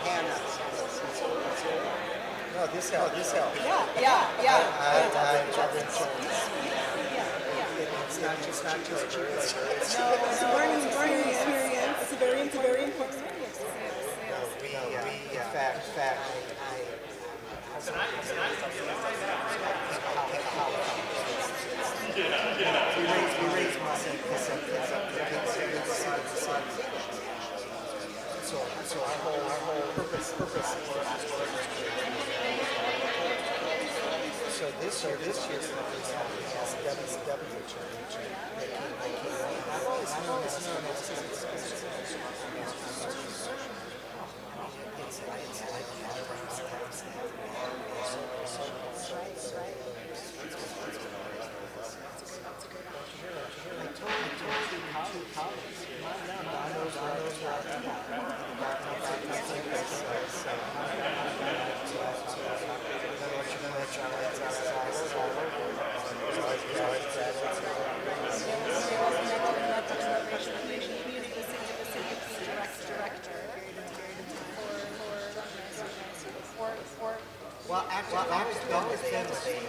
Hannah. No, this helps. I've been told. It's not just cheap labor. It's a learning experience. It's a very important experience. In fact, we raise money because of kids. So our whole purpose. So this year, is W challenge. I've always known Well, actually, I've always been the same.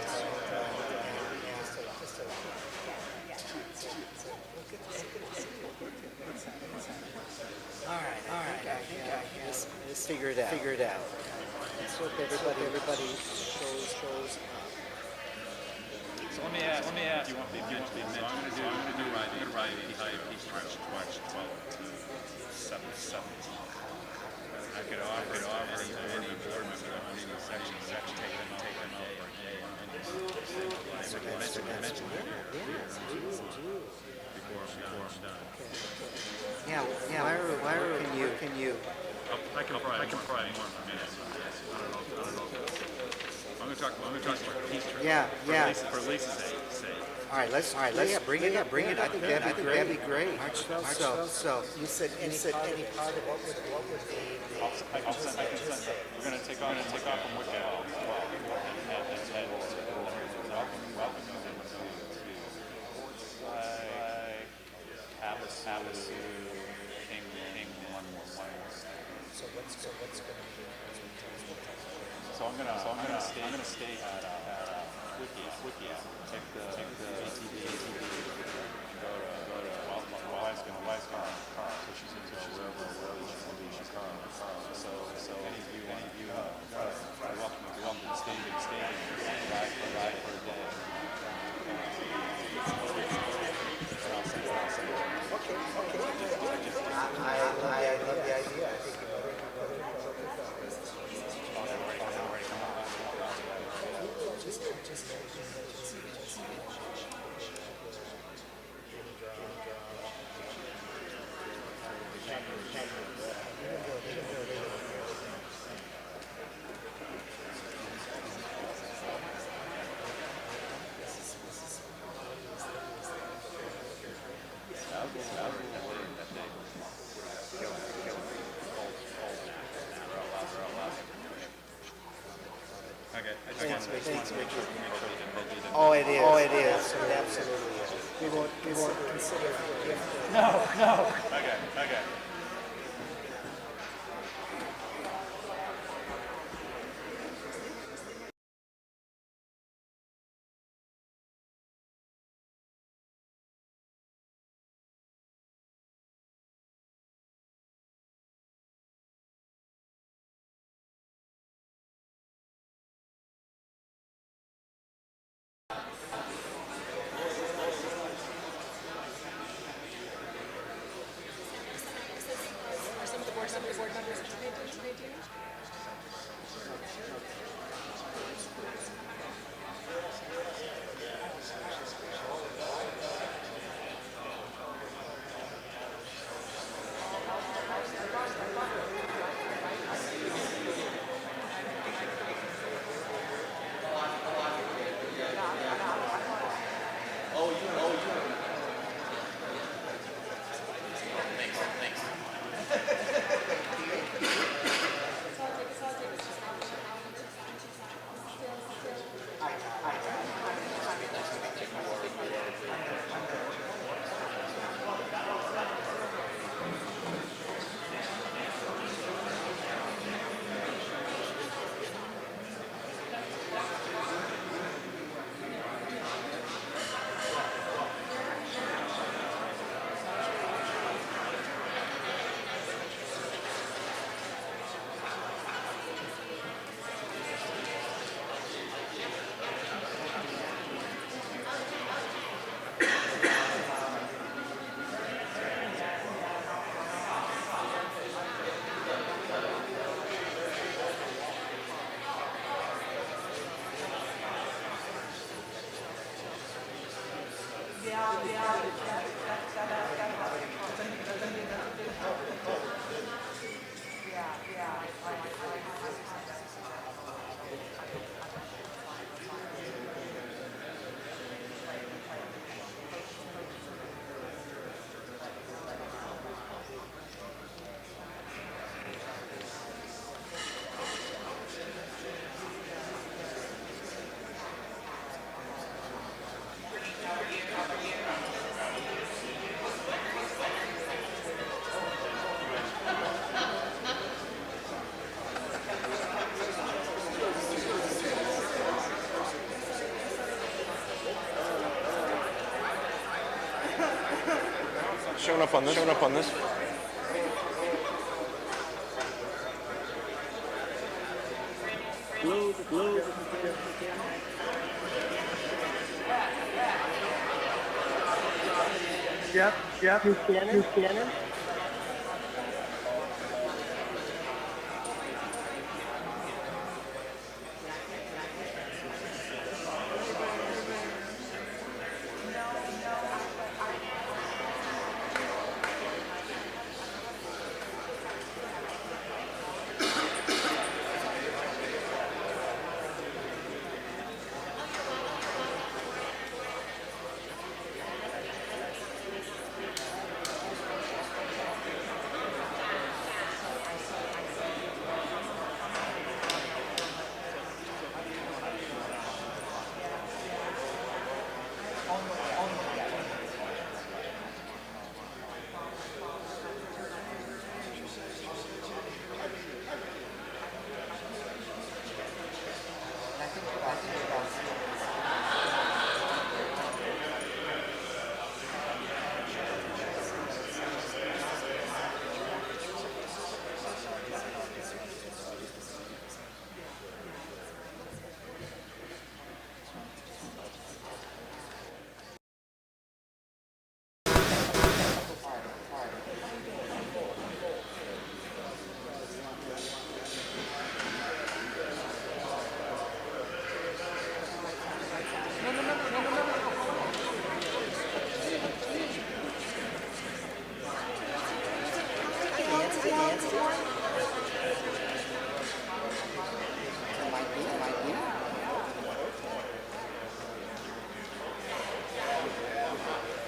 All right. I think I can figure it out. Let's hope everybody shows up. So let me ask. You want me to be mentioned? So I'm going to do write March 12 to 17. I could offer any board member on any section take them out for a day and mention before I'm done. Yeah. Why can you? I can provide more information. I don't know. I'm going to talk about peace trip. Yeah. For Lisa's sake. All right, let's bring it. I think that'd be great. March 12th. So you said any part of what would be the I can send. We're going to take off from Wicked Hall as well. And welcome you to Portside, Havasu, King, one more. So what's going to be? So I'm gonna stay at Wikia. Take the ATV, and go to wife's car. So she's into wherever she's car. So any of you are welcome to stay ride for a day. Okay. I love the idea. I think Thanks, Richard. Oh, it is. So it absolutely is. We won't consider it a gift. No. Okay. Showing up on this. Showing up on this. Yep. You scanning?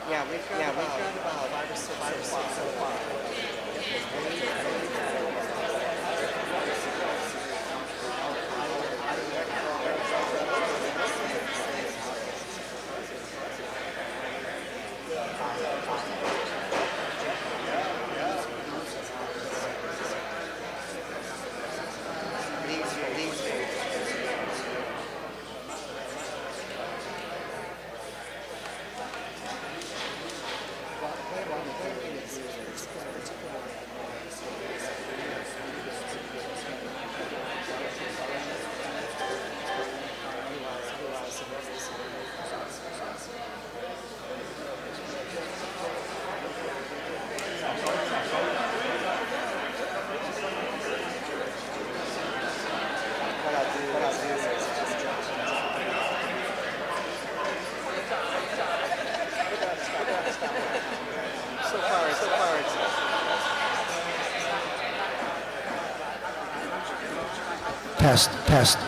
Yeah, we've got about 5 or 6 so far. Test.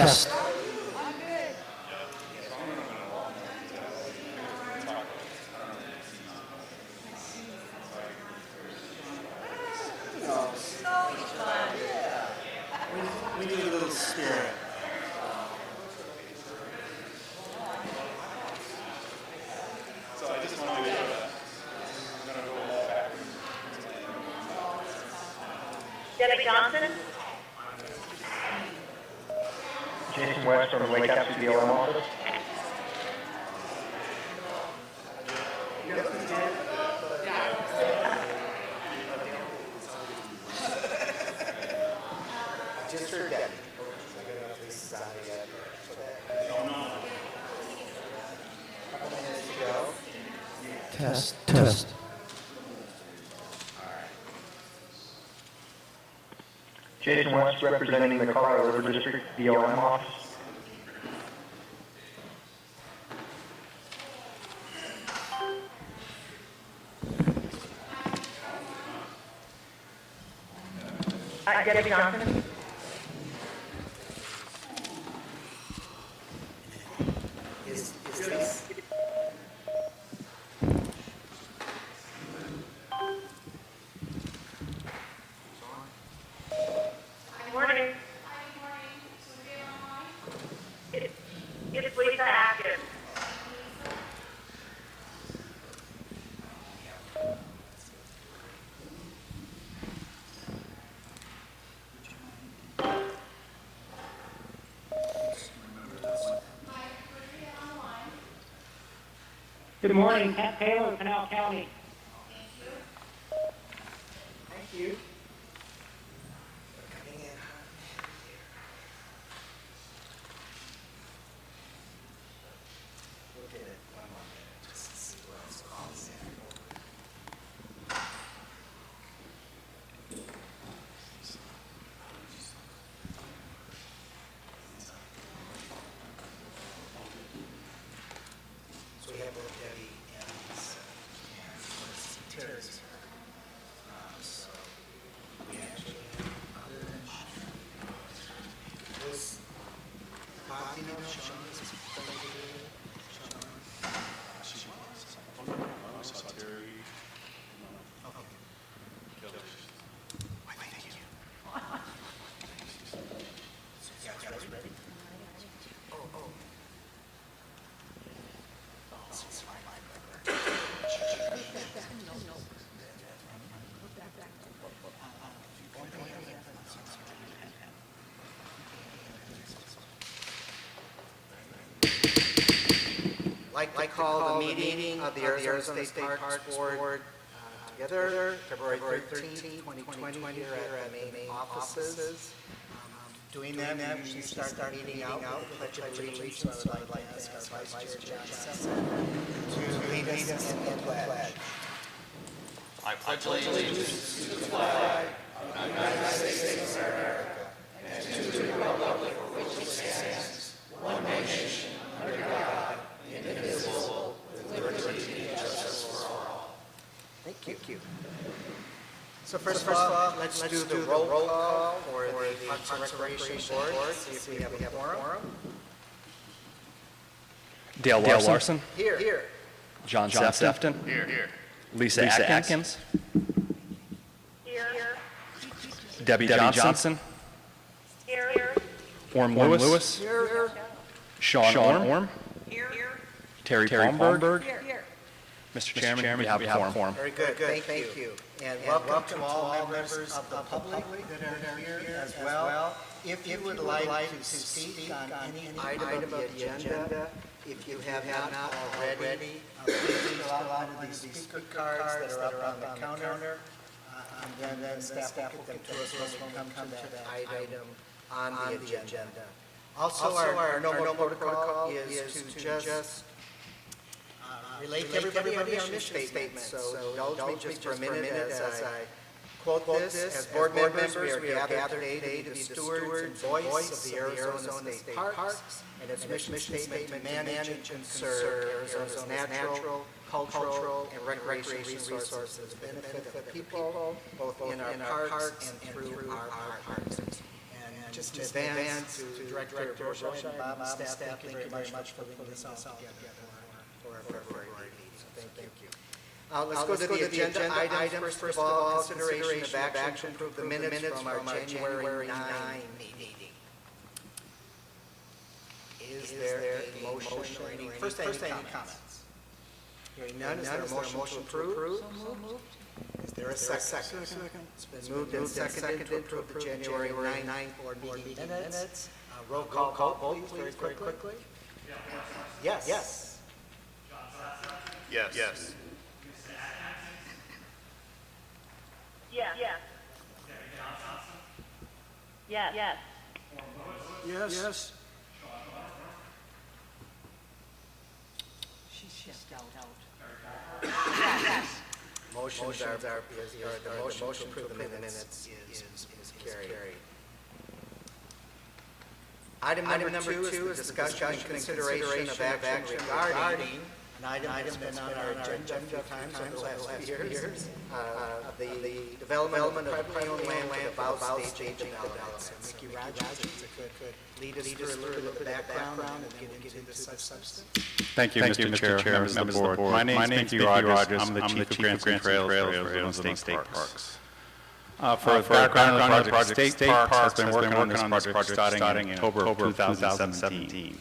Test. We need a little spirit. So I just wanted to go to, I'm gonna go back. Debbie Johnson? Jason West from Lake Capsule BLM office. Just heard Debbie. Test. Test. Jason West representing the Colorado River District BLM office. Debbie Johnson? Is this? Good morning. It's Lisa Atkins. Good morning, Pat Taylor, Canal County. Thank you. So we have both Debbie and Lisa, and Terry's here. So we actually have was Bob, you know Sean is Sean? I saw Terry. Okay. Why, thank you. Yeah, you guys ready? Oh. This is my like to call the meeting of the Arizona State Parks Board together, February 13th, 2020, here at the main offices. Doing that, we usually start meeting out with the Pledge of Allegiance, so I would like to ask our Vice Chair, John Sessom, to lead us in the pledge. I pledge allegiance to the flag of the United States of America and to the republic for which it stands, one nation, under God, indivisible, with liberty and justice for all. Thank you. So first of all, let's do the roll call for the Parks and Recreation Board, see if we have a quorum. Dale Larson. Here. John Sefton. Here. Lisa Atkins. Here. Debbie Johnson. Here. Orm Lewis. Here. Sean Orm. Here. Terry Palmberg. Here. Mr. Chairman, we have a quorum. Very good, thank you. And welcome to all members of the public that are here as well. If you would like to speak on any item of the agenda, if you have not already, please fill out one of these speaker cards that are up on the counter. And then staff will get them to us when we come to that item on the agenda. Also, our normal protocol is to just relate to everybody on mission statement. So indulge me just for a minute as I quote this. As board members, we are gathered today to be the stewards and voice of the Arizona State Parks and its mission statement to manage and conserve Arizona's natural, cultural, and recreation resources to benefit the people, both in our parks and through our parks. And just in advance to Director Broshai and Bob and staff, thank you very much for putting this all together for our February meeting. So thank you. Let's go to the agenda items. First of all, consideration of action to approve the minutes from our January 9 meeting. Is there a motion or any, first any comments? Hearing none, is there a motion to approve? Is there a second? It's been moved and seconded to approve the January 9th board meeting minutes. Roll call vote, please, very quickly. Yes. Yes. Yes. Yes. Yes. Yes. Yes. Yes. Yes. Motions are, the motion to approve the minutes is carried. Item number two is discussion and consideration of action regarding an item that's been on our agenda a few times over the last few years, the development of privately owned land about stage development. So Mickey Rogers, if you could lead us through a little bit of the background and then we'll get into the substance. Thank you, Mr. Chair, members of the board. My name is Mickey Rogers. I'm the Chief of Grants and Trails for Arizona State Parks. For background on the project, State Parks has been working on this project starting in October of 2017,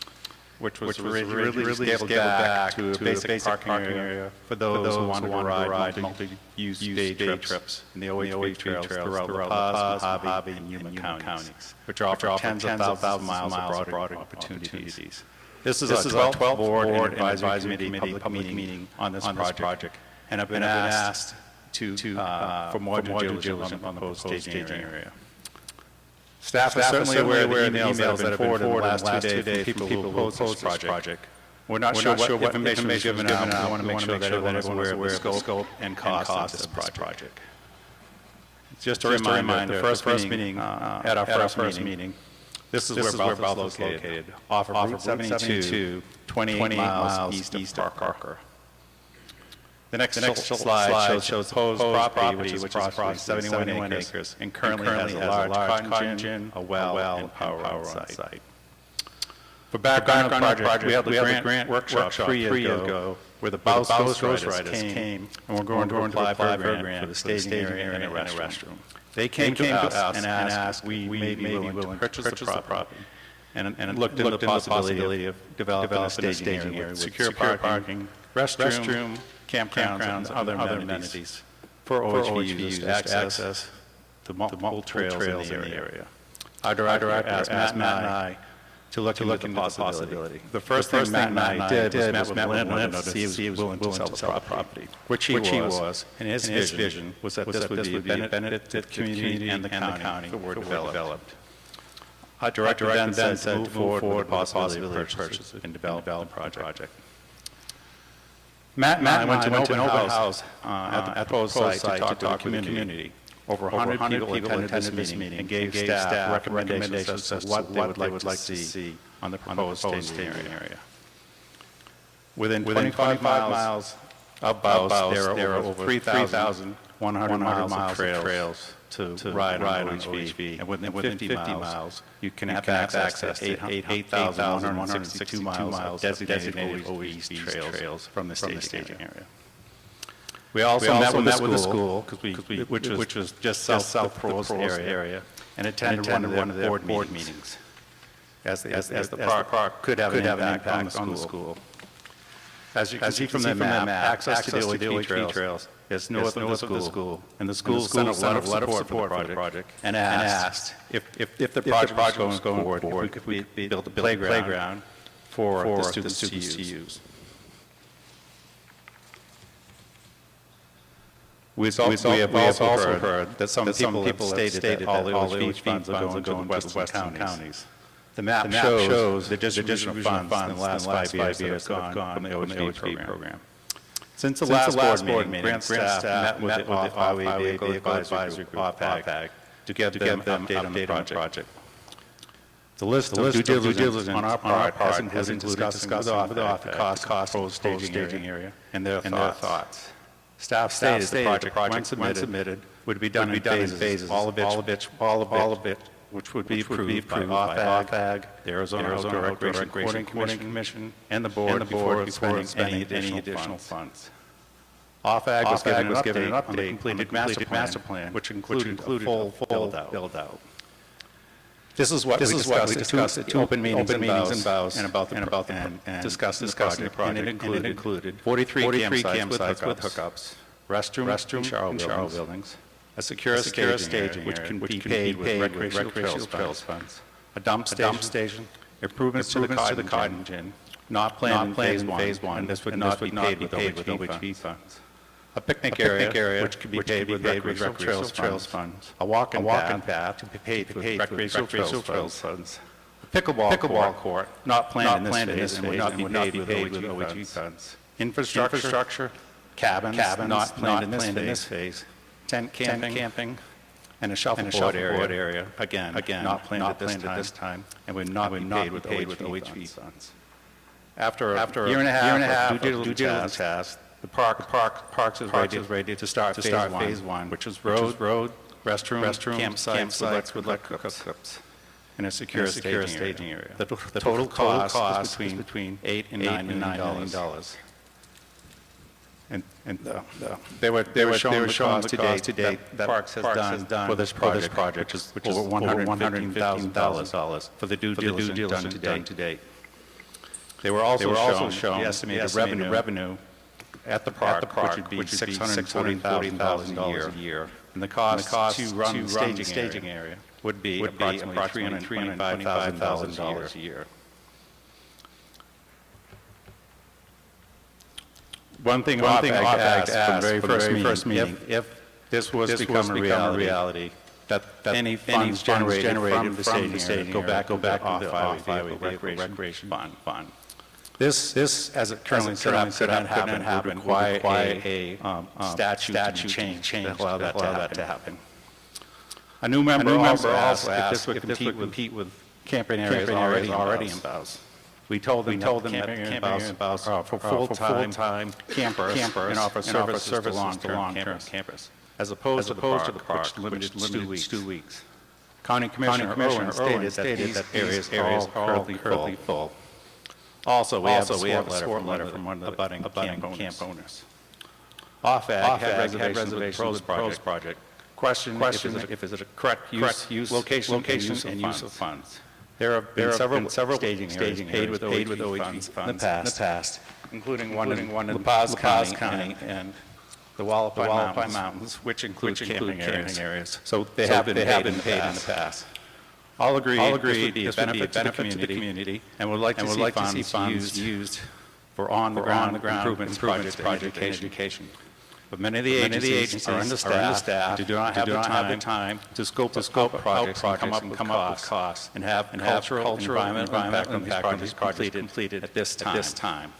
which was really scaled back to a basic parking area for those who wanted to ride multi-use day trips in the OHV trails throughout La Paz, Mojave, and Yuma counties, which offer tens of thousands of miles of broader opportunities. This is our 12th board and advisory committee public meeting on this project, and I've been asked for more due diligence on the proposed staging area. Staff is certainly aware of the emails that have been forwarded in the last 2 days from people who opposed this project. We're not sure what information was given out. We want to make sure that everyone is aware of the scope and cost of this project. Just a reminder, the first meeting, at our first meeting, this is where Balfour is located, off of Route 72, 28 miles east of Parker. The next slide shows the proposed property, which is approximately 71 acres, and currently has a large cotton gin, a well, and power on site. For background on the project, we had the grant workshop 3 years ago, where the Baus Ghost Riders came, and we're going to apply for a grant for the staging area and a restroom. They came to us and asked we may be willing to purchase the property, and looked into the possibility of developing a staging area with secure parking, restroom, campgrounds, and other amenities for OHV users to access the multiple trails in the area. Our director asked Matt and I to look into the possibility. The first thing Matt and I did was met with landlord to see if he was willing to sell the property, which he was, and his vision was that this would be a benefit to the community and the county if it were developed. Our director then said to move forward with the possibility of purchase and develop the project. Matt and I went to an open house at the proposed site to talk to the community. Over 100 people attended this meeting and gave staff recommendations as to what they would like to see on the proposed staging area. Within 25 miles of Baus, there are over 3,100 miles of trails to ride on OHV, and within 50 miles, you can have access to 8,162 miles of designated OHV trails from the staging area. We also met with the school, which was just south of the proposed area, and attended one of their board meetings, as the park could have an impact on the school. As you can see from the map, access to the OHV trails is north of the school, and the school sent a lot of support for the project, and asked if the project was going forward, if we could build a playground for the students to use. We have also heard that some people have stated that all the OHV funds are going to the western counties. The map shows the distribution of funds in the last 5 years that have gone from the OHV program. Since the last board meeting, grant staff met with the Off-Highway Vehicle Advisory Group, OPAG, to give them an update on the project. The list of due diligence on our part has included discussing with the cost of the staging area and their thoughts. Staff stated the project, when submitted, would be done in phases, all of which which would be approved by OFAG, the Arizona Outdoor Recreation Commission, and the board before spending any additional funds. OFAG was given an update on the completed master plan, which included a full build-out. This is what we discussed at two open meetings in BOWS and discussing the project. And it included 43 campsites with hookups, restroom and shower buildings, a secure staging area, which can be paid with recreational trails funds, a dump station, improvements to the cotton gin, not planned in phase one, and this would not be paid with OHV funds. A picnic area, which could be paid with recreational trails funds. A walking path to be paid with recreational trails funds. A pickleball court, not planned in this phase and would not be paid with OHV funds. Infrastructure, cabins, not planned in this phase. Tent camping, and a shuffleboard area, again, not planned at this time, and would not be paid with OHV funds. After a year and a half of due diligence tasks, the Parks is ready to start phase one, which is road, restroom, campsites with hookups, and a secure staging area. The total cost is between $8 and $9 million. And they were showing to date that Parks has done for this project, which is over $115,000 for the due diligence done to date. They were also shown the estimated revenue at the park, which would be $640,000 a year. And the cost to run the staging area would be approximately $325,000 a year. One thing OFAG asked for the very first meeting, if this was to become a reality, that any funds generated from the staging area go back to the off-highway recreation fund. This, as it currently set up, could not happen, would require a statute change to allow that to happen. A new member also asked if this would compete with camping areas already in BOWS. We told them that camping areas in BOWS are for full-time campers and offer services to long-term campers, as opposed to the park, which limited to 2 weeks. County Commissioner Owen stated that areas are currently full. Also, we have a support letter from one of the abutting camp owners. OFAG had reservations with the pros project. Question if it's a correct use, location and use of funds. There have been several staging areas paid with OHV funds in the past, including one in La Paz County and the Hualapai Mountains, which include camping areas. So they have been paid in the past. All agreed this would be a benefit to the community and would like to see funds used for on-the-ground improvements projects and education. But many of the agencies are understaffed and do not have the time to scope projects and come up with costs and have cultural and environmental impact on these projects completed at this time.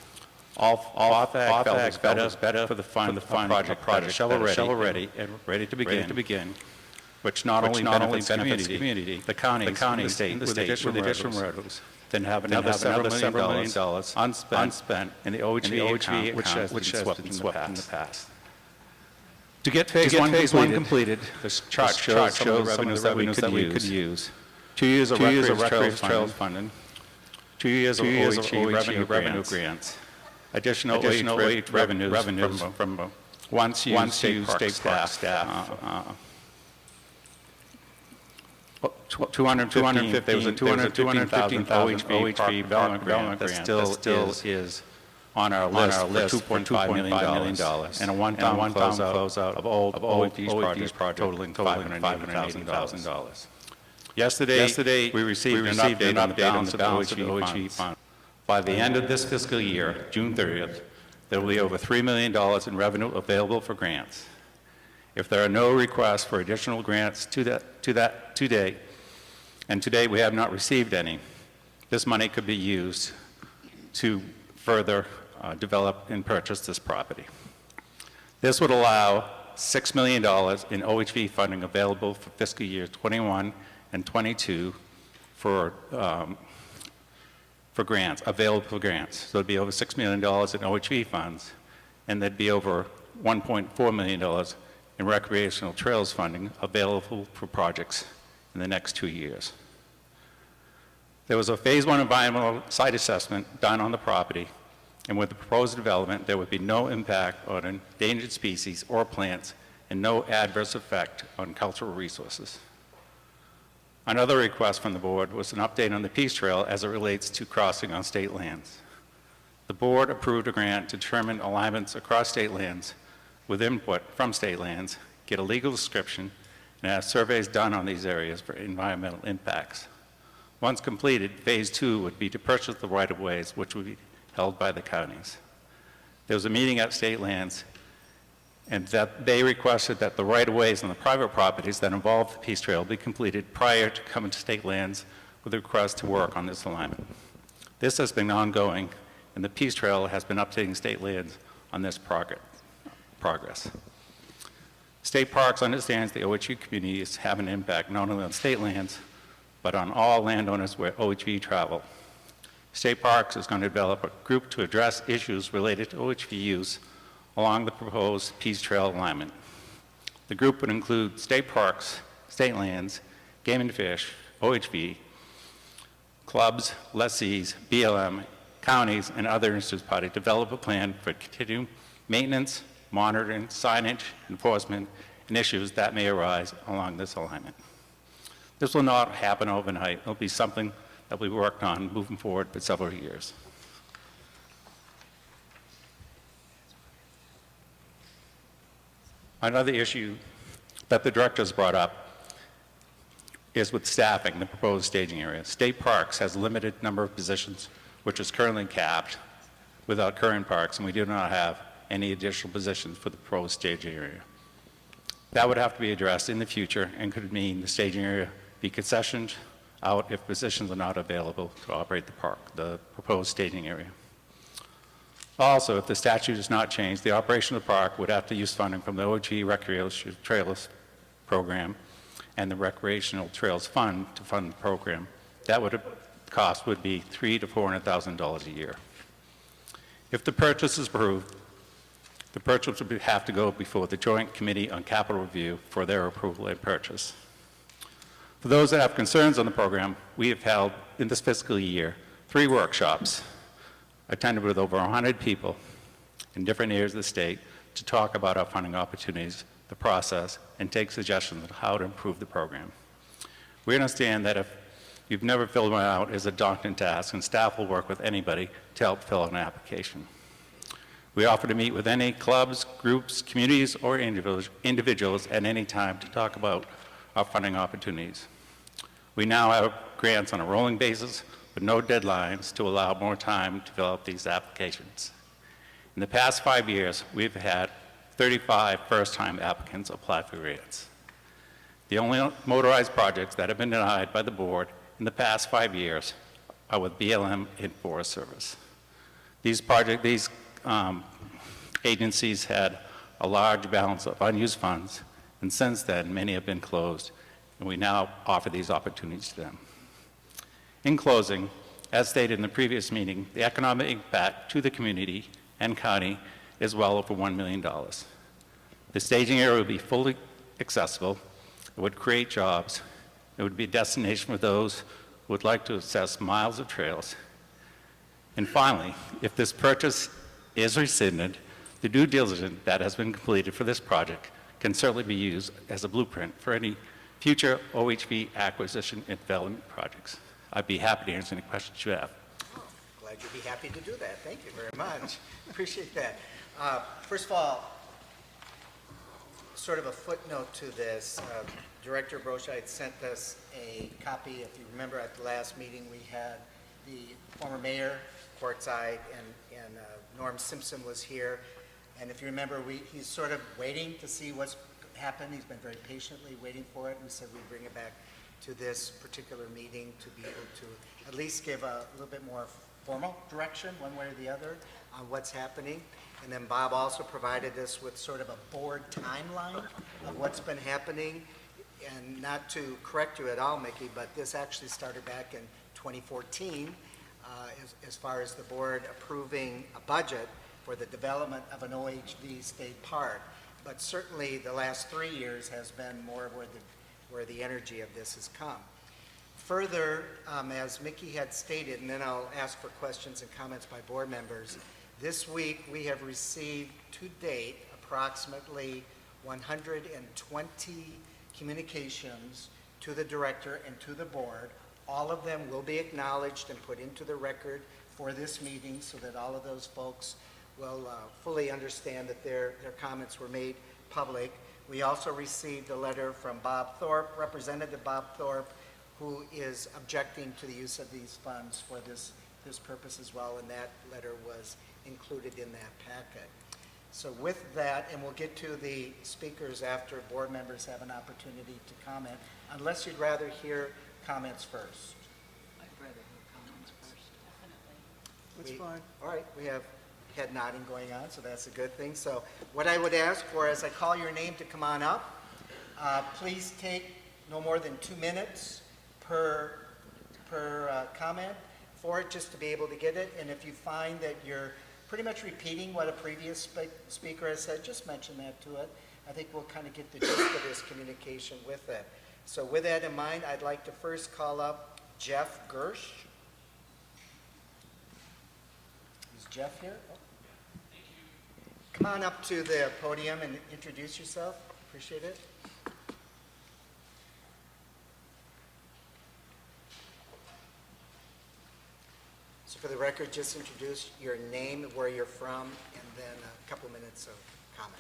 OFAG felt it was better for the project shovel-ready and ready to begin, which not only benefits the community, the county, the state with additional revenues, then have another several million dollars unspent in the OHV account, which has been swept in the past. To get phase one completed, this chart shows some of the revenues that we could use. 2 years of recreational trails funding, 2 years of OHV revenue grants, additional OHV revenues from once used state park staff. 215, there was a $215,000 OHV development grant that still is on our list for $2.5 million, and a one-time closeout of old OHV project totaling $580,000. Yesterday, we received an update on the balance of the OHV fund. By the end of this fiscal year, June 30th, there will be over $3 million in revenue available for grants. If there are no requests for additional grants today, and today we have not received any, this money could be used to further develop and purchase this property. This would allow $6 million in OHV funding available for fiscal year 21 and 22 for grants, available for grants. So it'd be over $6 million in OHV funds, and there'd be over $1.4 million in recreational trails funding available for projects in the next 2 years. There was a Phase 1 environmental site assessment done on the property, and with the proposed development, there would be no impact on endangered species or plants and no adverse effect on cultural resources. Another request from the board was an update on the Peace Trail as it relates to crossing on state lands. The board approved a grant to determine alignments across state lands with input from state lands, get a legal description, and have surveys done on these areas for environmental impacts. Once completed, Phase 2 would be to purchase the right-of-ways, which would be held by the counties. There was a meeting at state lands, and that they requested that the right-of-ways on the private properties that involve the Peace Trail be completed prior to coming to state lands with a request to work on this alignment. This has been ongoing, and the Peace Trail has been updating state lands on this progress. State Parks understands the OHV communities have an impact not only on state lands, but on all landowners where OHV travel. State Parks is going to develop a group to address issues related to OHV use along the proposed Peace Trail alignment. The group would include state parks, state lands, game and fish, OHV, clubs, lessees, BLM, counties, and other interested parties to develop a plan for continued maintenance, monitoring, signage, enforcement, and issues that may arise along this alignment. This will not happen overnight. It'll be something that we worked on moving forward for several years. Another issue that the directors brought up is with staffing the proposed staging area. State Parks has a limited number of positions, which is currently capped with our current parks, and we do not have any additional positions for the proposed staging area. That would have to be addressed in the future and could mean the staging area be concessioned out if positions are not available to operate the park, the proposed staging area. Also, if the statute is not changed, the operation of the park would have to use funding from the OHV Recreational Trails Program and the Recreational Trails Fund to fund the program. That cost would be $300,000 to $400,000 a year. If the purchase is approved, the purchase would have to go before the Joint Committee on Capital Review for their approval and purchase. For those that have concerns on the program, we have held in this fiscal year 3 workshops attended with over 100 people in different areas of the state to talk about our funding opportunities, the process, and take suggestions on how to improve the program. We understand that if you've never filled one out, it's a daunting task, and staff will work with anybody to help fill out an application. We offer to meet with any clubs, groups, communities, or individuals at any time to talk about our funding opportunities. We now have grants on a rolling basis with no deadlines to allow more time to fill out these applications. In the past 5 years, we've had 35 first-time applicants apply for grants. The only motorized projects that have been denied by the board in the past 5 years are with BLM and Forest Service. These agencies had a large balance of unused funds, and since then, many have been closed, and we now offer these opportunities to them. In closing, as stated in the previous meeting, the economic impact to the community and county is well over $1 million. The staging area would be fully accessible, it would create jobs, it would be a destination for those who would like to access miles of trails. And finally, if this purchase is rescinded, the due diligence that has been completed for this project can certainly be used as a blueprint for any future OHV acquisition and development projects. I'd be happy to answer any questions you have. Glad you'd be happy to do that. Thank you very much. Appreciate that. First of all, sort of a footnote to this. Director Broscheid sent us a copy. If you remember at the last meeting, we had the former mayor, Quartzsite, and Norm Simpson was here. And if you remember, he's sort of waiting to see what's happened. He's been very patiently waiting for it. We said we'd bring it back to this particular meeting to be able to at least give a little bit more formal direction, one way or the other, on what's happening. And then Bob also provided us with sort of a board timeline of what's been happening. And not to correct you at all, Mickey, but this actually started back in 2014 as far as the board approving a budget for the development of an OHV state park. But certainly the last 3 years has been more where the energy of this has come. Further, as Mickey had stated, and then I'll ask for questions and comments by board members, this week we have received to date approximately 120 communications to the director and to the board. All of them will be acknowledged and put into the record for this meeting so that all of those folks will fully understand that their comments were made public. We also received a letter from Bob Thorpe, Representative Bob Thorpe, who is objecting to the use of these funds for this purpose as well, and that letter was included in that packet. So with that, and we'll get to the speakers after board members have an opportunity to comment, unless you'd rather hear comments first. I'd rather hear comments first. Definitely. That's fine. All right, we have head nodding going on, so that's a good thing. So what I would ask for, as I call your name to come on up, please take no more than 2 minutes per comment for it, just to be able to get it. And if you find that you're pretty much repeating what a previous speaker has said, just mention that to it. I think we'll kind of get the gist of this communication with it. So with that in mind, I'd like to first call up Jeff Gersh. Is Jeff here? Oh. Come on up to the podium and introduce yourself. Appreciate it. So for the record, just introduce your name, where you're from, and then a couple minutes of comment.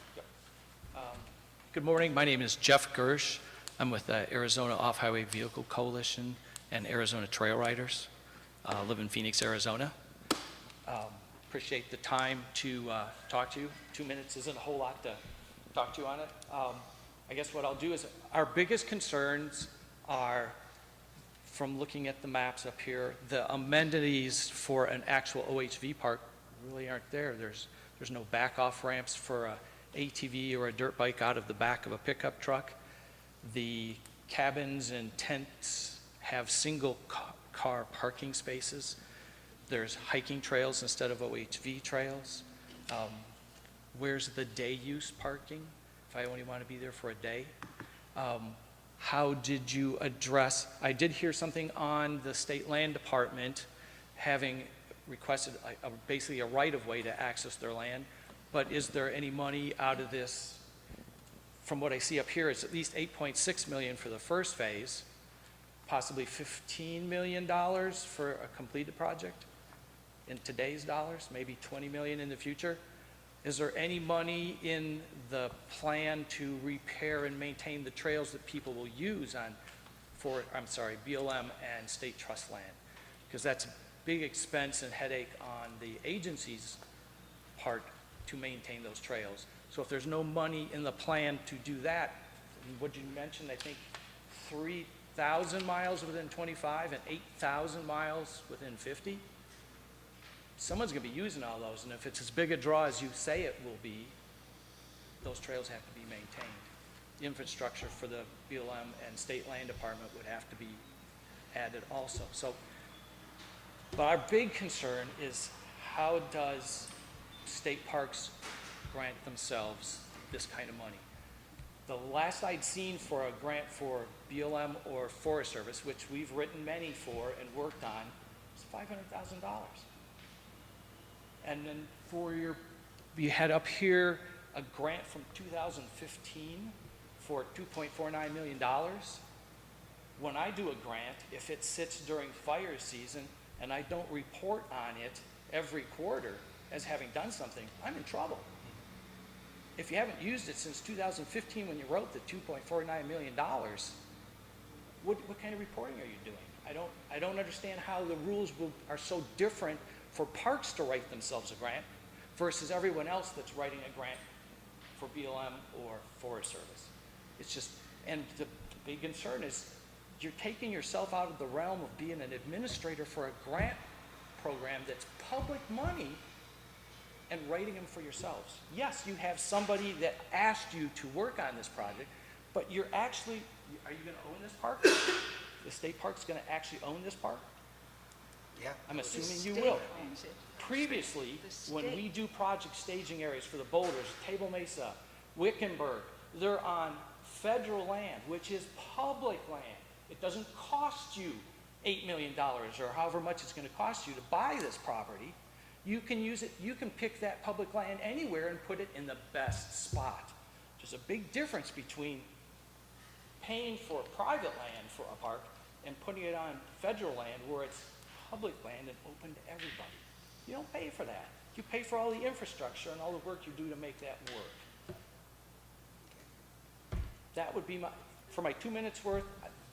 Good morning. My name is Jeff Gersh. I'm with the Arizona Off-Highway Vehicle Coalition and Arizona Trail Riders. I live in Phoenix, Arizona. Appreciate the time to talk to you. 2 minutes isn't a whole lot to talk to you on it. I guess what I'll do is, our biggest concerns are, from looking at the maps up here, the amenities for an actual OHV park really aren't there. There's no back-off ramps for a ATV or a dirt bike out of the back of a pickup truck. The cabins and tents have single car parking spaces. There's hiking trails instead of OHV trails. Where's the day use parking if I only want to be there for a day? How did you address, I did hear something on the State Land Department having requested basically a right-of-way to access their land, but is there any money out of this? From what I see up here, it's at least $8.6 million for the first phase, possibly $15 million for a completed project in today's dollars, maybe $20 million in the future. Is there any money in the plan to repair and maintain the trails that people will use on, BLM and state trust land? Because that's a big expense and headache on the agency's part to maintain those trails. So if there's no money in the plan to do that, what you mentioned, I think 3,000 miles within 25 and 8,000 miles within 50, someone's going to be using all those, and if it's as big a draw as you say it will be, those trails have to be maintained. The infrastructure for the BLM and State Land Department would have to be added also. So, but our big concern is, how does state parks grant themselves this kind of money? The last I'd seen for a grant for BLM or Forest Service, which we've written many for and worked on, was $500,000. And then we had up here a grant from 2015 for $2.49 million. When I do a grant, if it sits during fire season and I don't report on it every quarter as having done something, I'm in trouble. If you haven't used it since 2015 when you wrote the $2.49 million, what kind of reporting are you doing? I don't understand how the rules are so different for parks to write themselves a grant versus everyone else that's writing a grant for BLM or Forest Service. It's just, and the big concern is you're taking yourself out of the realm of being an administrator for a grant program that's public money and writing them for yourselves. Yes, you have somebody that asked you to work on this project, but you're actually, are you going to own this park? The state park's going to actually own this park? Yeah. I'm assuming you will. Previously, when we do project staging areas for the boulders, Table Mesa, Wickenburg, they're on federal land, which is public land. It doesn't cost you $8 million or however much it's going to cost you to buy this property. You can use it, you can pick that public land anywhere and put it in the best spot. There's a big difference between paying for private land for a park and putting it on federal land where it's public land and open to everybody. You don't pay for that. You pay for all the infrastructure and all the work you do to make that work. That would be for my 2 minutes worth,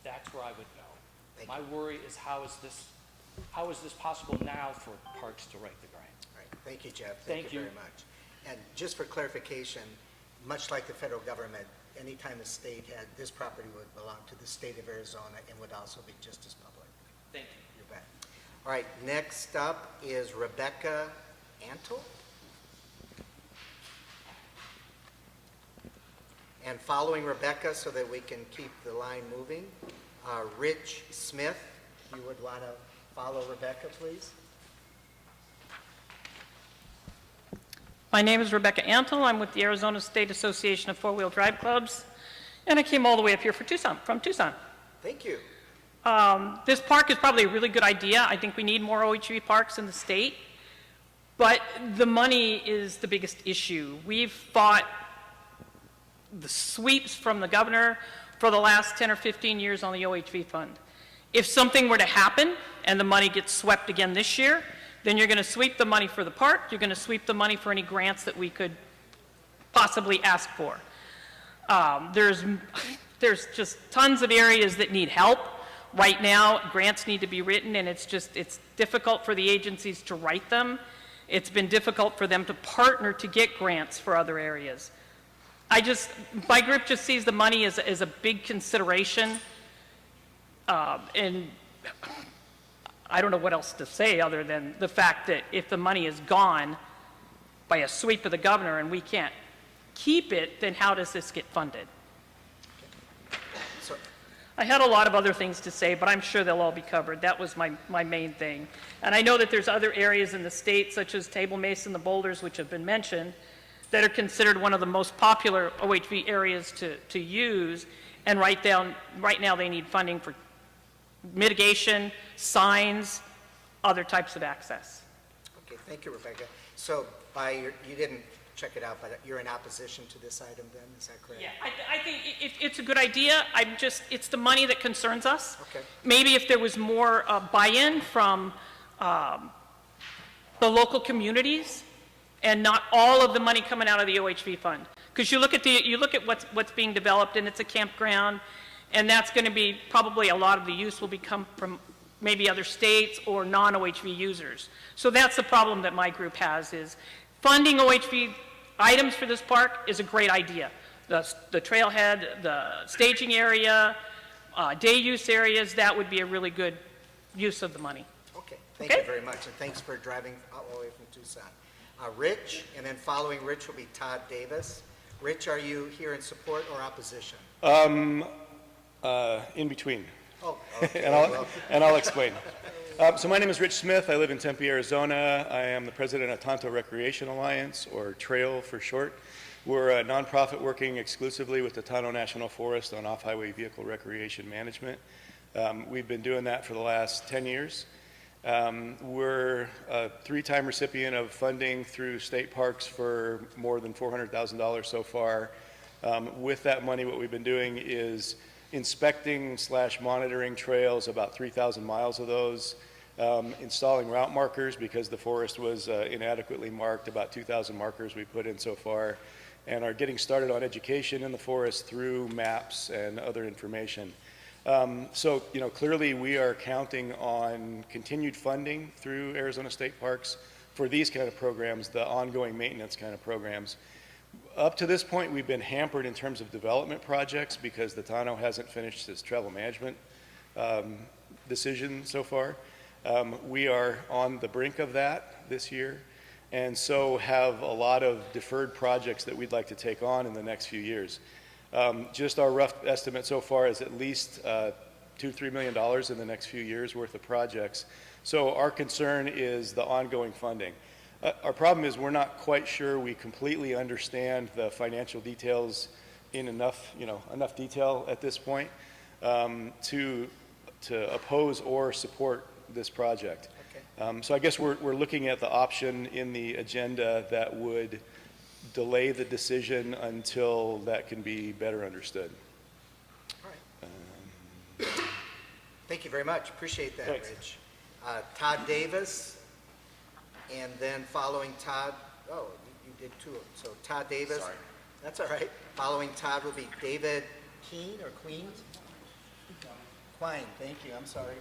that's where I would go. My worry is how is this possible now for parks to write the grant? All right, thank you, Jeff. Thank you. Very much. And just for clarification, much like the federal government, anytime the state had, this property would belong to the state of Arizona and would also be just as public. Thank you. You bet. All right, next up is Rebecca Antle. And following Rebecca, so that we can keep the line moving, Rich Smith. You would want to follow Rebecca, please? My name is Rebecca Antle. I'm with the Arizona State Association of Four-Wheel Drive Clubs, and I came all the way up here from Tucson. Thank you. This park is probably a really good idea. I think we need more OHV parks in the state, but the money is the biggest issue. We've fought the sweeps from the governor for the last 10 or 15 years on the OHV fund. If something were to happen and the money gets swept again this year, then you're going to sweep the money for the park, you're going to sweep the money for any grants that we could possibly ask for. There's just tons of areas that need help. Right now, grants need to be written, and it's difficult for the agencies to write them. It's been difficult for them to partner to get grants for other areas. My group just sees the money as a big consideration, and I don't know what else to say other than the fact that if the money is gone by a sweep of the governor and we can't keep it, then how does this get funded? I had a lot of other things to say, but I'm sure they'll all be covered. That was my main thing. And I know that there's other areas in the state, such as Table Mesa and the Boulders, which have been mentioned, that are considered one of the most popular OHV areas to use. And right now they need funding for mitigation, signs, other types of access. Okay, thank you, Rebecca. So you didn't check it out, but you're in opposition to this item then, is that correct? Yeah, I think it's a good idea. It's the money that concerns us. Okay. Maybe if there was more buy-in from the local communities and not all of the money coming out of the OHV fund. Because you look at what's being developed, and it's a campground, and that's going to be probably a lot of the use will become from maybe other states or non-OHV users. So that's the problem that my group has, is funding OHV items for this park is a great idea. The trailhead, the staging area, day use areas, that would be a really good use of the money. Okay, thank you very much, and thanks for driving all the way from Tucson. Rich, and then following Rich will be Todd Davis. Rich, are you here in support or opposition? In between. Oh, okay. and I'll explain. So my name is Rich Smith. I live in Tempe, Arizona. I am the president of Tonto Recreation Alliance, or TRAIL for short. We're a nonprofit working exclusively with the Tonto National Forest on off-highway vehicle recreation management. We've been doing that for the last 10 years. We're a 3-time recipient of funding through state parks for more than $400,000 so far. With that money, what we've been doing is inspecting/monitoring trails, about 3,000 miles of those, installing route markers because the forest was inadequately marked, about 2,000 markers we put in so far, and are getting started on education in the forest through maps and other information. So, clearly we are counting on continued funding through Arizona State Parks for these kind of programs, the ongoing maintenance kind of programs. Up to this point, we've been hampered in terms of development projects because the Tonto hasn't finished its travel management decision so far. We are on the brink of that this year, and so have a lot of deferred projects that we'd like to take on in the next few years. Just our rough estimate so far is at least $2-3 million in the next few years worth of projects. So our concern is the ongoing funding. Our problem is we're not quite sure we completely understand the financial details in enough, enough detail at this point to oppose or support this project. Okay. So I guess we're looking at the option in the agenda that would delay the decision until that can be better understood. All right. Thank you very much. Appreciate that, Thanks. Rich. Todd Davis, and then following Todd, oh, you did two of them. So Todd Davis. Sorry. That's all right. Following Todd will be David Keene or Queen? Quine, thank you. I'm sorry.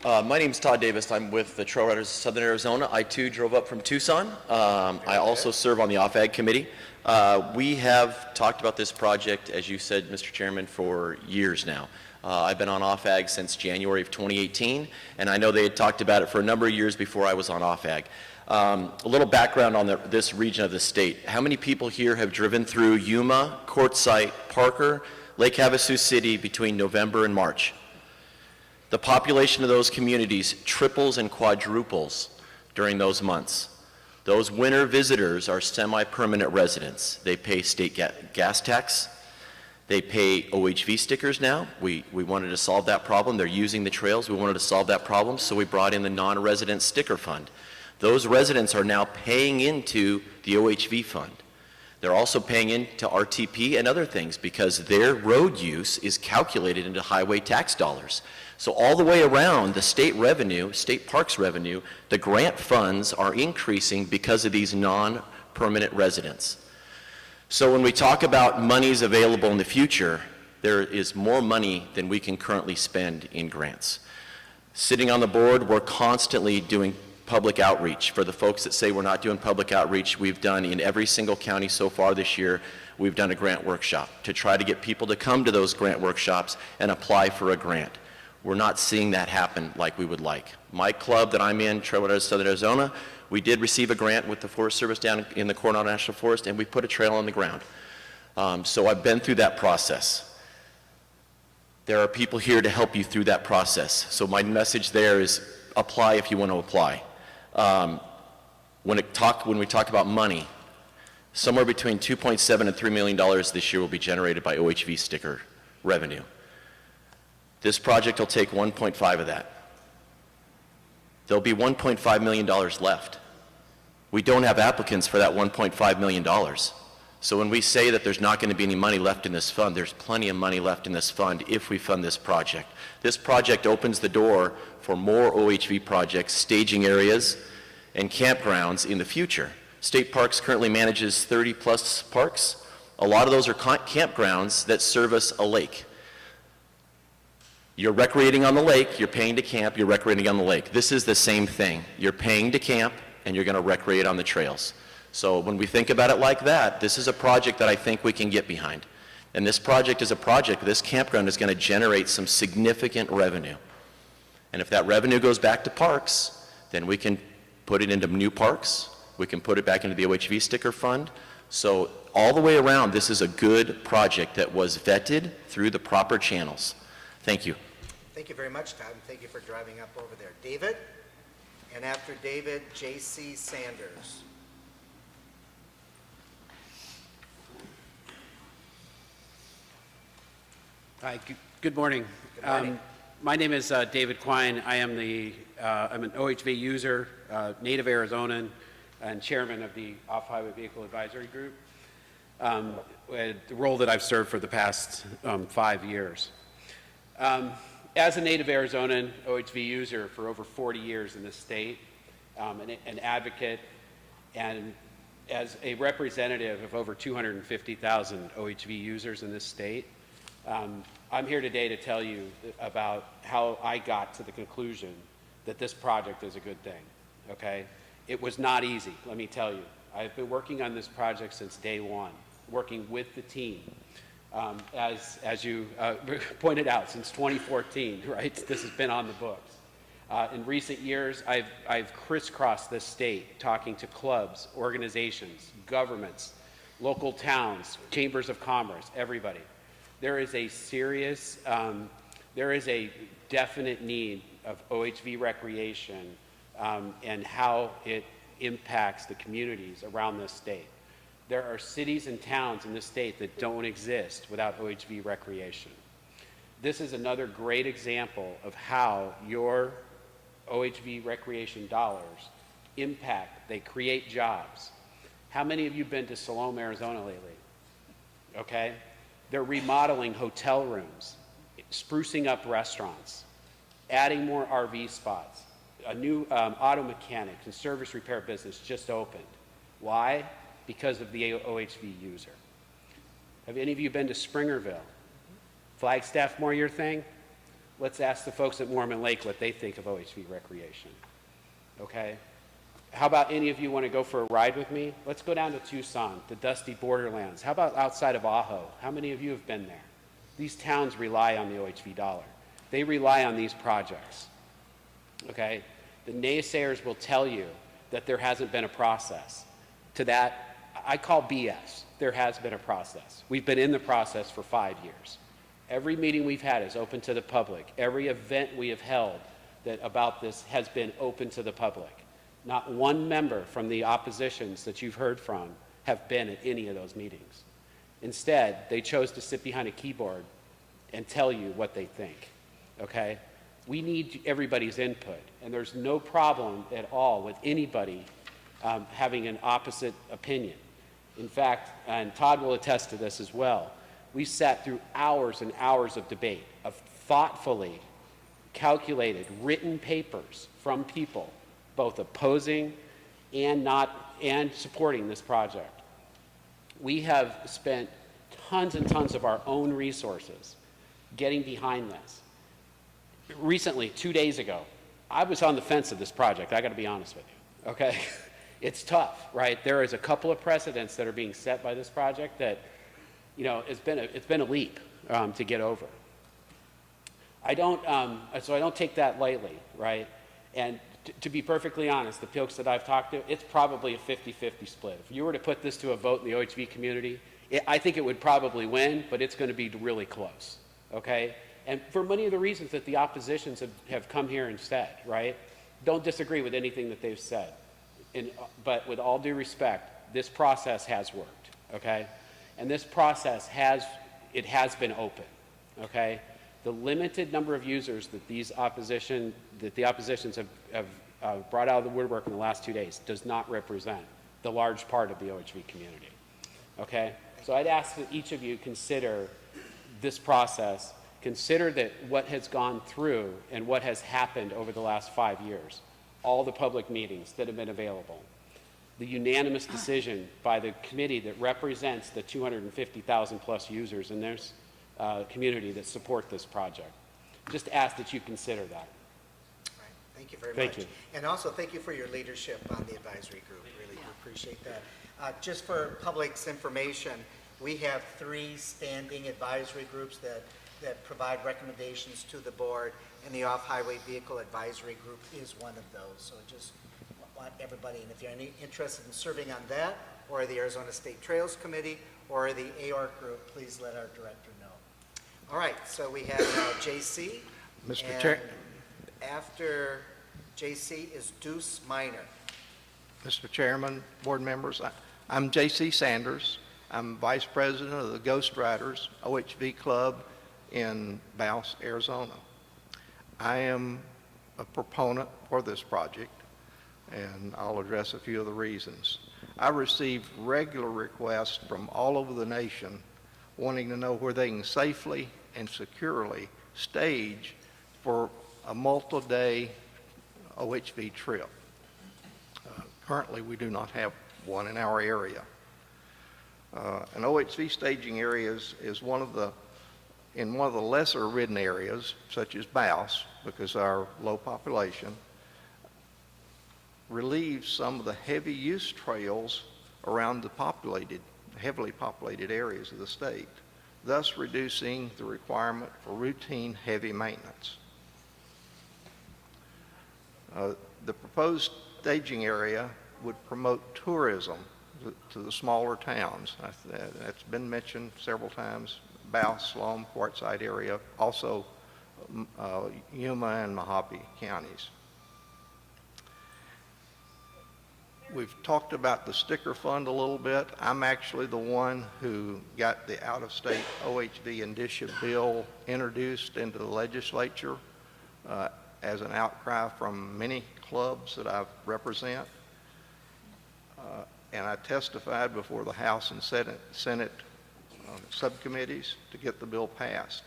My name is Todd Davis. I'm with the Trail Riders of Southern Arizona. I too drove up from Tucson. I also serve on the OFAG committee. We have talked about this project, as you said, Mr. Chairman, for years now. I've been on OFAG since January of 2018, and I know they had talked about it for a number of years before I was on OFAG. A little background on this region of the state. How many people here have driven through Yuma, Quartzsite, Parker, Lake Havasu City between November and March? The population of those communities triples and quadruples during those months. Those winter visitors are semi-permanent residents. They pay state gas tax. They pay OHV stickers now. We wanted to solve that problem. They're using the trails. We wanted to solve that problem, so we brought in the non-resident sticker fund. Those residents are now paying into the OHV fund. They're also paying into RTP and other things because their road use is calculated into highway tax dollars. So all the way around, the state revenue, state parks revenue, the grant funds are increasing because of these non-permanent residents. So when we talk about monies available in the future, there is more money than we can currently spend in grants. Sitting on the board, we're constantly doing public outreach. For the folks that say we're not doing public outreach, we've done in every single county so far this year, we've done a grant workshop to try to get people to come to those grant workshops and apply for a grant. We're not seeing that happen like we would like. My club that I'm in, Trail Riders of Southern Arizona, we did receive a grant with the Forest Service down in the Coronado National Forest, and we put a trail on the ground. So I've been through that process. There are people here to help you through that process. So my message there is apply if you want to apply. When we talk about money, somewhere between $2.7 and $3 million this year will be generated by OHV sticker revenue. This project will take 1.5 of that. There'll be $1.5 million left. We don't have applicants for that $1.5 million. So when we say that there's not going to be any money left in this fund, there's plenty of money left in this fund if we fund this project. This project opens the door for more OHV projects, staging areas, and campgrounds in the future. State Parks currently manages 30-plus parks. A lot of those are campgrounds that service a lake. You're recreating on the lake, you're paying to camp, you're recreating on the lake. This is the same thing. You're paying to camp, and you're going to recreate on the trails. So when we think about it like that, this is a project that I think we can get behind. And this project is a project, this campground is going to generate some significant revenue. And if that revenue goes back to parks, then we can put it into new parks, we can put it back into the OHV sticker fund. So all the way around, this is a good project that was vetted through the proper channels. Thank you. Thank you very much, Todd, and thank you for driving up over there. David? And after David, J.C. Sanders. Hi, good morning. Good morning. My name is David Quine. I am I'm an OHV user, native Arizonan, and chairman of the Off-Highway Vehicle Advisory Group, the role that I've served for the past 5 years. As a native Arizonan OHV user for over 40 years in the state, an advocate, and as a representative of over 250,000 OHV users in this state, I'm here today to tell you about how I got to the conclusion that this project is a good thing, okay? It was not easy, let me tell you. I've been working on this project since day one, working with the team. As you pointed out, since 2014, right? This has been on the books. In recent years, I've crisscrossed this state talking to clubs, organizations, governments, local towns, chambers of commerce, everybody. There is a serious, there is a definite need of OHV recreation and how it impacts the communities around this state. There are cities and towns in the state that don't exist without OHV recreation. This is another great example of how your OHV recreation dollars impact, they create jobs. How many of you have been to Salome, Arizona lately? Okay? They're remodeling hotel rooms, sprucing up restaurants, adding more RV spots. A new auto mechanic and service repair business just opened. Why? Because of the OHV user. Have any of you been to Springerville? Flagstaff more your thing? Let's ask the folks at Mormon Lake what they think of OHV recreation. Okay? How about any of you want to go for a ride with me? Let's go down to Tucson, the dusty borderlands. How about outside of Ajo? How many of you have been there? These towns rely on the OHV dollar. They rely on these projects. Okay? The naysayers will tell you that there hasn't been a process. To that, I call BS. There has been a process. We've been in the process for 5 years. Every meeting we've had is open to the public. Every event we have held about this has been open to the public. Not one member from the oppositions that you've heard from have been at any of those meetings. Instead, they chose to sit behind a keyboard and tell you what they think, okay? We need everybody's input, and there's no problem at all with anybody having an opposite opinion. In fact, and Todd will attest to this as well, we sat through hours and hours of debate, of thoughtfully calculated written papers from people, both opposing and supporting this project. We have spent tons and tons of our own resources getting behind this. Recently, 2 days ago, I was on the fence of this project. I got to be honest with you, okay? It's tough, right? There is a couple of precedents that are being set by this project that, you know, it's been a leap to get over. So I don't take that lightly, right? And to be perfectly honest, the folks that I've talked to, it's probably a 50-50 split. If you were to put this to a vote in the OHV community, I think it would probably win, but it's going to be really close, okay? And for many of the reasons that the oppositions have come here and said, right? Don't disagree with anything that they've said. But with all due respect, this process has worked, okay? And this process has been open, okay? The limited number of users that the oppositions have brought out of the woodwork in the last 2 days does not represent the large part of the OHV community, okay? So I'd ask that each of you consider this process, consider that what has gone through and what has happened over the last 5 years, all the public meetings that have been available, the unanimous decision by the committee that represents the 250,000 plus users in this community that support this project. Just ask that you consider that. Right. Thank you very much. Thank you. And also thank you for your leadership on the advisory group. Really appreciate that. Just for public's information, we have 3 standing advisory groups that provide recommendations to the board, and the Off-Highway Vehicle Advisory Group is one of those. So just want everybody, and if you're interested in serving on that, or the Arizona State Trails Committee, or the AORC group, please let our director know. All right, so we have JC. Mr. Chair. After JC is Deuce Minor. Mr. Chairman, board members, I'm J.C. Sanders. I'm Vice President of the Ghost Riders OHV Club in Baus, Arizona. I am a proponent for this project, and I'll address a few of the reasons. I receive regular requests from all over the nation wanting to know where they can safely and securely stage for a multi-day OHV trip. Currently, we do not have one in our area. An OHV staging area is in one of the lesser ridden areas, such as Baus, because our low population, relieves some of the heavy use trails around the heavily populated areas of the state, thus reducing the requirement for routine heavy maintenance. The proposed staging area would promote tourism to the smaller towns. That's been mentioned several times. Baus, Salome, Quartzsite area, also Yuma and Mojave counties. We've talked about the sticker fund a little bit. I'm actually the one who got the out-of-state OHV indicia bill introduced into the legislature as an outcry from many clubs that I represent. And I testified before the House and Senate subcommittees to get the bill passed.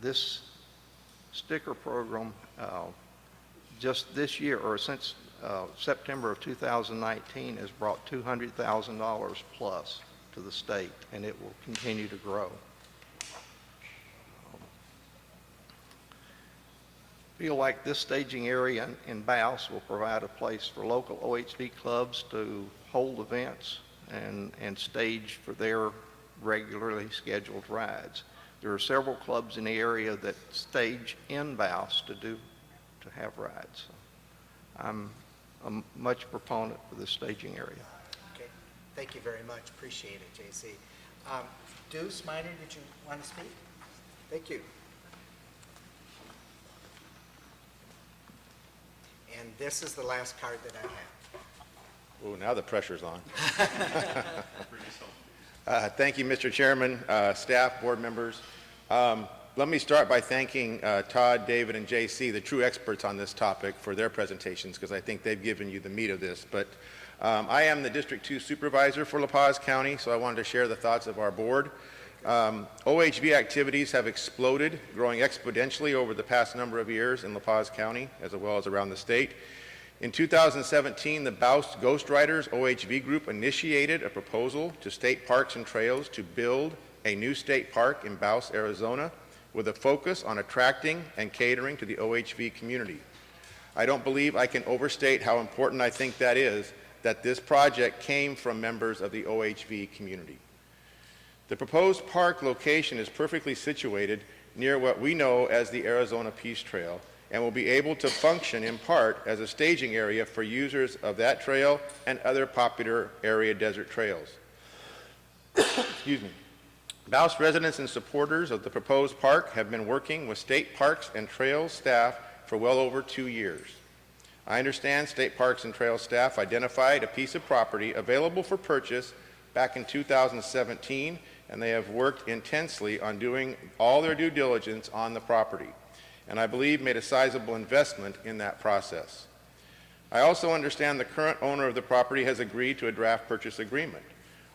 This sticker program, just this year, or since September of 2019, has brought $200,000 plus to the state, and it will continue to grow. Feel like this staging area in Baus will provide a place for local OHV clubs to hold events and stage for their regularly scheduled rides. There are several clubs in the area that stage in Baus to have rides. I'm a much proponent for this staging area. Okay, thank you very much. Appreciate it, J.C. Deuce Minor, did you want to speak? Thank you. And this is the last card that I have. Oh, now the pressure's on. Thank you, Mr. Chairman, staff, board members. Let me start by thanking Todd, David, and JC, the true experts on this topic, for their presentations, because I think they've given you the meat of this. But I am the District 2 Supervisor for La Paz County, so I wanted to share the thoughts of our board. OHV activities have exploded, growing exponentially over the past number of years in La Paz County, as well as around the state. In 2017, the Baus Ghost Riders OHV group initiated a proposal to State Parks and Trails to build a new state park in Baus, Arizona, with a focus on attracting and catering to the OHV community. I don't believe I can overstate how important I think that is, that this project came from members of the OHV community. The proposed park location is perfectly situated near what we know as the Arizona Peace Trail, and will be able to function in part as a staging area for users of that trail and other popular area desert trails. Excuse me. Baus residents and supporters of the proposed park have been working with State Parks and Trails staff for well over 2 years. I understand State Parks and Trails staff identified a piece of property available for purchase back in 2017, and they have worked intensely on doing all their due diligence on the property, and I believe made a sizable investment in that process. I also understand the current owner of the property has agreed to a draft purchase agreement.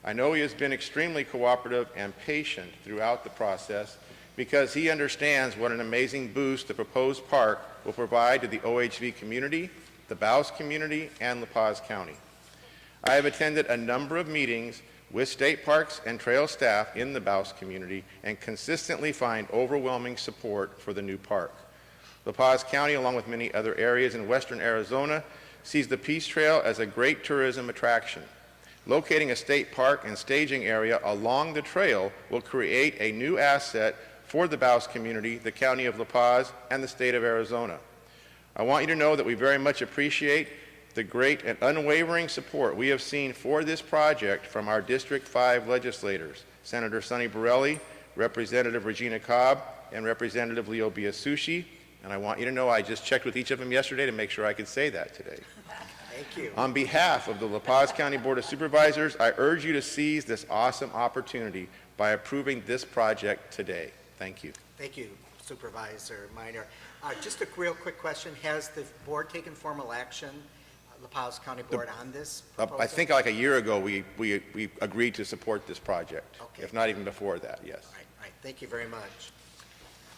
I know he has been extremely cooperative and patient throughout the process because he understands what an amazing boost the proposed park will provide to the OHV community, the Baus community, and La Paz County. I have attended a number of meetings with State Parks and Trail staff in the Baus community and consistently find overwhelming support for the new park. La Paz County, along with many other areas in western Arizona, sees the Peace Trail as a great tourism attraction. Locating a state park and staging area along the trail will create a new asset for the Baus community, the County of La Paz, and the state of Arizona. I want you to know that we very much appreciate the great and unwavering support we have seen for this project from our District 5 legislators, Senator Sonny Borelli, Representative Regina Cobb, and Representative Leo Biasucci. And I want you to know I just checked with each of them yesterday to make sure I could say that today. Thank you. On behalf of the La Paz County Board of Supervisors, I urge you to seize this awesome opportunity by approving this project today. Thank you. Thank you, Supervisor Minor. Just a real quick question. Has the board taken formal action, La Paz County Board, on this proposal? I think like a year ago, we agreed to support this project, okay, if not even before that, yes. All right. Thank you very much.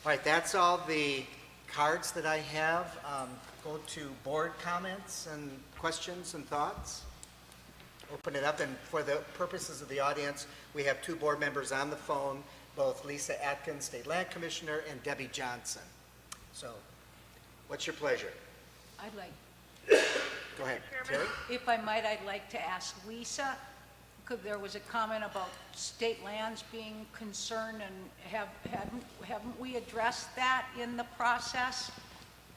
All right, that's all the cards that I have. Go to board comments and questions and thoughts. Open it up, and for the purposes of the audience, we have 2 board members on the phone, both Lisa Atkins, State Land Commissioner, and Debbie Johnson. So, what's your pleasure? I'd like, Go ahead, Terry. if I might, I'd like to ask Lisa, there was a comment about state lands being concerned, and haven't we addressed that in the process?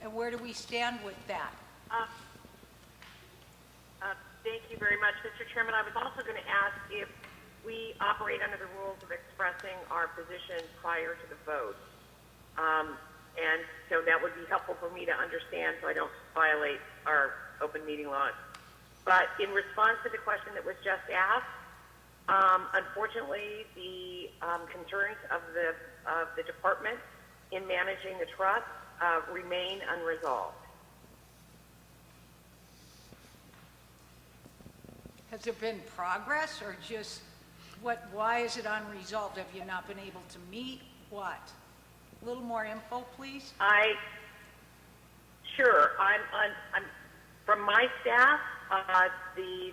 And where do we stand with that? Thank you very much, Mr. Chairman. I was also going to ask if we operate under the rules of expressing our position prior to the vote. And so that would be helpful for me to understand so I don't violate our open meeting law But in response to the question that was just asked, unfortunately, the concerns of the department in managing the trust remain unresolved. Has there been progress, or just why is it unresolved? Have you not been able to meet? What? A little more info, please? Sure. I'm from my staff,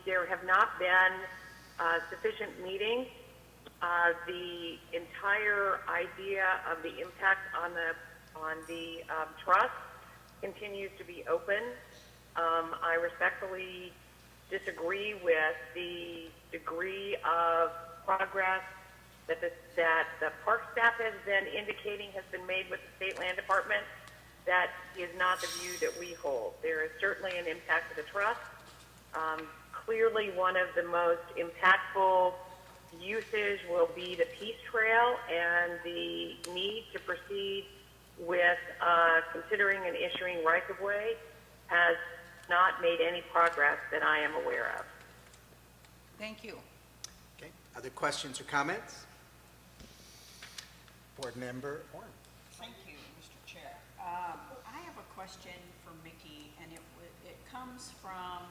there have not been sufficient meetings. The entire idea of the impact on the trust continues to be open. I respectfully disagree with the degree of progress that the park staff has been indicating has been made with the State Land Department. That is not the view that we hold. There is certainly an impact to the trust. Clearly, one of the most impactful uses will be the Peace Trail, and the need to proceed with considering and issuing rights-of-way has not made any progress that I am aware of. Thank you. Okay. Other questions or comments? Board Member Horn. Thank you, Mr. Chair. I have a question for Mickey, and it comes from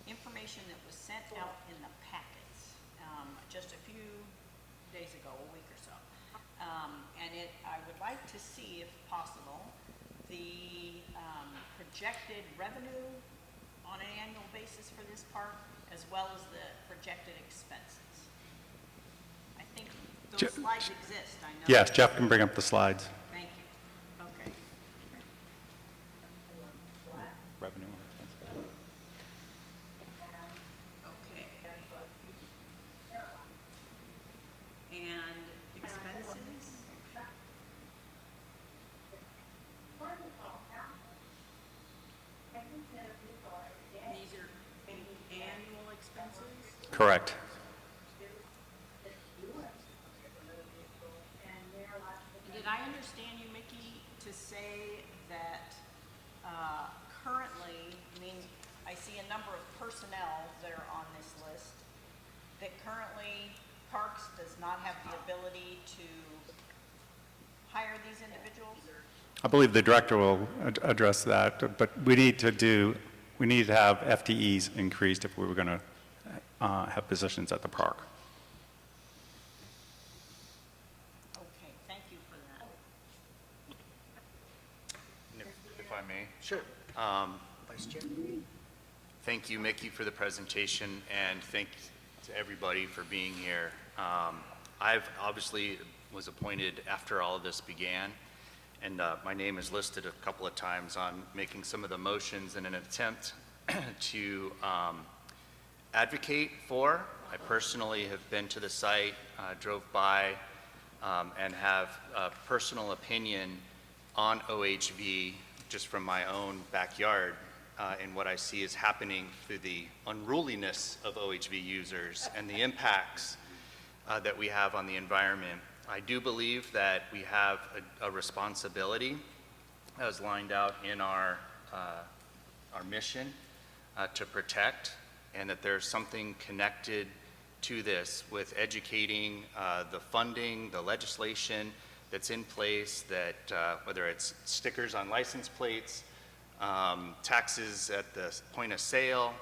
information that was sent out in the packets just a few days ago, a week or so. I would like to see, if possible, the projected revenue on an annual basis for this park, as well as the projected expenses. I think those slides exist, I know. Yes, Jeff can bring up the slides. Thank you. Okay. Revenue. Okay. And expenses? These are annual expenses? Correct. Did I understand you, Mickey, to say that currently, I see a number of personnel that are on this list, that currently Parks does not have the ability to hire these individuals? I believe the director will address that, but we need to have FTEs increased if we were going to have positions at the park. Okay, thank you for that. If I may. Sure. Vice Chair. Thank you, Mickey, for the presentation, and thank to everybody for being here. I've obviously was appointed after all of this began, and my name is listed a couple of times on making some of the motions in an attempt to advocate for. I personally have been to the site, drove by, and have a personal opinion on OHV just from my own backyard. And what I see is happening through the unruliness of OHV users and the impacts that we have on the environment. I do believe that we have a responsibility as lined out in our mission to protect, and that there's something connected to this with educating the funding, the legislation that's in place, that whether it's stickers on license plates, taxes at the point of sale,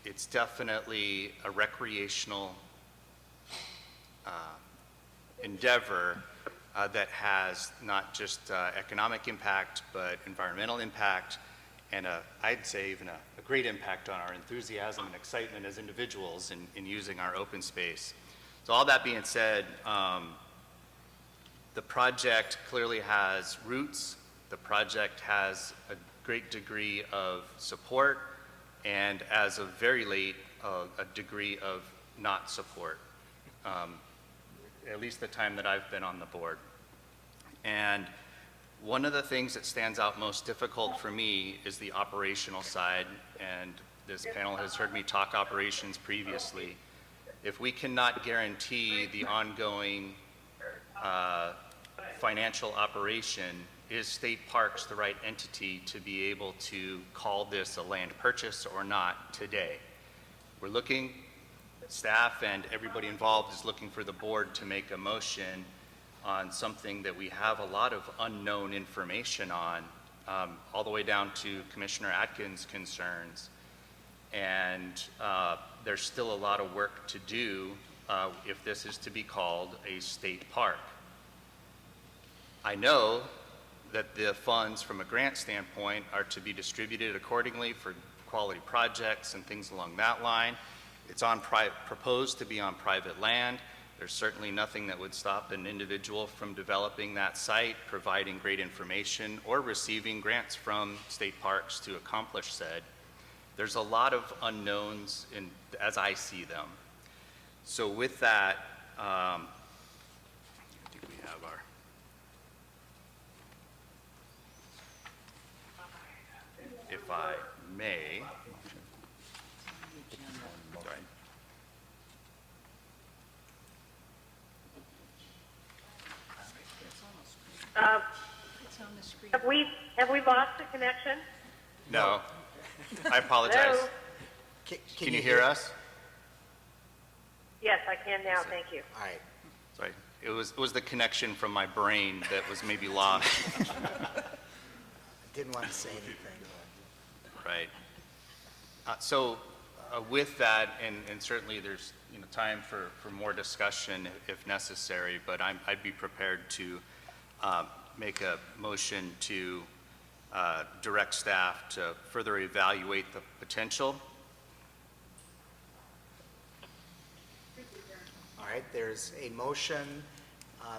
it's definitely a recreational endeavor that has not just economic impact, but environmental impact, and I'd say even a great impact on our enthusiasm and excitement as individuals in using our open space. So all that being said, the project clearly has roots. The project has a great degree of support, and as of very late, a degree of not support, at least the time that I've been on the board. And one of the things that stands out most difficult for me is the operational side, and this panel has heard me talk operations previously. If we cannot guarantee the ongoing financial operation is State Parks the right entity to be able to call this a land purchase or not today? We're looking, staff and everybody involved is looking for the board to make a motion on something that we have a lot of unknown information on, all the way down to Commissioner Atkins' concerns. And there's still a lot of work to do if this is to be called a state park. I know that the funds from a grant standpoint are to be distributed accordingly for quality projects and things along that line. It's proposed to be on private land. There's certainly nothing that would stop an individual from developing that site, providing great information, or receiving grants from state parks to accomplish said. There's a lot of unknowns as I see them. So with that, I think we have our... If I may, sorry. Have we lost the connection? No, I apologize. Hello? Can you hear us? Yes, I can now, thank you. All right. Sorry, it was the connection from my brain that was maybe lost. Didn't want to say anything. Right. With that, and certainly there's time for more discussion if necessary, but I'd be prepared to make a motion to direct staff to further evaluate the potential. All right, there's a motion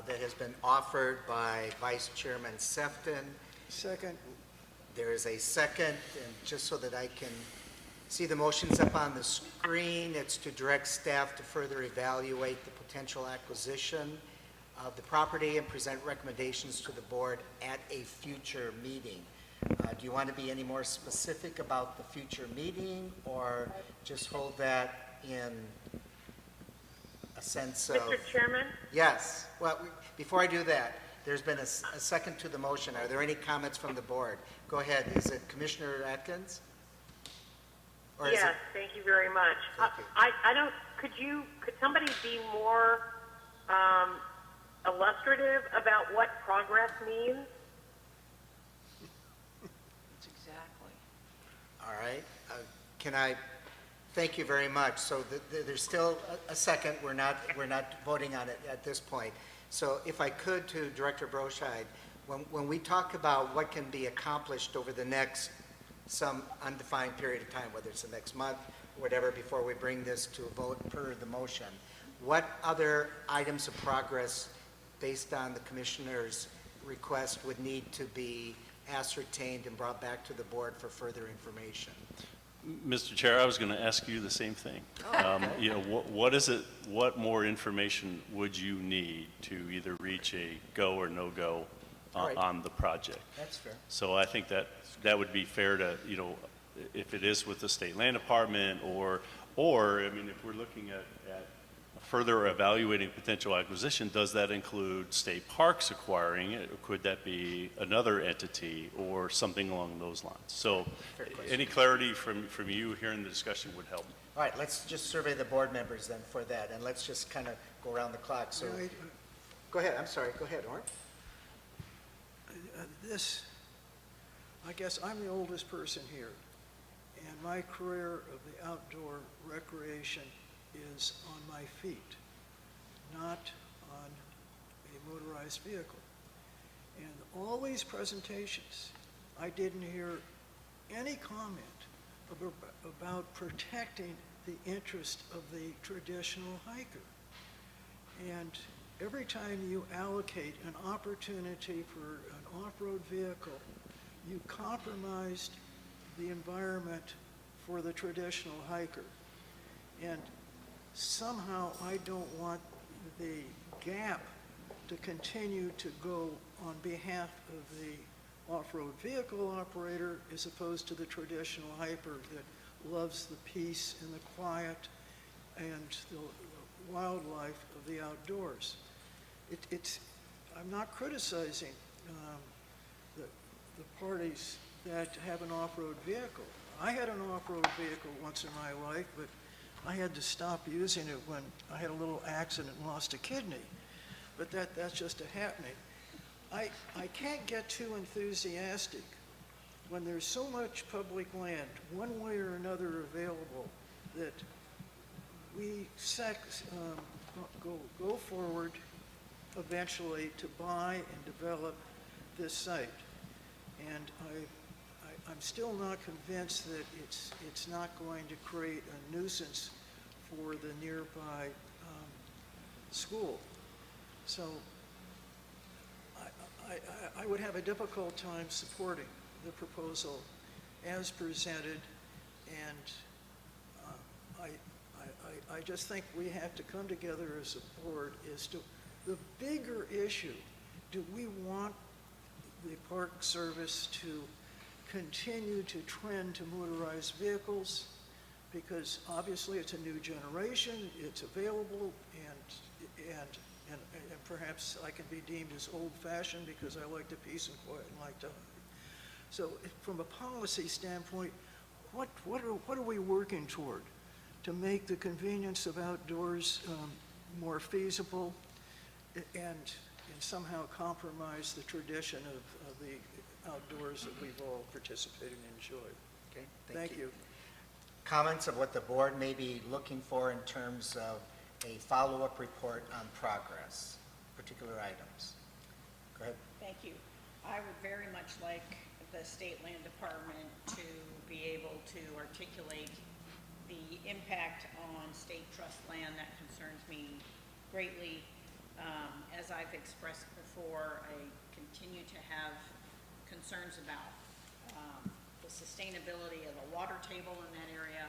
that has been offered by Vice Chairman Sefton. Second. There is a second, and just so that I can see the motions up on the screen, it's to direct staff to further evaluate the potential acquisition of the property and present recommendations to the board at a future meeting. Do you want to be any more specific about the future meeting, or just hold that in a sense of... Mr. Chairman? Yes. Well, before I do that, there's been a second to the motion. Are there any comments from the board? Go ahead. Is it Commissioner Atkins? Or is Yes, it- thank you very much. Thank you. I don't, could somebody be more illustrative about what progress means? That's exactly. All right. Can I, thank you very much. So there's still a second. We're not voting on it at this point. So if I could, to Director Broscheid, when we talk about what can be accomplished over the next some undefined period of time, whether it's the next month, whatever, before we bring this to a vote per the motion, what other items of progress based on the commissioner's request would need to be ascertained and brought back to the board for further information? Mr. Chair, I was going to ask you the same thing. What more information would you need to either reach a go or no-go on the project? That's fair. So I think that would be fair to, if it is with the State Land Department or I mean, if we're looking at further evaluating potential acquisition, does that include state parks acquiring it, or could that be another entity or something along those lines? So any clarity from you here in the discussion would help. All right, let's just survey the board members then for that, and let's just kind of go around the clock. So, go ahead. I'm sorry. Go ahead, Orr. I guess I'm the oldest person here, and my career of the outdoor recreation is on my feet, not on a motorized vehicle. And all these presentations, I didn't hear any comment about protecting the interest of the traditional hiker. And every time you allocate an opportunity for an off-road vehicle, you compromised the environment for the traditional hiker. And somehow I don't want the gap to continue to go on behalf of the off-road vehicle operator as opposed to the traditional hiker that loves the peace and the quiet and the wildlife of the outdoors. I'm not criticizing the parties that have an off-road vehicle. I had an off-road vehicle once in my life, but I had to stop using it when I had a little accident and lost a kidney. But that's just a happening. I can't get too enthusiastic when there's so much public land, one way or another available, that we go forward eventually to buy and develop this site. And I'm still not convinced that it's not going to create a nuisance for the nearby school. So I would have a difficult time supporting the proposal as presented, and I just think we have to come together as a board as to the bigger issue. Do we want the Park Service to continue to trend to motorized vehicles? Because obviously it's a new generation, it's available, and perhaps I can be deemed as old-fashioned because I like the peace and quiet and like to. So from a policy standpoint, what are we working toward to make the convenience of outdoors more feasible and somehow compromise the tradition of the outdoors that we've all participated and enjoyed? Okay, Thank you. Comments of what the board may be looking for in terms of a follow-up report on progress, particular items. Go ahead. Thank you. I would very much like the State Land Department to be able to articulate the impact on state trust land. That concerns me greatly. As I've expressed before, I continue to have concerns about the sustainability of the water table in that area.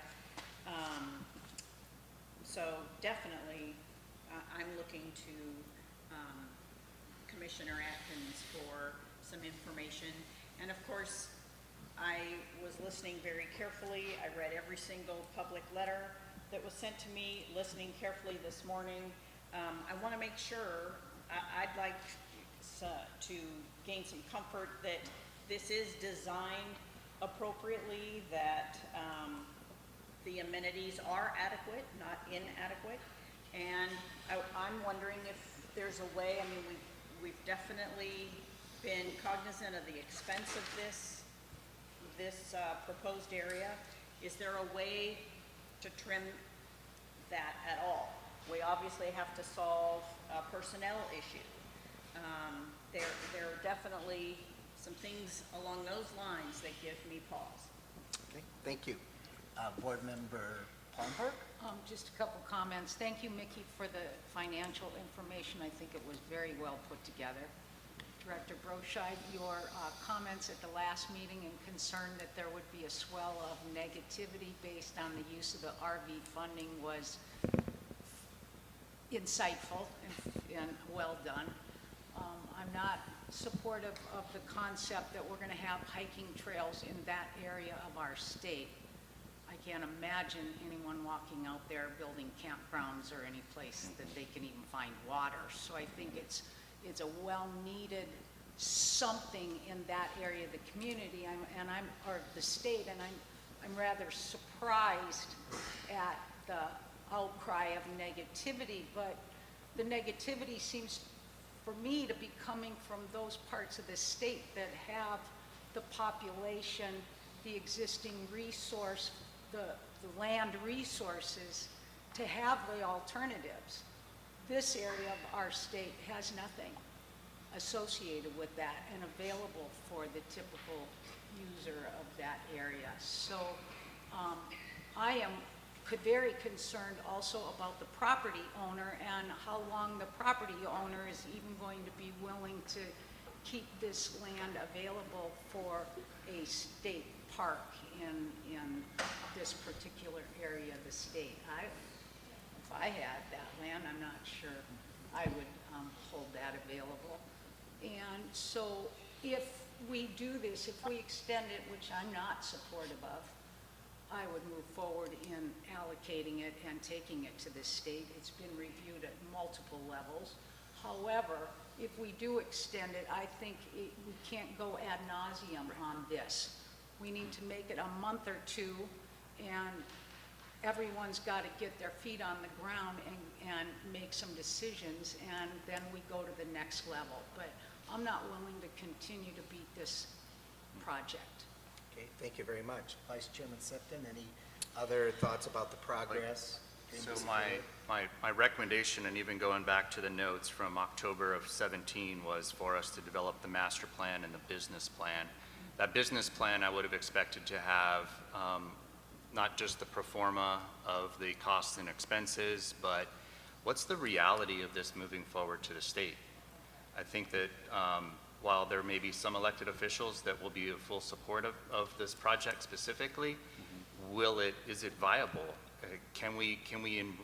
So definitely, I'm looking to Commissioner Atkins for some information. And of course, I was listening very carefully. I read every single public letter that was sent to me, listening carefully this morning. I want to make sure, I'd like to gain some comfort that this is designed appropriately, that the amenities are adequate, not inadequate. And I'm wondering if there's a way, I mean, we've definitely been cognizant of the expense of this proposed area. Is there a way to trim that at all? We obviously have to solve a personnel issue. There are definitely some things along those lines that give me pause. Okay, thank you. Board Member Palmberg? Just a couple comments. Thank you, Mickey, for the financial information. I think it was very well put together. Director Broscheid, your comments at the last meeting and concern that there would be a swell of negativity based on the use of the RV funding was insightful and well done. I'm not supportive of the concept that we're going to have hiking trails in that area of our state. I can't imagine anyone walking out there building campgrounds or any place that they can even find water. So I think it's a well-needed something in that area of the community or the state, and I'm rather surprised at the outcry of negativity, but the negativity seems for me to be coming from those parts of the state that have the population, the existing resource, the land resources to have the alternatives. This area of our state has nothing associated with that and available for the typical user of that area. So I am very concerned also about the property owner and how long the property owner is even going to be willing to keep this land available for a state park in this particular area of the state. If I had that land, I'm not sure I would hold that available. And so if we do this, if we extend it, which I'm not supportive of, I would move forward in allocating it and taking it to the state. It's been reviewed at multiple levels. However, if we do extend it, I think we can't go ad nauseum on this. We need to make it a month or two, and everyone's got to get their feet on the ground and make some decisions, and then we go to the next level. But I'm not willing to continue to beat this project. Okay, thank you very much. Vice Chairman Sefton, any other thoughts about the progress? So my recommendation, and even going back to the notes from October of 17, was for us to develop the master plan and the business plan. That business plan I would have expected to have not just the pro forma of the costs and expenses, but what's the reality of this moving forward to the state? I think that while there may be some elected officials that will be in full support of this project specifically, is it viable? Can we in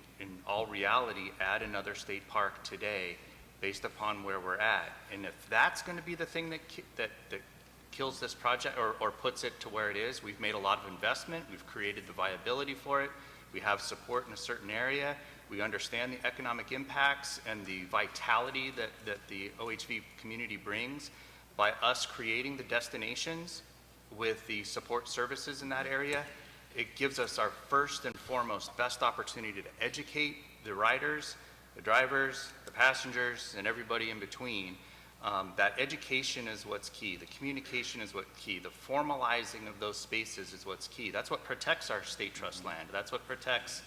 all reality add another state park today based upon where we're at? And if that's going to be the thing that kills this project or puts it to where it is, we've made a lot of investment, we've created the viability for it, we have support in a certain area, we understand the economic impacts and the vitality that the OHV community brings by us creating the destinations with the support services in that area. It gives us our first and foremost best opportunity to educate the riders, the drivers, the passengers, and everybody in between. That education is what's key. The communication is what's key. The formalizing of those spaces is what's key. That's what protects our state trust land. That's what protects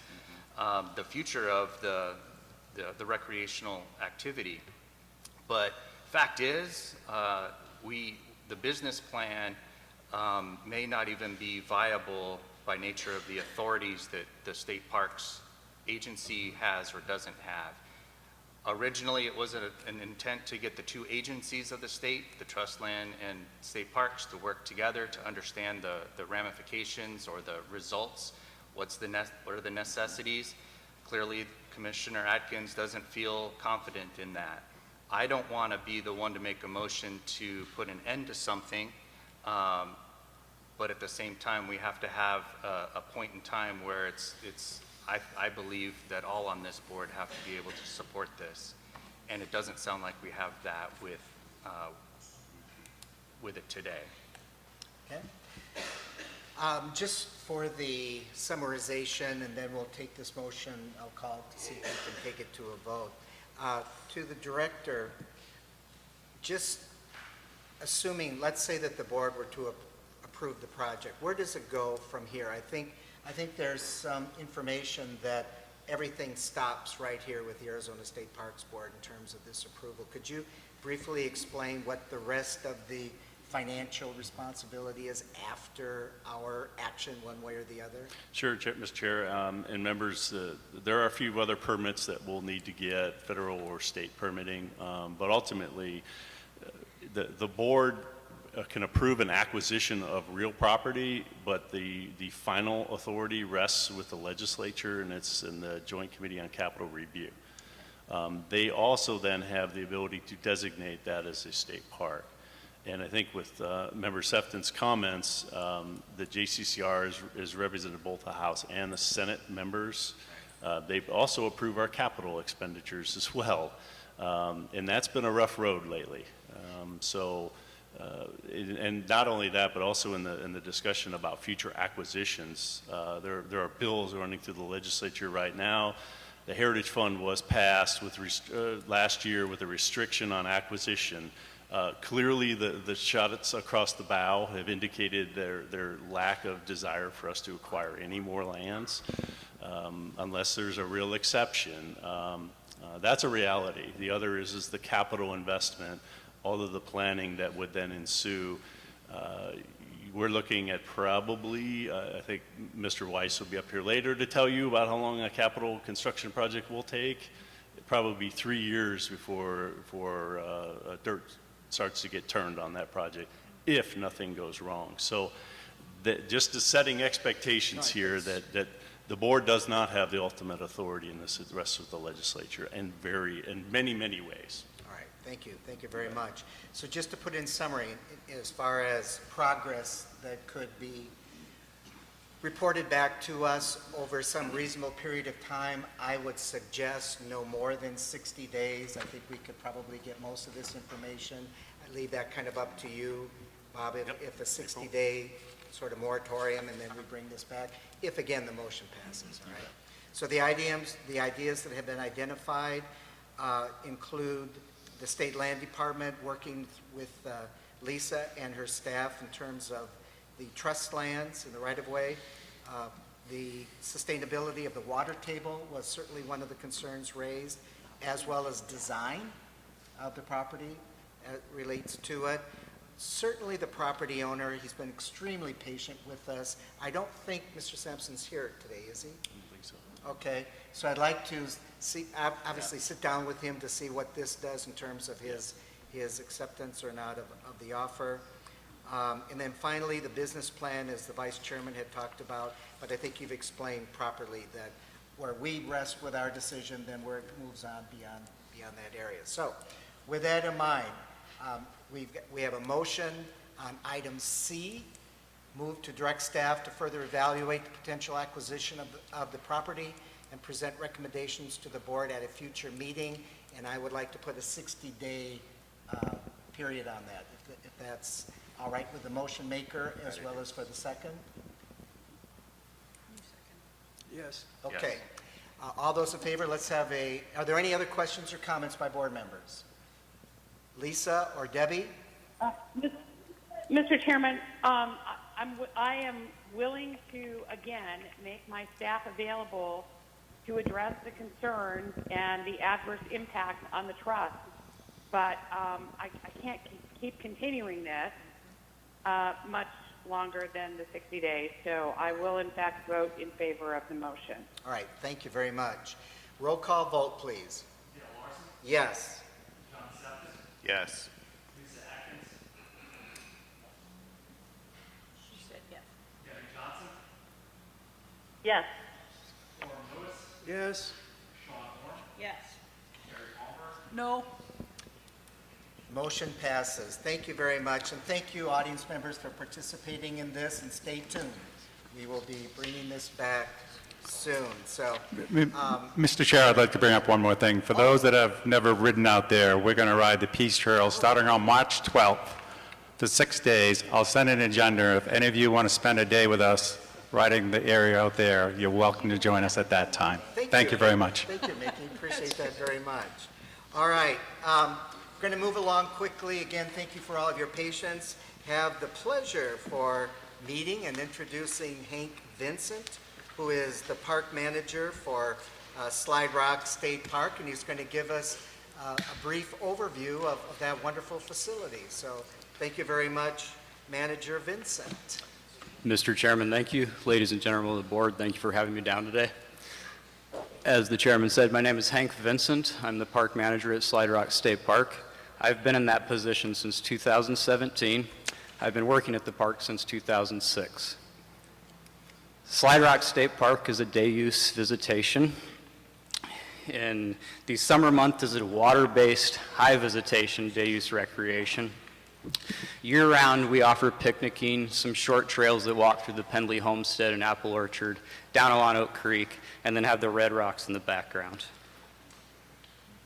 the future of the recreational activity. But fact is, the business plan may not even be viable by nature of the authorities that the state parks agency has or doesn't have. Originally, it was an intent to get the two agencies of the state, the trust land and state parks, to work together to understand the ramifications or the results. What are the necessities? Clearly, Commissioner Atkins doesn't feel confident in that. I don't want to be the one to make a motion to put an end to something, but at the same time, we have to have a point in time where I believe that all on this board have to be able to support this. And it doesn't sound like we have that with it today. Okay. Just for the summarization, and then we'll take this motion, I'll call to see if we can take it to a vote. To the director, just assuming, let's say that the board were to approve the project, where does it go from here? I think there's some information that everything stops right here with the Arizona State Parks Board in terms of this approval. Could you briefly explain what the rest of the financial responsibility is after our action one way or the other? Sure, Mr. Chair, and members, there are a few other permits that we'll need to get, federal or state permitting, but ultimately the board can approve an acquisition of real property, but the final authority rests with the legislature, and it's in the Joint Committee on Capital Review. They also then have the ability to designate that as a state park. And I think with Member Sefton's comments, the JCCR is represented both the House and the Senate members. They've also approved our capital expenditures as well. And that's been a rough road lately. And not only that, but also in the discussion about future acquisitions, there are bills running through the legislature right now. The Heritage Fund was passed with last year with a restriction on acquisition. Clearly, the shots across the bow have indicated their lack of desire for us to acquire any more lands, unless there's a real exception. That's a reality. The other is the capital investment, all of the planning that would then ensue. We're looking at probably, I think Mr. Weiss will be up here later to tell you about how long a capital construction project will take. It'll probably be 3 years before dirt starts to get turned on that project if nothing goes wrong. So just setting expectations here that the board does not have the ultimate authority in this, the rest of the legislature, in many, many ways. Thank you. Thank you very much. So just to put in summary, as far as progress that could be reported back to us over some reasonable period of time. I would suggest no more than 60 days. I think we could probably get most of this information. I leave that kind of up to you, Bob, if a 60-day sort of moratorium, and then we bring this back, if again the motion passes, all right? So the ideas that have been identified include the State Land Department working with Lisa and her staff in terms of the trust lands and the right-of-way. The sustainability of the water table was certainly one of the concerns raised, as well as design of the property relates to it. Certainly the property owner, he's been extremely patient with us. I don't think Mr. Sampson's here today, is he? I don't think so. Okay, so I'd like to see, obviously sit down with him to see what this does in terms of his acceptance or not of the offer. And then finally, the business plan, as the vice chairman had talked about, but I think you've explained properly that where we rest with our decision, then where it moves on beyond that area. So with that in mind, we have a motion on item C, move to direct staff to further evaluate the potential acquisition of the property and present recommendations to the board at a future meeting. And I would like to put a 60-day period on that, if that's all right with the motion maker as well as for the second. Yes. Okay. All those in favor, let's have are there any other questions or comments by board members? Lisa or Debbie? Mr. Chairman, I am willing to, again, make my staff available to address the concerns and the adverse impact on the trust. But I can't keep continuing this much longer than the 60 days. So I will, in fact, vote in favor of the motion. All right. Thank you very much. Roll call vote, please. Yes. Yes. She said yes. Yes. Yes. Yes. No. Motion passes. Thank you very much. And thank you, audience members, for participating in this, and stay tuned. We will be bringing this back soon. So, Mr. Chair, I'd like to bring up one more thing. For those that have never ridden out there, we're going to ride the Peace Trail starting on March 12th for 6 days. I'll send an agenda. If any of you want to spend a day with us riding the area out there, you're welcome to join us at that time. Thank you very much. Thank you, Mickey. Appreciate that very much. All right. We're going to move along quickly. Again, thank you for all of your patience. Have the pleasure for meeting and introducing Hank Vincent, who is the park manager for Slide Rock State Park, and he's going to give us a brief overview of that wonderful facility. So thank you very much, Manager Vincent. Mr. Chairman, thank you. Ladies and gentlemen of the board, thank you for having me down today. As the chairman said, my name is Hank Vincent. I'm the park manager at Slide Rock State Park. I've been in that position since 2017. I've been working at the park since 2006. Slide Rock State Park is a day-use visitation. In the summer month is a water-based, high-visitation day-use recreation. Year-round, we offer picnicking, some short trails that walk through the Pendley Homestead and Apple Orchard, down along Oak Creek, and then have the Red Rocks in the background.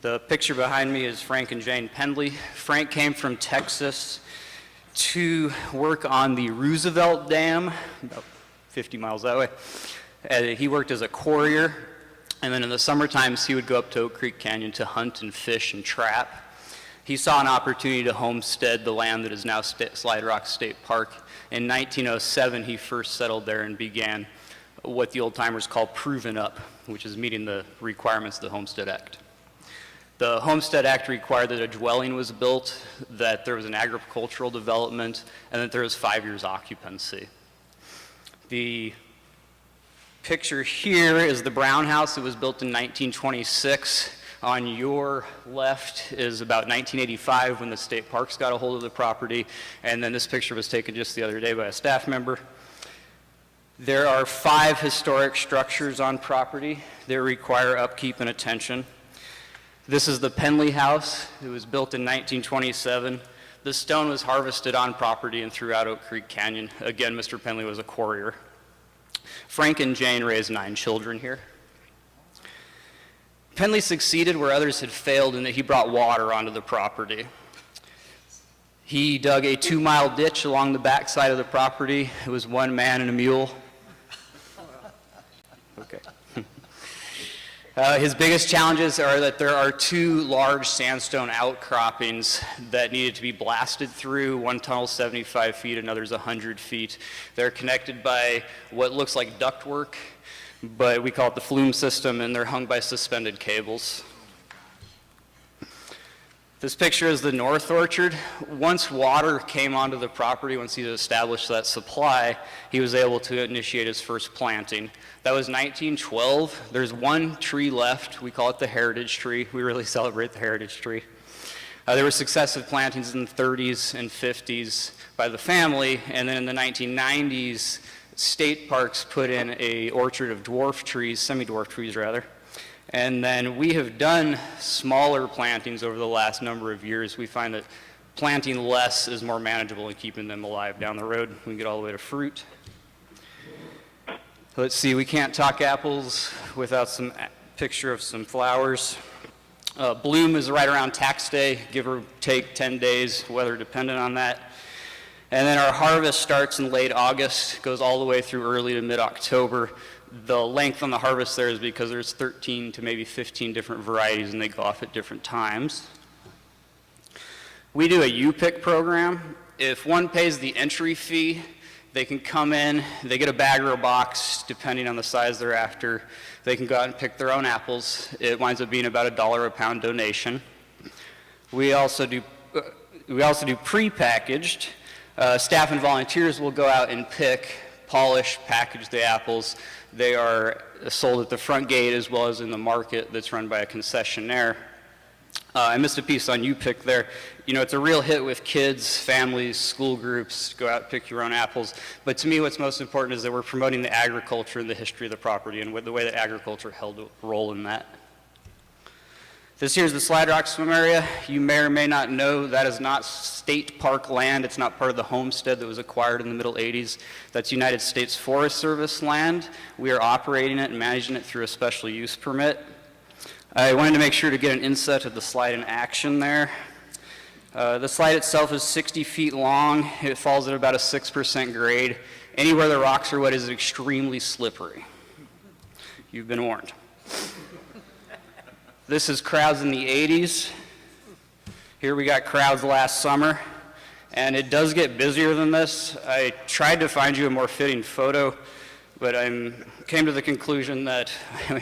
The picture behind me is Frank and Jane Pendley. Frank came from Texas to work on the Roosevelt Dam, about 50 miles that way. He worked as a courier, and then in the summer times he would go up to Oak Creek Canyon to hunt and fish and trap. He saw an opportunity to homestead the land that is now Slide Rock State Park. In 1907, he first settled there and began what the old-timers call proving up, which is meeting the requirements of the Homestead Act. The Homestead Act required that a dwelling was built, that there was an agricultural development, and that there was 5 years occupancy. The picture here is the Brown House that was built in 1926. On your left is about 1985 when the state parks got a hold of the property, and then this picture was taken just the other day by a staff member. There are 5 historic structures on property that require upkeep and attention. This is the Pendley House. It was built in 1927. The stone was harvested on property and throughout Oak Creek Canyon. Again, Mr. Pendley was a courier. Frank and Jane raised 9 children here. Penley succeeded where others had failed in that he brought water onto the property. He dug a 2-mile ditch along the backside of the property. It was 1 man and a mule. Okay. His biggest challenges are that there are 2 large sandstone outcroppings that needed to be blasted through. One tunnel 75 feet, another's 100 feet. They're connected by what looks like ductwork, but we call it the flume system, and they're hung by suspended cables. This picture is the North Orchard. Once water came onto the property, once he established that supply, he was able to initiate his first planting. That was 1912. There's 1 tree left. We call it the Heritage Tree. We really celebrate the Heritage Tree. There were successive plantings in the 30s and 50s by the family, and then in the 1990s, state parks put in a orchard of dwarf trees, semi-dwarf trees rather. And then we have done smaller plantings over the last number of years. We find that planting less is more manageable in keeping them alive down the road. We can get all the way to fruit. Let's see, we can't talk apples without some picture of some flowers. Bloom is right around tax day, give or take 10 days, weather dependent on that. And then our harvest starts in late August, goes all the way through early to mid-October. The length on the harvest there is because there's 13 to maybe 15 different varieties and they go off at different times. We do a U-Pick program. If one pays the entry fee, they can come in, they get a bag or a box, depending on the size they're after. They can go out and pick their own apples. It winds up being about $1 a pound donation. We also do pre-packaged. Staff and volunteers will go out and pick, polish, package the apples. They are sold at the front gate as well as in the market that's run by a concessionaire. I missed a piece on U-Pick there. You know, it's a real hit with kids, families, school groups, go out and pick your own apples. But to me, what's most important is that we're promoting the agriculture and the history of the property and the way that agriculture held a role in that. This here's the Slide Rock Swim Area. You may or may not know that is not state park land. It's not part of the homestead that was acquired in the middle 80s. That's United States Forest Service land. We are operating it and managing it through a special use permit. I wanted to make sure to get an inset of the slide in action there. The slide itself is 60 feet long. It falls at about a 6% grade. Anywhere the rocks are wet is extremely slippery. You've been warned. This is crowds in the 80s. Here we got crowds last summer, and it does get busier than this. I tried to find you a more fitting photo, but I came to the conclusion that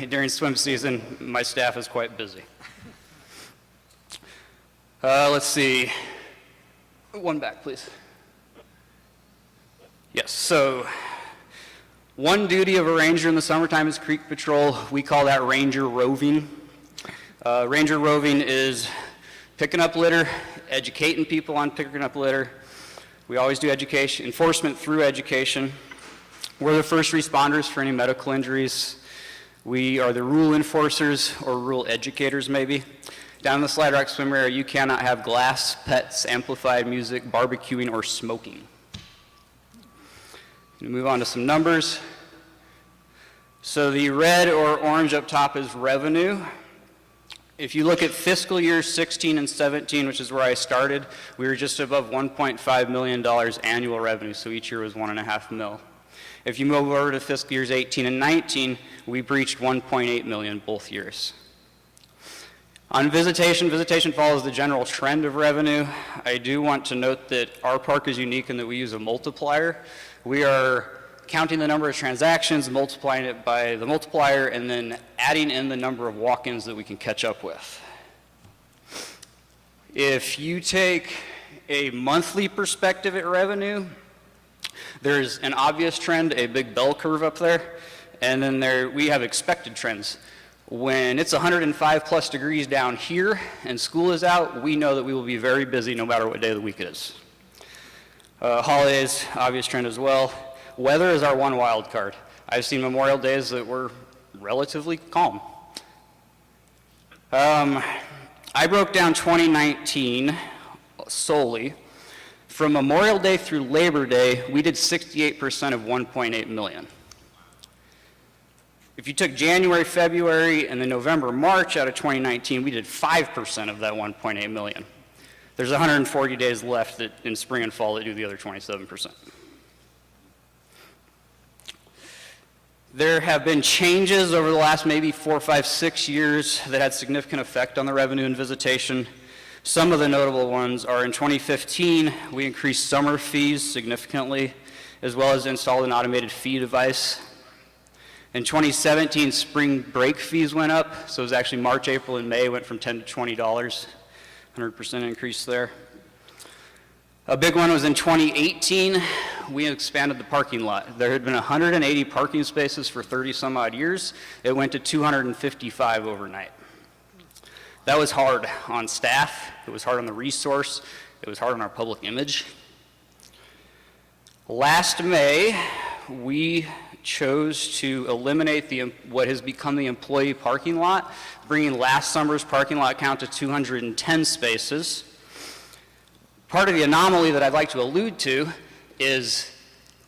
during swim season, my staff is quite busy. Let's see. One back, please. Yes, so one duty of a ranger in the summertime is creek patrol. We call that ranger roving. Ranger roving is picking up litter, educating people on picking up litter. We always do education, enforcement through education. We're the first responders for any medical injuries. We are the rule enforcers or rule educators maybe. Down in the Slide Rock Swim Area, you cannot have glass, pets, amplified music, barbecuing, or smoking. Move on to some numbers. So the red or orange up top is revenue. If you look at fiscal years 16 and 17, which is where I started, we were just above $1.5 million annual revenue, so each year was $1.5 million. If you move over to fiscal years 18 and 19, we breached $1.8 million both years. On visitation, visitation follows the general trend of revenue. I do want to note that our park is unique in that we use a multiplier. We are counting the number of transactions, multiplying it by the multiplier, and then adding in the number of walk-ins that we can catch up with. If you take a monthly perspective at revenue, there's an obvious trend, a big bell curve up there, and then we have expected trends. When it's 105 plus degrees down here and school is out, we know that we will be very busy no matter what day of the week it is. Holidays, obvious trend as well. Weather is our one wild card. I've seen Memorial Days that were relatively calm. I broke down 2019 solely. From Memorial Day through Labor Day, we did 68% of 1.8 million. If you took January, February, and then November, March out of 2019, we did 5% of that 1.8 million. There's 140 days left that in spring and fall that do the other 27%. There have been changes over the last maybe 4, 5, 6 years that had significant effect on the revenue and visitation. Some of the notable ones are in 2015, we increased summer fees significantly, as well as installed an automated fee device. In 2017, spring break fees went up, so it was actually March, April, and May went from $10 to $20, 100% increase there. A big one was in 2018, we expanded the parking lot. There had been 180 parking spaces for 30 some odd years. It went to 255 overnight. That was hard on staff, it was hard on the resource, it was hard on our public image. Last May, we chose to eliminate what has become the employee parking lot, bringing last summer's parking lot count to 210 spaces. Part of the anomaly that I'd like to allude to is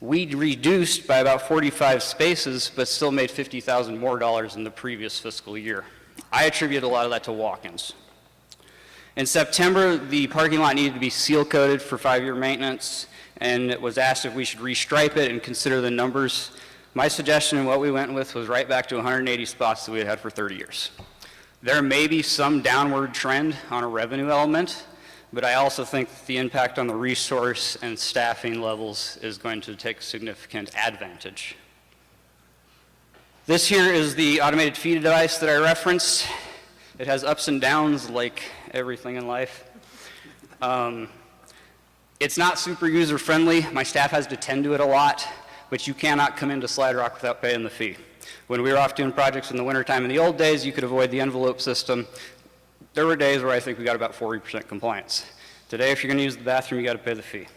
we reduced by about 45 spaces, but still made $50,000 more in the previous fiscal year. I attribute a lot of that to walk-ins. In September, the parking lot needed to be seal coated for 5-year maintenance, and it was asked if we should restripe it and consider the numbers. My suggestion and what we went with was right back to 180 spots that we had had for 30 years. There may be some downward trend on a revenue element, but I also think that the impact on the resource and staffing levels is going to take significant advantage. This here is the automated feed device that I referenced. It has ups and downs like everything in life. It's not super user-friendly. My staff has to tend to it a lot, but you cannot come into Slide Rock without paying the fee. When we were off doing projects in the wintertime in the old days, you could avoid the envelope system. There were days where I think we got about 40% compliance. Today, if you're going to use the bathroom, you got to pay the fee.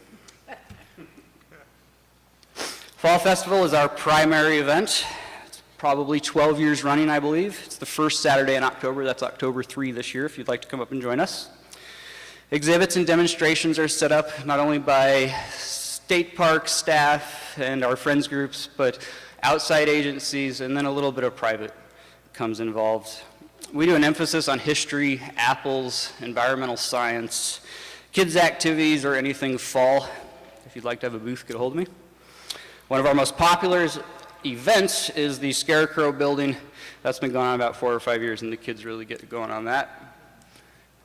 Fall Festival is our primary event. It's probably 12 years running, I believe. It's the first Saturday in October. That's October 3 this year, if you'd like to come up and join us. Exhibits and demonstrations are set up not only by state park staff and our friends groups, but outside agencies, and then a little bit of private comes involved. We do an emphasis on history, apples, environmental science, kids' activities, or anything fall. If you'd like to have a booth, get a hold of me. One of our most popular events is the Scarecrow building. That's been going on about 4 or 5 years, and the kids really get going on that.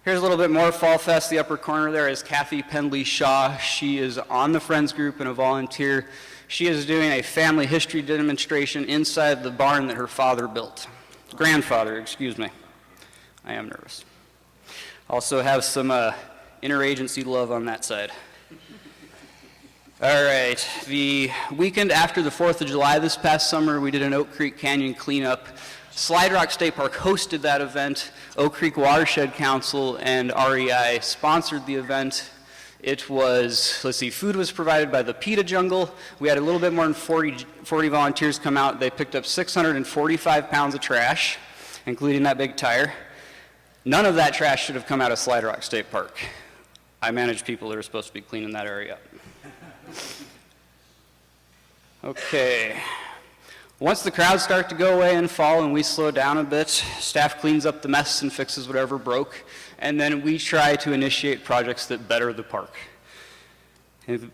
Here's a little bit more Fall Fest. The upper corner there is Kathy Pendley Shaw. She is on the Friends group and a volunteer. She is doing a family history demonstration inside the barn that her father built. Grandfather, excuse me. I am nervous. Also have some interagency love on that side. All right, the weekend after the 4th of July this past summer, we did an Oak Creek Canyon cleanup. Slide Rock State Park hosted that event. Oak Creek Watershed Council and REI sponsored the event. It was, food was provided by the PETA Jungle. We had a little bit more than 40 volunteers come out. They picked up 645 pounds of trash, including that big tire. None of that trash should have come out of Slide Rock State Park. I manage people that are supposed to be cleaning that area up. Okay. Once the crowds start to go away in fall and we slow down a bit, staff cleans up the mess and fixes whatever broke, and then we try to initiate projects that better the park. And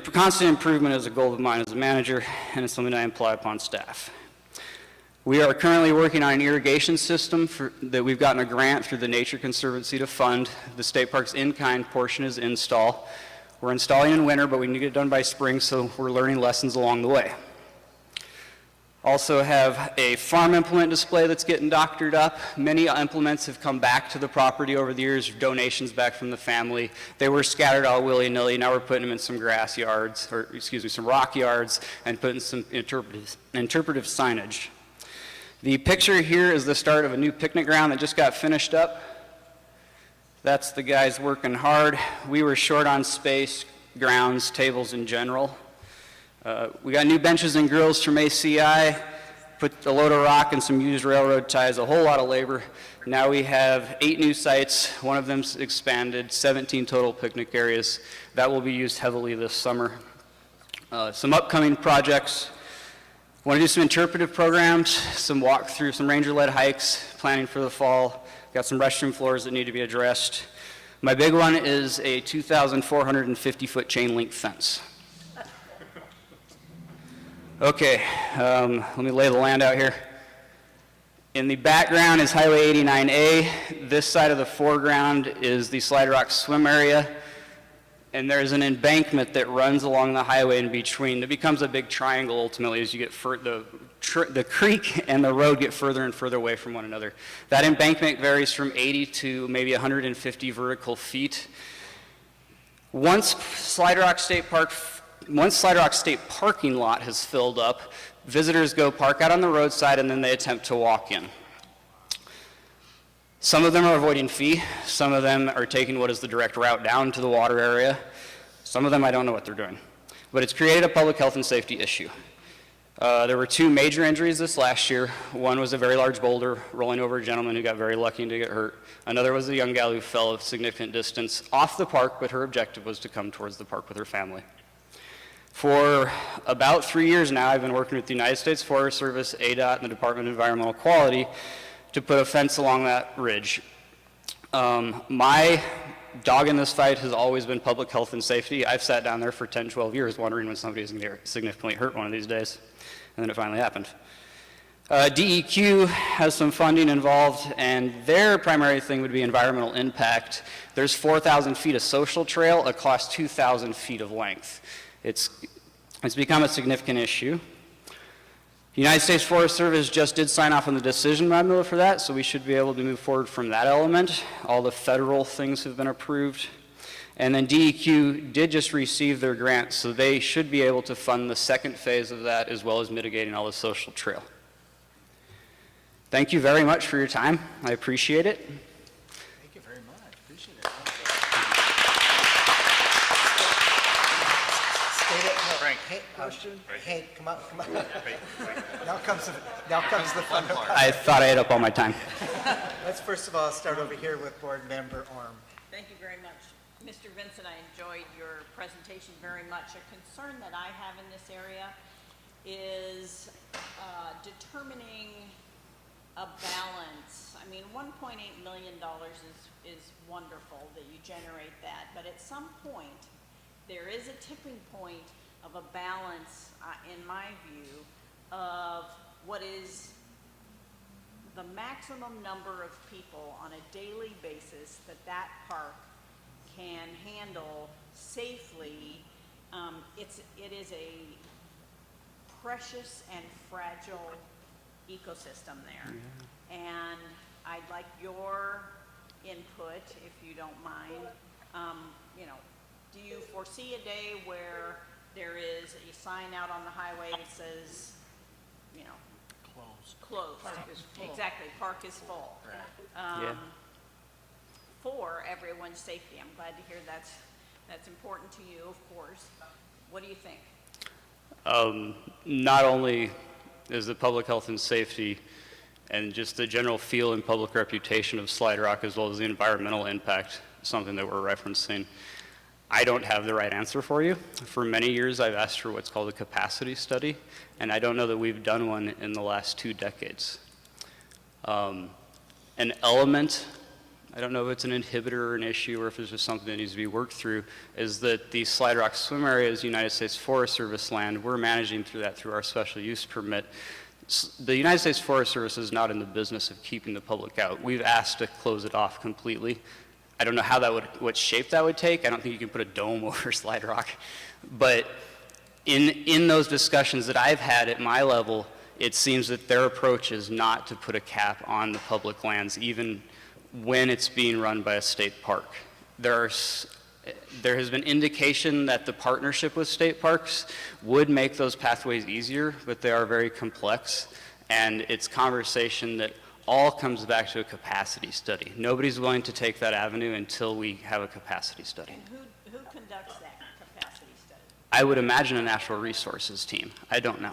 constant improvement is a goal of mine as a manager, and it's something I imply upon staff. We are currently working on an irrigation system that we've gotten a grant through the Nature Conservancy to fund. The state park's in-kind portion is install. We're installing in winter, but we need to get it done by spring, so we're learning lessons along the way. Also have a farm implement display that's getting doctored up. Many implements have come back to the property over the years, donations back from the family. They were scattered all willy-nilly. Now we're putting them in some grass yards, or some rock yards, and putting some interpretive signage. The picture here is the start of a new picnic ground that just got finished up. That's the guys working hard. We were short on space, grounds, tables in general. We got new benches and grills from ACI, put a load of rock and some used railroad ties, a whole lot of labor. Now we have 8 new sites, one of them's expanded, 17 total picnic areas. That will be used heavily this summer. Some upcoming projects. Want to do some interpretive programs, some walk-through, some ranger-led hikes, planning for the fall. Got some restroom floors that need to be addressed. My big one is a 2,450-foot chain link fence. Okay, let me lay the land out here. In the background is Highway 89A. This side of the foreground is the Slide Rock swim area. And there's an embankment that runs along the highway in between. It becomes a big triangle ultimately as you get the creek and the road get further and further away from one another. That embankment varies from 80 to maybe 150 vertical feet. Once Slide Rock State parking lot has filled up, visitors go park out on the roadside and then they attempt to walk in. Some of them are avoiding fee, some of them are taking what is the direct route down to the water area. Some of them I don't know what they're doing. But it's created a public health and safety issue. There were 2 major injuries this last year. One was a very large boulder rolling over a gentleman who got very lucky to get hurt. Another was a young gal who fell a significant distance off the park, but her objective was to come towards the park with her family. For about 3 years now, I've been working with the United States Forest Service, ADOT, and the Department of Environmental Quality to put a fence along that ridge. My dog in this fight has always been public health and safety. I've sat down there for 10, 12 years wondering when somebody's going to get significantly hurt one of these days, and then it finally happened. DEQ has some funding involved, and their primary thing would be environmental impact. There's 4,000 feet of social trail across 2,000 feet of length. It's become a significant issue. The United States Forest Service just did sign off on the decision memo for that, so we should be able to move forward from that element. All the federal things have been approved. And then DEQ did just receive their grant, so they should be able to fund the second phase of that as well as mitigating all the social trail. Thank you very much for your time. I appreciate it. Thank you very much. Appreciate it. Frank, hey, come on. Now comes the fun part. I thought I ate up all my time. Let's first of all start over here with Board Member Orm. Thank you very much. Mr. Vincent, I enjoyed your presentation very much. A concern that I have in this area is determining a balance. I mean, $1.8 million is wonderful that you generate that, but at some point, there is a tipping point of a balance, in my view, of what is the maximum number of people on a daily basis that park can handle safely. It is a precious and fragile ecosystem there. Yeah. And I'd like your input, if you don't mind. Do you foresee a day where there is a sign out on the highway that says, closed? Park is full. Exactly, park is full. Right. For everyone's safety. I'm glad to hear that's important to you, of course. What do you think? Not only is the public health and safety and just the general feel and public reputation of Slide Rock, as well as the environmental impact, something that we're referencing. I don't have the right answer for you. For many years, I've asked for what's called a capacity study, and I don't know that we've done one in the last 2 decades. An element, I don't know if it's an inhibitor or an issue or if it's just something that needs to be worked through, is that the Slide Rock swim area is United States Forest Service land. We're managing through that through our special use permit. The United States Forest Service is not in the business of keeping the public out. We've asked to close it off completely. I don't know how what shape that would take. I don't think you can put a dome over Slide Rock. But in those discussions that I've had at my level, it seems that their approach is not to put a cap on the public lands, even when it's being run by a state park. There has been indication that the partnership with state parks would make those pathways easier, but they are very complex. And it's conversation that all comes back to a capacity study. Nobody's willing to take that avenue until we have a capacity study. And who conducts that capacity study? I would imagine a natural resources team. I don't know.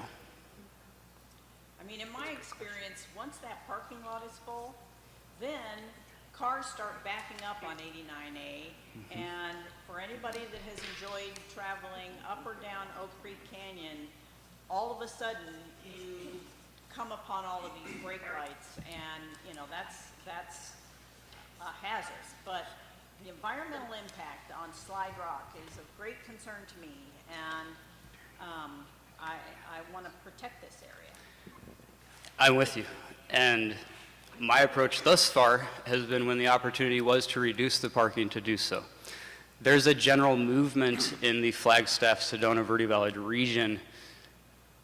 I mean, in my experience, once that parking lot is full, then cars start backing up on 89A. And for anybody that has enjoyed traveling up or down Oak Creek Canyon, all of a sudden you come upon all of these brake lights, and, you know, that's a hazard. But the environmental impact on Slide Rock is of great concern to me, and I want to protect this area. I'm with you. And my approach thus far has been, when the opportunity was to reduce the parking, to do so. There's a general movement in the Flagstaff, Sedona, Verde Valley region,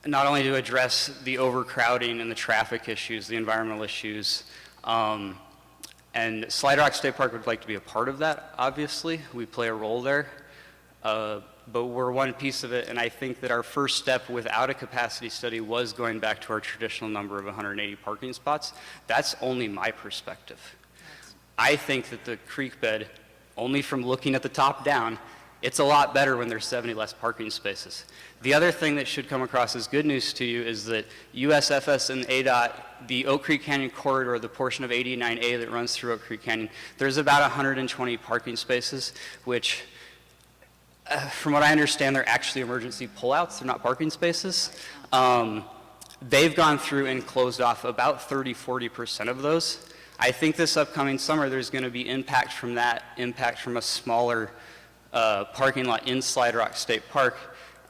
not only to address the overcrowding and the traffic issues, the environmental issues, and Slide Rock State Park would like to be a part of that, obviously. We play a role there. But we're one piece of it, and I think that our first step without a capacity study was going back to our traditional number of 180 parking spots. That's only my perspective. I think that the creek bed, only from looking at the top down, it's a lot better when there's 70 less parking spaces. The other thing that should come across as good news to you is that USFS and ADOT, the Oak Creek Canyon corridor, the portion of 89A that runs through Oak Creek Canyon, there's about 120 parking spaces, which from what I understand, they're actually emergency pullouts. They're not parking spaces. They've gone through and closed off about 30–40% of those. I think this upcoming summer there's going to be impact from that, impact from a smaller parking lot in Slide Rock State Park.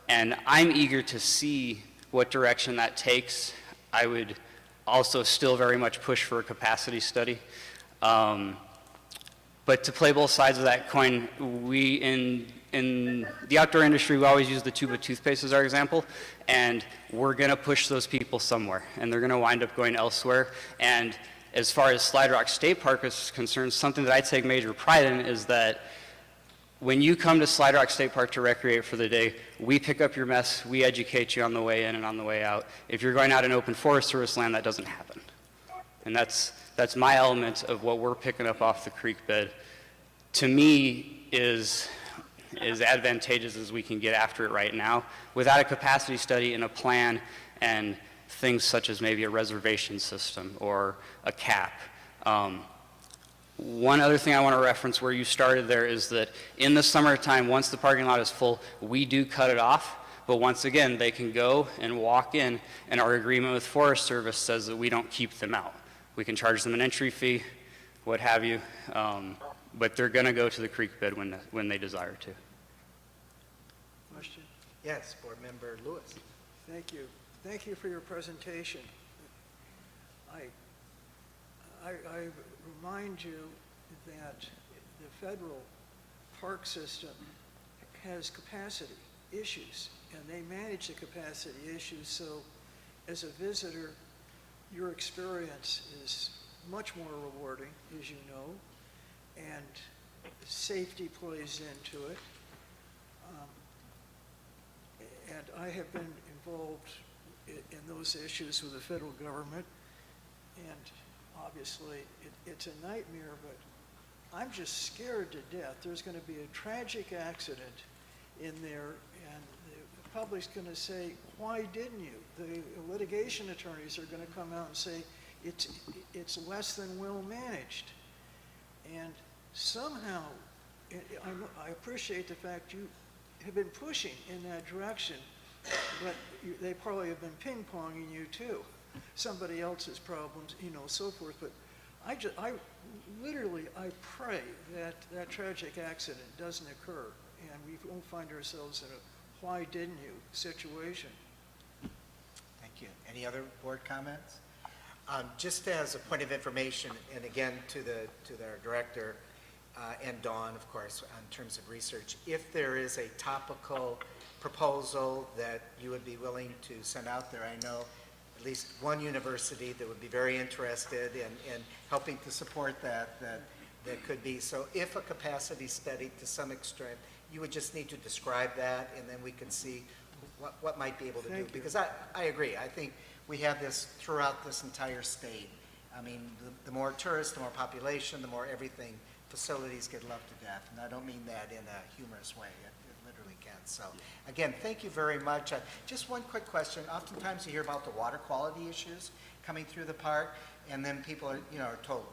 And I'm eager to see what direction that takes. I would also still very much push for a capacity study. But to play both sides of that coin, we in the outdoor industry, we always use the tube of toothpaste as our example, and we're going to push those people somewhere, and they're going to wind up going elsewhere. And as far as Slide Rock State Park is concerned, something that I take major pride in is that when you come to Slide Rock State Park to recreate for the day, we pick up your mess, we educate you on the way in and on the way out. If you're going out in open Forest Service land, that doesn't happen. And that's my element of what we're picking up off the creek bed. To me, is as advantageous as we can get after it right now without a capacity study and a plan and things such as maybe a reservation system or a cap. One other thing I want to reference where you started there is that in the summertime, once the parking lot is full, we do cut it off. But once again, they can go and walk in, and our agreement with Forest Service says that we don't keep them out. We can charge them an entry fee, what have you, but they're going to go to the creek bed when they desire to. Question? Yes, Board Member Lewis. Thank you. Thank you for your presentation. I remind you that the federal park system has capacity issues, and they manage the capacity issues. So as a visitor, your experience is much more rewarding, as you know, and safety plays into it. And I have been involved in those issues with the federal government, and obviously it's a nightmare, but I'm just scared to death. There's going to be a tragic accident in there, and the public's going to say, why didn't you? The litigation attorneys are going to come out and say, it's less than well managed. And somehow, I appreciate the fact you have been pushing in that direction, but they probably have been ping-ponging you too. Somebody else's problems, you know, so forth. But I pray that that tragic accident doesn't occur, and we won't find ourselves in a why didn't you situation. Thank you. Any other board comments? Just as a point of information, and again to their director and Dawn, of course, in terms of research, if there is a topical proposal that you would be willing to send out there, I know at least one university that would be very interested in helping to support that could be. So if a capacity study to some extent, you would just need to describe that, and then we can see what might be able to do. Because I agree. I think we have this throughout this entire state. I mean, the more tourists, the more population, the more everything, facilities get loved to death. And I don't mean that in a humorous way. It literally can. So again, thank you very much. Just one quick question. Oftentimes you hear about the water quality issues coming through the park, and then people are told,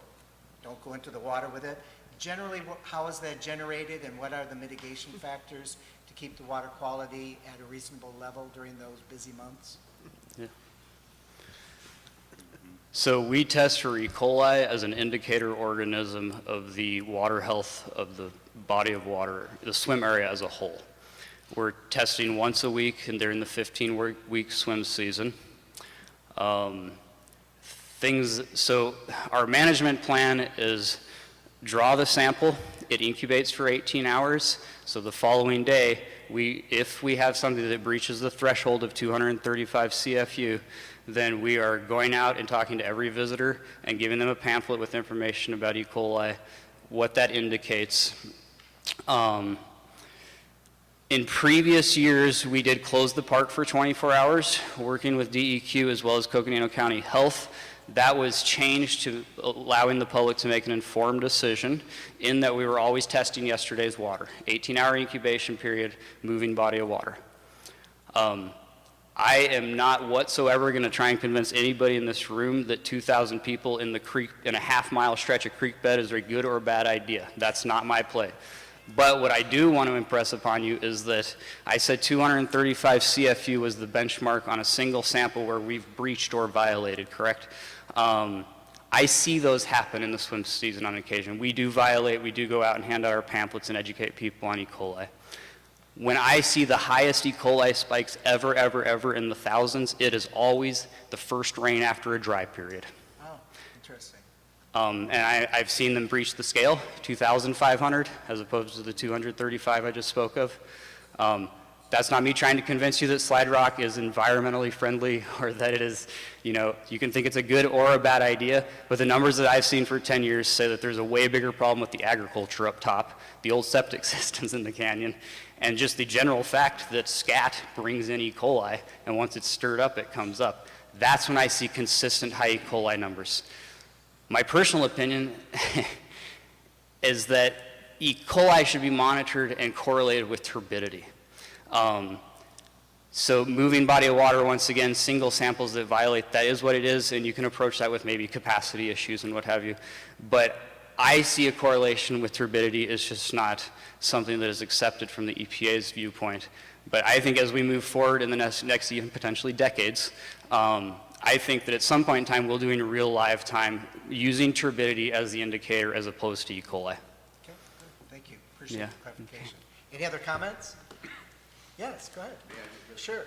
don't go into the water with it. Generally, how is that generated, and what are the mitigation factors to keep the water quality at a reasonable level during those busy months? Yeah. So we test for E. coli as an indicator organism of the water health of the body of water, the swim area as a whole. We're testing once a week and during the 15-week swim season. So our management plan is draw the sample, it incubates for 18 hours, so the following day, if we have something that breaches the threshold of 235 CFU, then we are going out and talking to every visitor and giving them a pamphlet with information about E. coli, what that indicates. In previous years, we did close the park for 24 hours, working with DEQ as well as Coconino County Health. That was changed to allowing the public to make an informed decision in that we were always testing yesterday's water. 18-hour incubation period, moving body of water. I am not whatsoever going to try and convince anybody in this room that 2,000 people in a half-mile stretch of creek bed is a good or a bad idea. That's not my play. But what I do want to impress upon you is that I said 235 CFU was the benchmark on a single sample where we've breached or violated, correct? I see those happen in the swim season on occasion. We do violate, we do go out and hand out our pamphlets and educate people on E. coli. When I see the highest E. coli spikes ever in the thousands, it is always the first rain after a dry period. Oh, interesting. And I've seen them breach the scale, 2,500 as opposed to the 235 I just spoke of. That's not me trying to convince you that Slide Rock is environmentally friendly or that it is, you can think it's a good or a bad idea, but the numbers that I've seen for 10 years say that there's a way bigger problem with the agriculture up top, the old septic systems in the canyon, and just the general fact that scat brings in E. coli, and once it's stirred up, it comes up. That's when I see consistent high E. coli numbers. My personal opinion is that E. coli should be monitored and correlated with turbidity. So moving body of water, once again, single samples that violate, that is what it is, and you can approach that with maybe capacity issues and what have you. But I see a correlation with turbidity. It's just not something that is accepted from the EPA's viewpoint. But I think as we move forward in the next even potentially decades, I think that at some point in time we'll doing real live time using turbidity as the indicator as opposed to E. coli. Okay, good. Thank you. Appreciate the clarification. Any other comments? Yes, go ahead. Sure.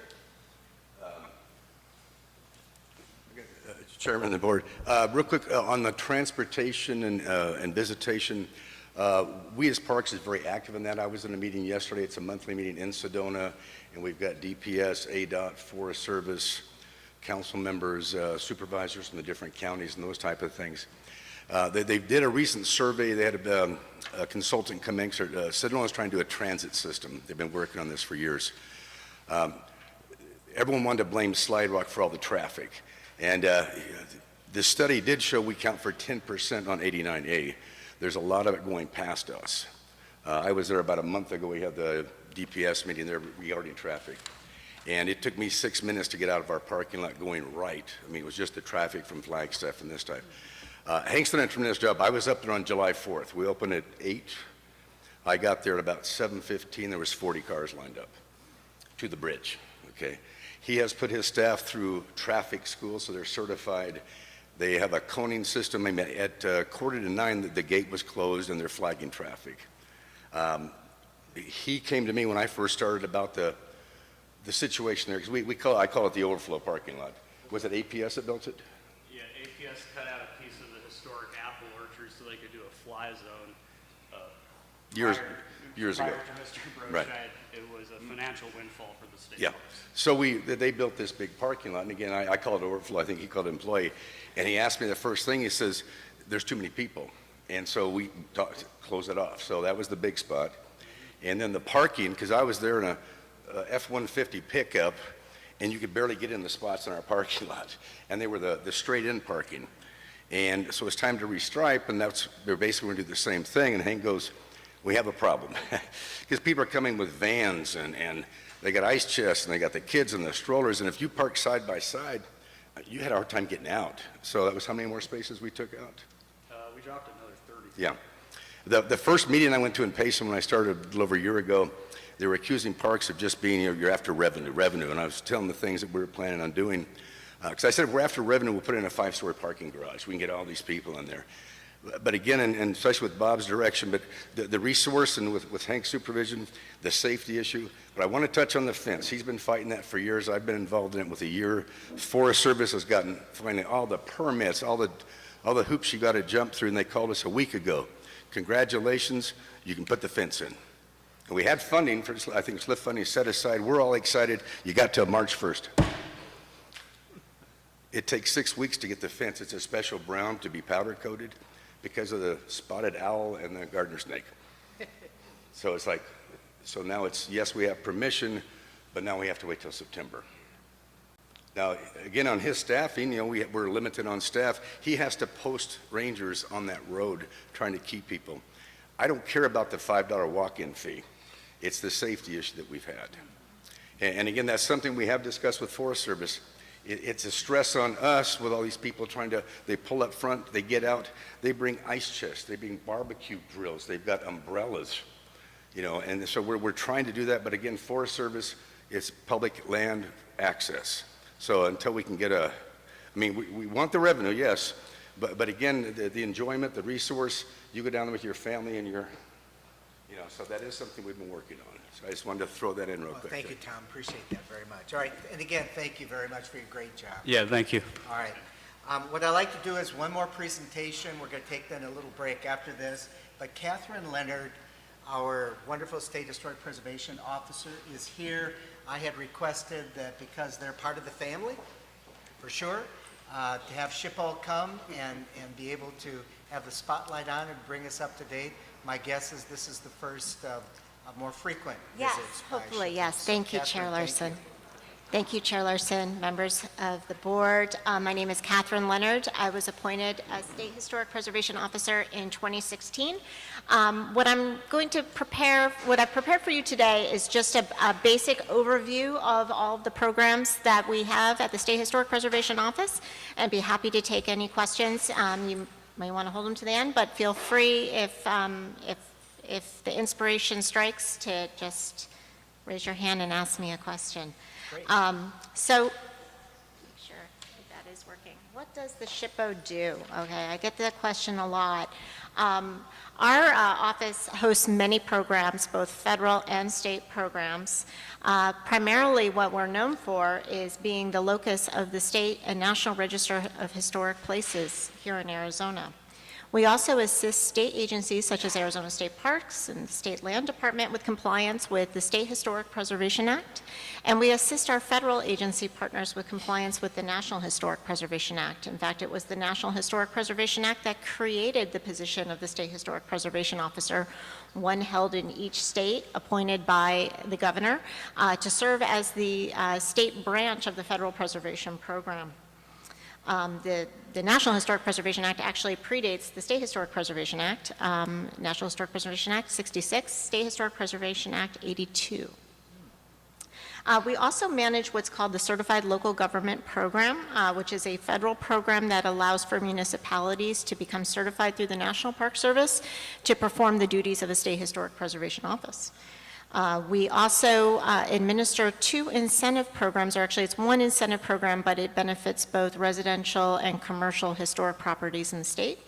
Chairman of the board, real quick on the transportation and visitation, we as Parks is very active in that. I was in a meeting yesterday. It's a monthly meeting in Sedona, and we've got DPS, ADOT, Forest Service, council members, supervisors from the different counties and those type of things. They did a recent survey. They had a consultant come in. Sedona is trying to do a transit system. They've been working on this for years. Everyone wanted to blame Slide Rock for all the traffic. And the study did show we count for 10% on 89A. There's a lot of it going past us. I was there about a month ago. We had the DPS meeting there regarding traffic. And it took me 6 minutes to get out of our parking lot going right. I mean, it was just the traffic from Flagstaff and this type. Hank's done a tremendous job. I was up there on July 4th. We opened at 8. I got there at about 7:15. There was 40 cars lined up to the bridge, okay? He has put his staff through traffic school, so they're certified. They have a coning system. I mean, at 8:45, the gate was closed and they're flagging traffic. He came to me when I first started about the situation there, because I call it the overflow parking lot. Was it APS that built it? Yeah, APS cut out a piece of the historic apple orchard so they could do a fly zone. Years ago. Prior to Mr. Brochide, Right. it was a financial windfall for the state. Yeah. So they built this big parking lot, and again, I call it overflow. I think he called it employee. And he asked me the first thing, he says, there's too many people. And so we closed it off. So that was the big spot. And then the parking, because I was there in a F-150 pickup, and you could barely get in the spots in our parking lot. And they were the straight-in parking. And so it's time to restripe, and they're basically going to do the same thing. And Hank goes, we have a problem. Because people are coming with vans, and they got ice chests, and they got the kids and the strollers. And if you park side by side, you had a hard time getting out. So that was how many more spaces we took out? We dropped another 30. Yeah. The first meeting I went to in Payson when I started a little over a year ago, they were accusing parks of just being, you're after revenue. And I was telling them the things that we were planning on doing. Because I said, if we're after revenue, we'll put in a 5-story parking garage. We can get all these people in there. But again, and especially with Bob's direction, but the resource and with Hank's supervision, the safety issue. But I want to touch on the fence. He's been fighting that for years. I've been involved in it with a year. Forest Service has gotten finally all the permits, all the hoops you got to jump through, and they called us a week ago. Congratulations, you can put the fence in. And we had funding for, I think SLIF funding set aside. We're all excited. You got till March 1st. It takes 6 weeks to get the fence. It's a special brown to be powder coated because of the spotted owl and the gardener snake. So it's like, so now it's, yes, we have permission, but now we have to wait till September. Now, again, on his staffing, we're limited on staff. He has to post rangers on that road trying to keep people. I don't care about the $5 walk-in fee. It's the safety issue that we've had. And again, that's something we have discussed with Forest Service. It's a stress on us with all these people they pull up front, they get out, they bring ice chests, they bring barbecue grills, they've got umbrellas, and so we're trying to do that, but again, Forest Service is public land access. So until we can get we want the revenue, yes, but again, the enjoyment, the resource, you go down there with your family and so that is something we've been working on. So I just wanted to throw that in real quick. Thank you, Tom. Appreciate that very much. All right, and again, thank you very much for your great job. Yeah, thank you. All right. What I'd like to do is one more presentation. We're going to take then a little break after this. But Catherine Leonard, our wonderful State Historic Preservation Officer, is here. I had requested that because they're part of the family, for sure, to have SHPO come and be able to have the spotlight on and bring us up to date. My guess is this is the first of more frequent yes, visits. Hopefully, yes. Thank you, Chair Larson. Thank you. Chair Larson, members of the board. My name is Catherine Leonard. I was appointed as State Historic Preservation Officer in 2016. What I've prepared for you today is just a basic overview of all of the programs that we have at the State Historic Preservation Office, and be happy to take any questions. You may want to hold them to the end, but feel free if the inspiration strikes to just raise your hand and ask me a question. So, make sure that is working. What does the SHPO do? Okay, I get that question a lot. Our office hosts many programs, both federal and state programs. Primarily what we're known for is being the locus of the State and National Register of Historic Places here in Arizona. We also assist state agencies such as Arizona State Parks and the State Land Department with compliance with the State Historic Preservation Act, and we assist our federal agency partners with compliance with the National Historic Preservation Act. In fact, it was the National Historic Preservation Act that created the position of the State Historic Preservation Officer, one held in each state, appointed by the governor, to serve as the state branch of the federal preservation program. The National Historic Preservation Act actually predates the State Historic Preservation Act, National Historic Preservation Act 66, State Historic Preservation Act 82. We also manage what's called the Certified Local Government Program, which is a federal program that allows for municipalities to become certified through the National Park Service to perform the duties of a State Historic Preservation Office. We also administer 2 incentive programs, or actually it's 1 incentive program, but it benefits both residential and commercial historic properties in the state.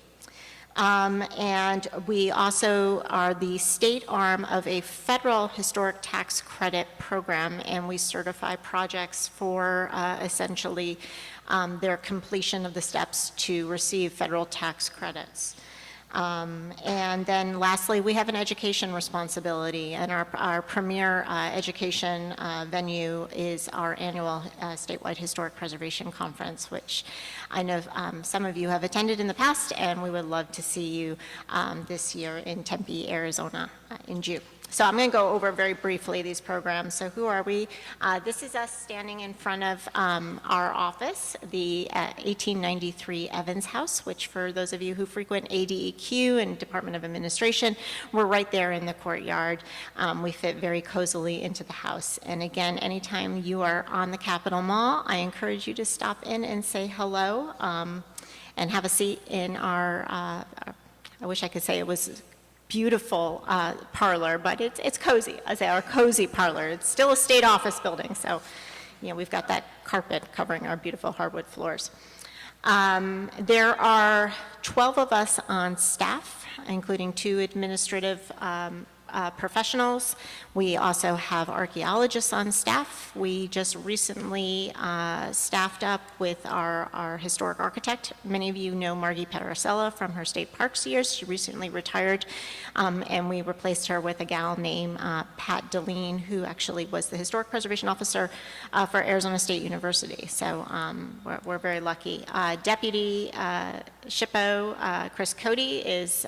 And we also are the state arm of a federal historic tax credit program, and we certify projects for essentially their completion of the steps to receive federal tax credits. And then lastly, we have an education responsibility, and our premier education venue is our annual statewide historic preservation conference, which I know some of you have attended in the past, and we would love to see you this year in Tempe, Arizona in June. So I'm going to go over very briefly these programs. So who are we? This is us standing in front of our office, the 1893 Evans House, which for those of you who frequent ADEQ and Department of Administration, we're right there in the courtyard. We fit very cozily into the house. And again, anytime you are on the Capitol Mall, I encourage you to stop in and say hello and have a seat in our I wish I could say it was beautiful parlor, but it's cozy. I say our cozy parlor. It's still a state office building, so we've got that carpet covering our beautiful hardwood floors. There are 12 of us on staff, including 2 administrative professionals. We also have archaeologists on staff. We just recently staffed up with our historic architect. Many of you know Margie Petrosella from her state parks years. She recently retired, and we replaced her with a gal named Pat Deline, who actually was the historic preservation officer for Arizona State University. So we're very lucky. Deputy SHPO Chris Cody is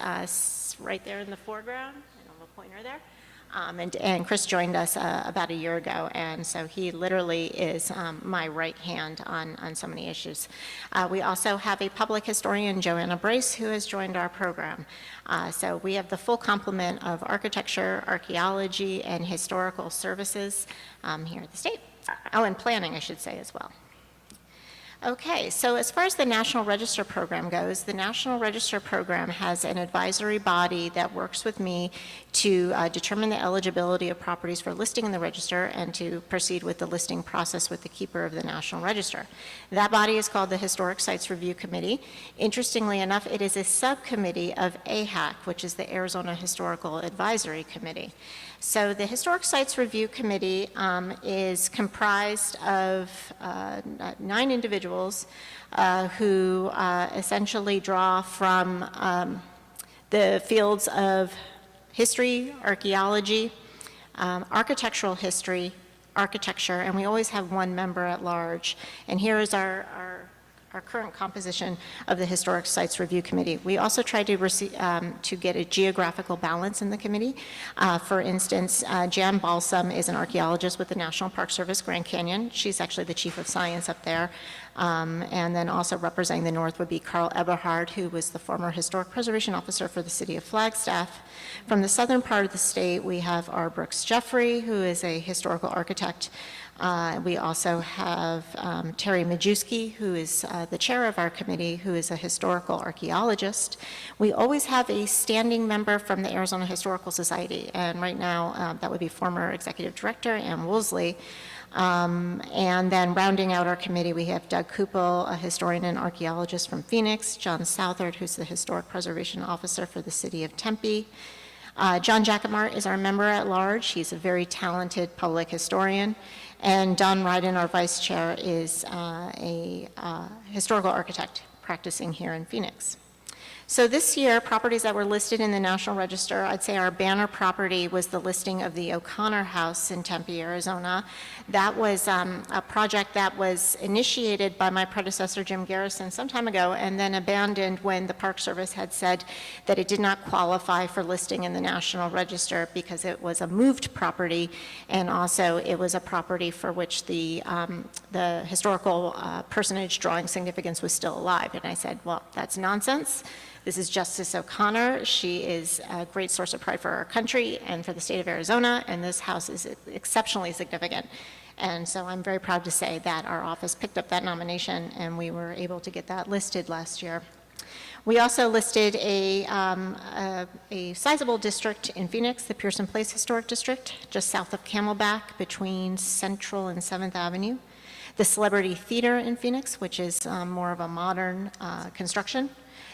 right there in the foreground. Pointer there. And Chris joined us about a year ago, and so he literally is my right hand on so many issues. We also have a public historian, Joanna Brace, who has joined our program. So we have the full complement of architecture, archaeology, and historical services here at the state. Oh, and planning, I should say, as well. Okay, so as far as the National Register program goes, the National Register program has an advisory body that works with me to determine the eligibility of properties for listing in the register and to proceed with the listing process with the keeper of the National Register. That body is called the Historic Sites Review Committee. Interestingly enough, it is a subcommittee of AHAC, which is the Arizona Historical Advisory Committee. So the Historic Sites Review Committee is comprised of 9 individuals who essentially draw from the fields of history, archaeology, architectural history, architecture, and we always have 1 member at large. And here is our current composition of the Historic Sites Review Committee. We also try to get a geographical balance in the committee. For instance, Jan Balsam is an archaeologist with the National Park Service Grand Canyon. She's actually the chief of science up there. And then also representing the north would be Carl Eberhard, who was the former historic preservation officer for the city of Flagstaff. From the southern part of the state, we have R. Brooks Jeffrey, who is a historical architect. We also have Terry Majewski, who is the chair of our committee, who is a historical archaeologist. We always have a standing member from the Arizona Historical Society, and right now that would be former executive director Ann Woolsey. And then rounding out our committee, we have Doug Kupel, a historian and archaeologist from Phoenix, John Southard, who's the historic preservation officer for the city of Tempe. John Jacquemart is our member at large. He's a very talented public historian. And Don Ryden, our vice chair, is a historical architect practicing here in Phoenix. So this year, properties that were listed in the National Register, I'd say our banner property was the listing of the O'Connor House in Tempe, Arizona. That was a project that was initiated by my predecessor, Jim Garrison, some time ago, and then abandoned when the Park Service had said that it did not qualify for listing in the National Register because it was a moved property, and also it was a property for which the historical personage drawing significance was still alive. And I said, well, that's nonsense. This is Justice O'Connor. She is a great source of pride for our country and for the state of Arizona, and this house is exceptionally significant. And so I'm very proud to say that our office picked up that nomination, and we were able to get that listed last year. We also listed a sizable district in Phoenix, the Pearson Place Historic District, just south of Camelback between Central and 7th Avenue. The Celebrity Theater in Phoenix, which is more of a modern construction.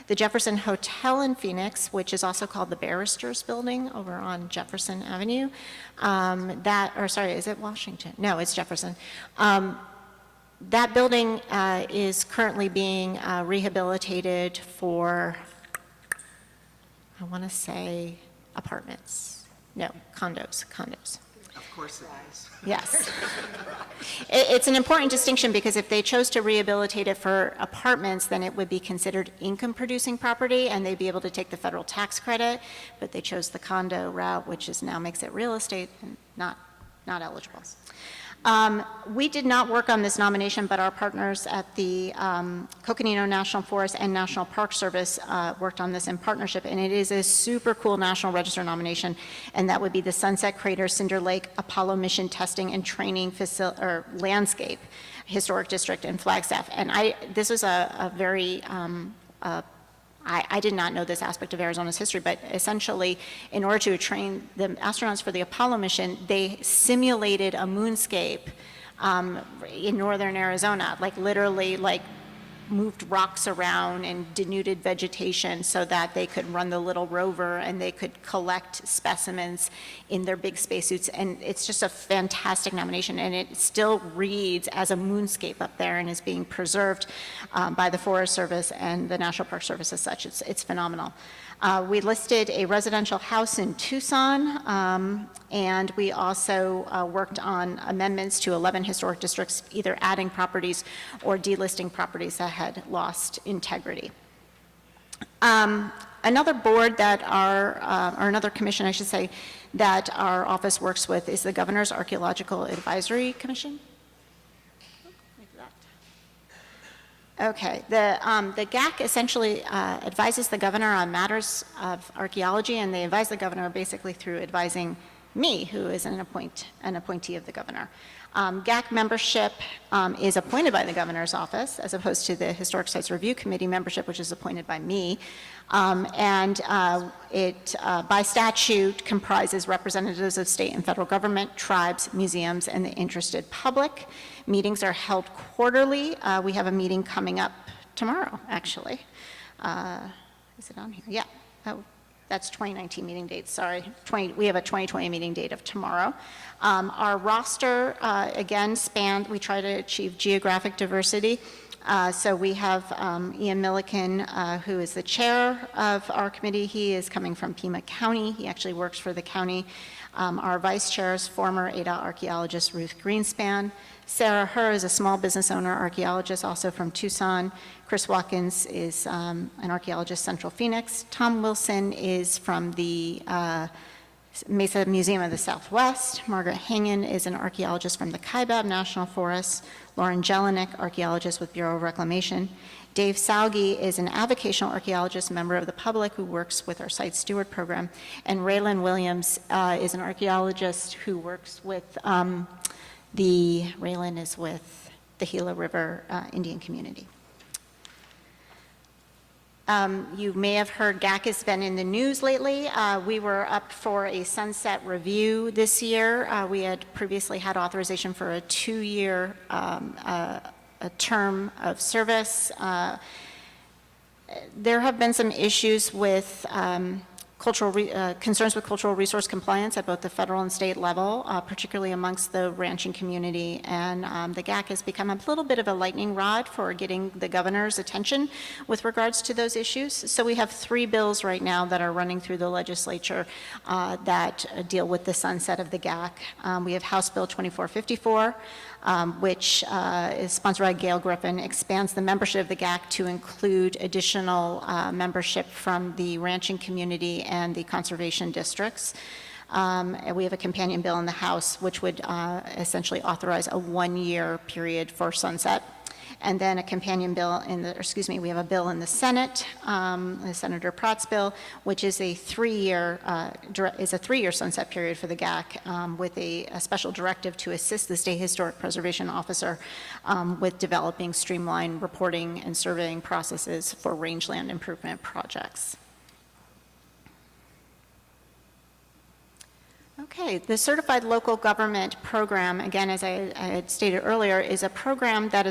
The Jefferson Hotel in Phoenix, which is also called the Barristers Building over on Jefferson Avenue. Is it Washington? No, it's Jefferson. That building is currently being rehabilitated for, I want to say, apartments. No, condos. Of course it is. Yes. It's an important distinction because if they chose to rehabilitate it for apartments, then it would be considered income-producing property and they'd be able to take the federal tax credit, but they chose the condo route, which now makes it real estate and not eligible. We did not work on this nomination, but our partners at the Coconino National Forest and National Park Service worked on this in partnership, and it is a super cool National Register nomination, and that would be the Sunset Crater Cinder Lake Apollo Mission Testing and Training Landscape Historic District in Flagstaff. And this was a very I did not know this aspect of Arizona's history, but essentially, in order to train the astronauts for the Apollo mission, they simulated a moonscape in northern Arizona, like literally like moved rocks around and denuded vegetation so that they could run the little rover and they could collect specimens in their big spacesuits. And it's just a fantastic nomination, and it still reads as a moonscape up there and is being preserved by the Forest Service and the National Park Service as such. It's phenomenal. We listed a residential house in Tucson, and we also worked on amendments to 11 historic districts, either adding properties or delisting properties that had lost integrity. Another board that or another commission, I should say, that our office works with is the Governor's Archaeological Advisory Commission. Okay, the GAC essentially advises the governor on matters of archaeology, and they advise the governor basically through advising me, who is an appointee of the governor. GAC membership is appointed by the governor's office, as opposed to the Historic Sites Review Committee membership, which is appointed by me. It, by statute, comprises representatives of state and federal government, tribes, museums, and the interested public. Meetings are held quarterly. We have a meeting coming up tomorrow, actually. Is it on here? Yeah. Oh, that's 2019 meeting date, sorry. We have a 2020 meeting date of tomorrow. Our roster, again, we try to achieve geographic diversity. So we have Ian Milliken, who is the chair of our committee. He is coming from Pima County. He actually works for the county. Our vice chair is former ADOT archaeologist Ruth Greenspan. Sarah Herr is a small business owner archaeologist, also from Tucson. Chris Watkins is an archaeologist, Central Phoenix. Tom Wilson is from the Mesa Museum of the Southwest. Margaret Hangen is an archaeologist from the Kaibab National Forest. Lauren Jelinek, archaeologist with Bureau of Reclamation. Dave Salgi is an avocational archaeologist, member of the public who works with our Site Steward program. And Raylan Williams is an archaeologist who works with Raylan is with the Gila River Indian community. You may have heard GAC has been in the news lately. We were up for a sunset review this year. We had previously had authorization for a 2-year a term of service. There have been some issues with concerns with cultural resource compliance at both the federal and state level, particularly amongst the ranching community. And the GAC has become a little bit of a lightning rod for getting the governor's attention with regards to those issues. So we have 3 bills right now that are running through the legislature that deal with the sunset of the GAC. We have House Bill 2454, which is sponsored by Gail Griffin, expands the membership of the GAC to include additional membership from the ranching community and the conservation districts. And we have a companion bill in the House, which would essentially authorize a 1-year period for sunset. And then a companion bill we have a bill in the Senate, Senator Pratt's bill, which is a 3-year sunset period for the GAC with a special directive to assist the State Historic Preservation Officer with developing streamlined reporting and surveying processes for rangeland improvement projects. Okay, the Certified Local Government Program, again, as I had stated earlier, is a program that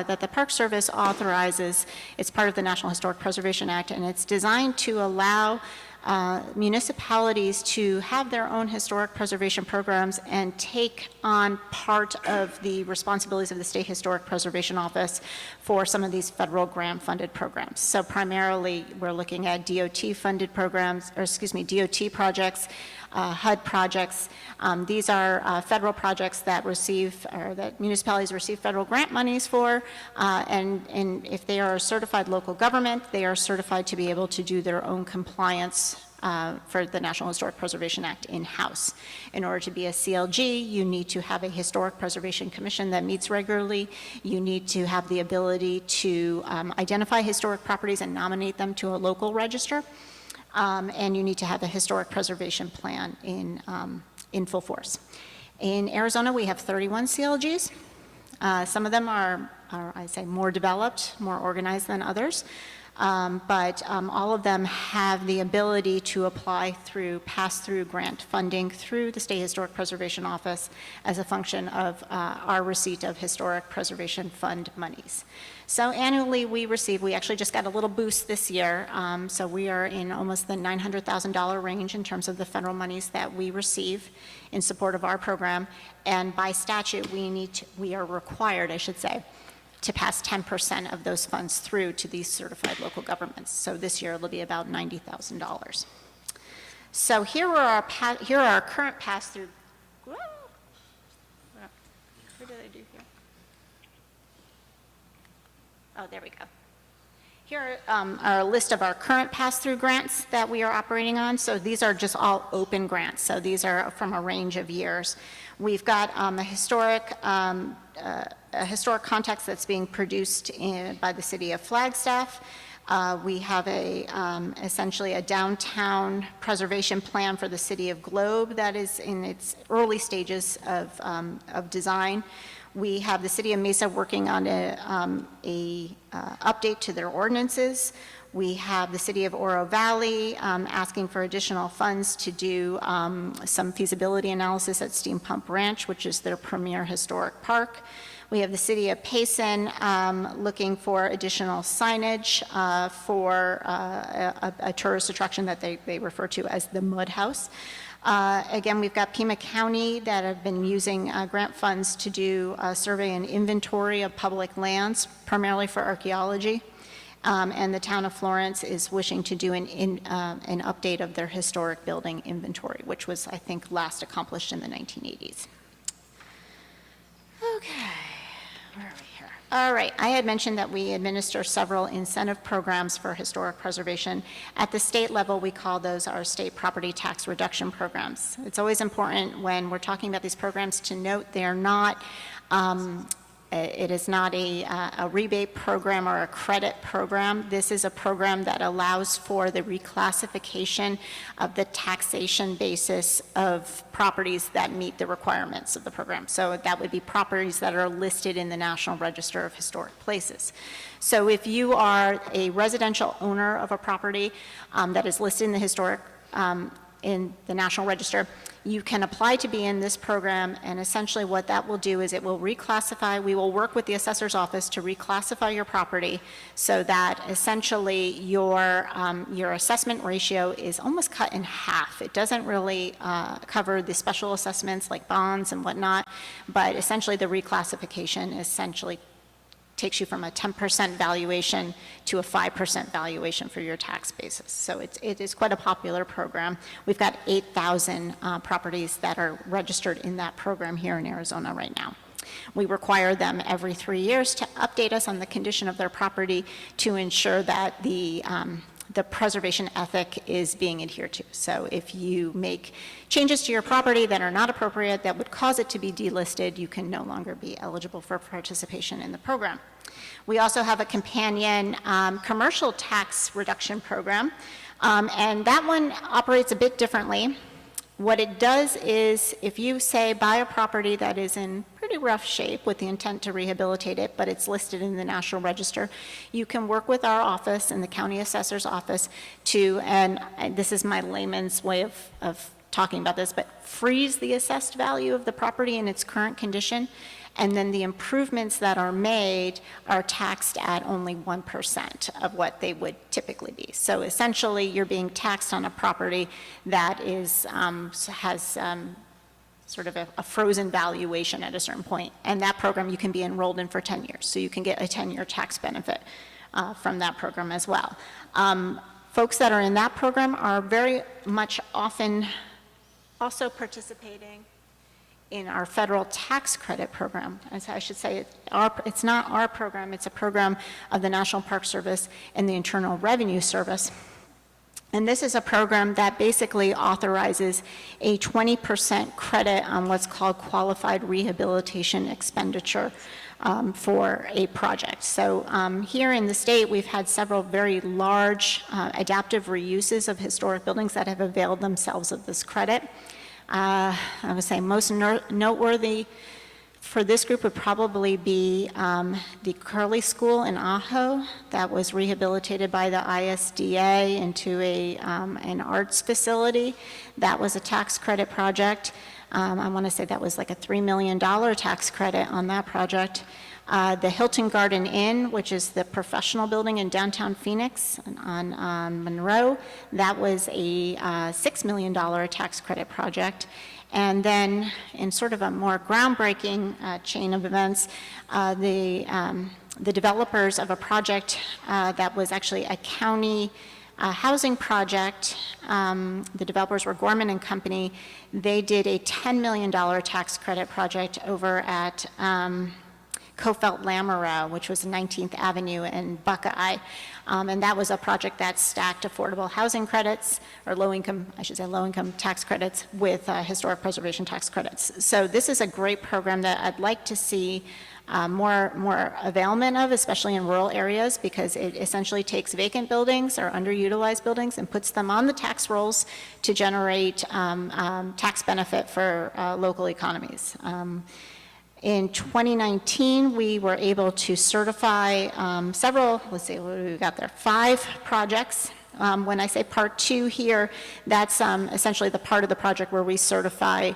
that the Park Service authorizes. It's part of the National Historic Preservation Act, and it's designed to allow municipalities to have their own historic preservation programs and take on part of the responsibilities of the State Historic Preservation Office for some of these federal grant-funded programs. So primarily, we're looking at DOT-funded programs, DOT projects, HUD projects. These are federal projects that that municipalities receive federal grant monies for, and if they are a certified local government, they are certified to be able to do their own compliance for the National Historic Preservation Act in-house. In order to be a CLG, you need to have a Historic Preservation Commission that meets regularly. You need to have the ability to identify historic properties and nominate them to a local register. And you need to have a historic preservation plan in full force. In Arizona, we have 31 CLGs. Some of them are, I'd say, more developed, more organized than others. but all of them have the ability to apply through pass-through grant funding through the State Historic Preservation Office as a function of our receipt of Historic Preservation Fund monies. So annually we actually just got a little boost this year, so we are in almost the $900,000 range in terms of the federal monies that we receive in support of our program, and by statute we are required, I should say, to pass 10% of those funds through to these certified local governments. So this year it'll be about $90,000. So here are our current pass-through. What did I do here? Oh, there we go. Here are a list of our current pass-through grants that we are operating on. So these are just all open grants. So these are from a range of years. We've got a historic context that's being produced by the city of Flagstaff. We have essentially a downtown preservation plan for the city of Globe that is in its early stages of design. We have the city of Mesa working on a update to their ordinances. We have the city of Oro Valley asking for additional funds to do some feasibility analysis at Steampump Ranch, which is their premier historic park. We have the city of Payson looking for additional signage for a tourist attraction that they refer to as the Mud House. Again, we've got Pima County that have been using grant funds to do a survey and inventory of public lands, primarily for archaeology. And the town of Florence is wishing to do an update of their historic building inventory, which was, I think, last accomplished in the 1980s. Okay, where are we here? All right, I had mentioned that we administer several incentive programs for historic preservation. At the state level, we call those our state property tax reduction programs. It's always important when we're talking about these programs to note they're not it is not a rebate program or a credit program. This is a program that allows for the reclassification of the taxation basis of properties that meet the requirements of the program. So that would be properties that are listed in the National Register of Historic Places. So if you are a residential owner of a property that is listed in the historic in the National Register, you can apply to be in this program, and essentially what that will do is it will reclassify. We will work with the assessor's office to reclassify your property so that essentially your assessment ratio is almost cut in half. It doesn't really cover the special assessments like bonds and whatnot, but essentially the reclassification essentially takes you from a 10% valuation to a 5% valuation for your tax basis. So it is quite a popular program. We've got 8,000 properties that are registered in that program here in Arizona right now. We require them every 3 years to update us on the condition of their property to ensure that the preservation ethic is being adhered to. So if you make changes to your property that are not appropriate, that would cause it to be delisted, you can no longer be eligible for participation in the program. We also have a companion commercial tax reduction program, and that one operates a bit differently. What it does is if you say buy a property that is in pretty rough shape with the intent to rehabilitate it, but it's listed in the National Register, you can work with our office and the county assessor's office to, and this is my layman's way of talking about this, but freeze the assessed value of the property in its current condition, and then the improvements that are made are taxed at only 1% of what they would typically be. So essentially, you're being taxed on a property that is has sort of a frozen valuation at a certain point, and that program you can be enrolled in for 10 years. So you can get a 10-year tax benefit from that program as well. Folks that are in that program are very much often also participating in our federal tax credit program. As I should say, it's not our program, it's a program of the National Park Service and the Internal Revenue Service. And this is a program that basically authorizes a 20% credit on what's called qualified rehabilitation expenditure for a project. So here in the state, we've had several very large adaptive reuses of historic buildings that have availed themselves of this credit. I would say most noteworthy for this group would probably be the Curley School in Ajo that was rehabilitated by the ISDA into an arts facility. That was a tax credit project. I want to say that was like a $3 million tax credit on that project. The Hilton Garden Inn, which is the professional building in downtown Phoenix on Monroe, that was a $6 million tax credit project. And then, in sort of a more groundbreaking chain of events, the developers of a project that was actually a county housing project, the developers were Gorman and Company. They did a $10 million tax credit project over at Cofelt-Lamoureux, which was 19th Avenue in Buckeye. And that was a project that stacked affordable housing credits, or low-income tax credits with historic preservation tax credits. So this is a great program that I'd like to see more availment of, especially in rural areas, because it essentially takes vacant buildings or underutilized buildings and puts them on the tax rolls to generate tax benefit for local economies. In 2019, we were able to certify several, let's see, what do we got there? 5 projects. When I say part 2 here, that's essentially the part of the project where we certify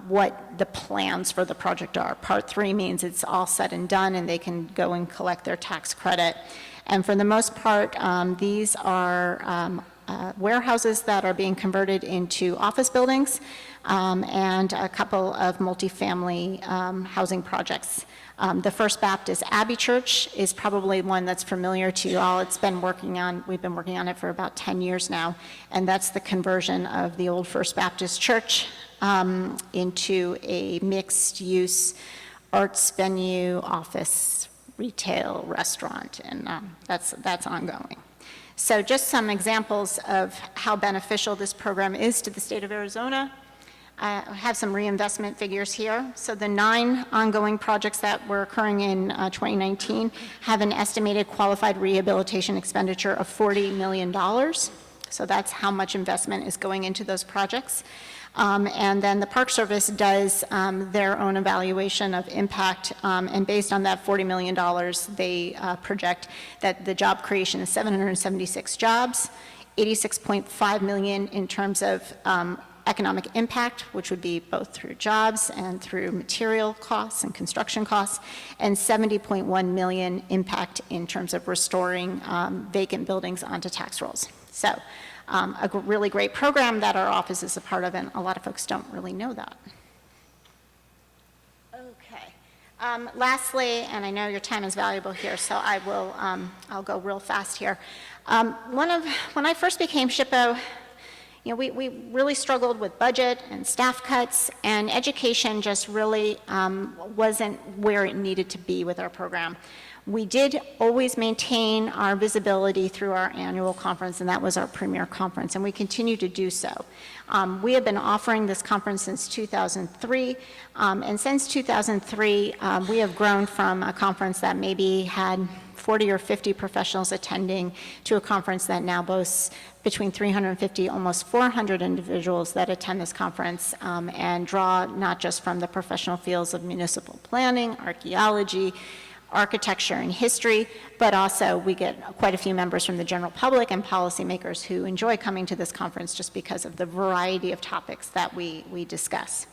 what the plans for the project are. Part 3 means it's all said and done and they can go and collect their tax credit. And for the most part, these are warehouses that are being converted into office buildings, and a couple of multifamily housing projects. The First Baptist Abbey Church is probably one that's familiar to you all. We've been working on it for about 10 years now, and that's the conversion of the old First Baptist Church into a mixed-use arts venue, office, retail, restaurant, and that's ongoing. So just some examples of how beneficial this program is to the state of Arizona. I have some reinvestment figures here. So the 9 ongoing projects that were occurring in 2019 have an estimated qualified rehabilitation expenditure of $40 million. So that's how much investment is going into those projects. And then the Park Service does their own evaluation of impact, and based on that $40 million, they project that the job creation is 776 jobs, 86.5 million in terms of economic impact, which would be both through jobs and through material costs and construction costs, and 70.1 million impact in terms of restoring vacant buildings onto tax rolls. So a really great program that our office is a part of, and a lot of folks don't really know that. Okay. Lastly, and I know your time is valuable here, so I will, I'll go real fast here. When I first became SHPO, we really struggled with budget and staff cuts, and education just really wasn't where it needed to be with our program. We did always maintain our visibility through our annual conference, and that was our premier conference, and we continue to do so. We have been offering this conference since 2003, and since 2003, we have grown from a conference that maybe had 40 or 50 professionals attending to a conference that now boasts between 350, almost 400 individuals that attend this conference and draw not just from the professional fields of municipal planning, archaeology, architecture, and history, but also we get quite a few members from the general public and policymakers who enjoy coming to this conference just because of the variety of topics that we discuss.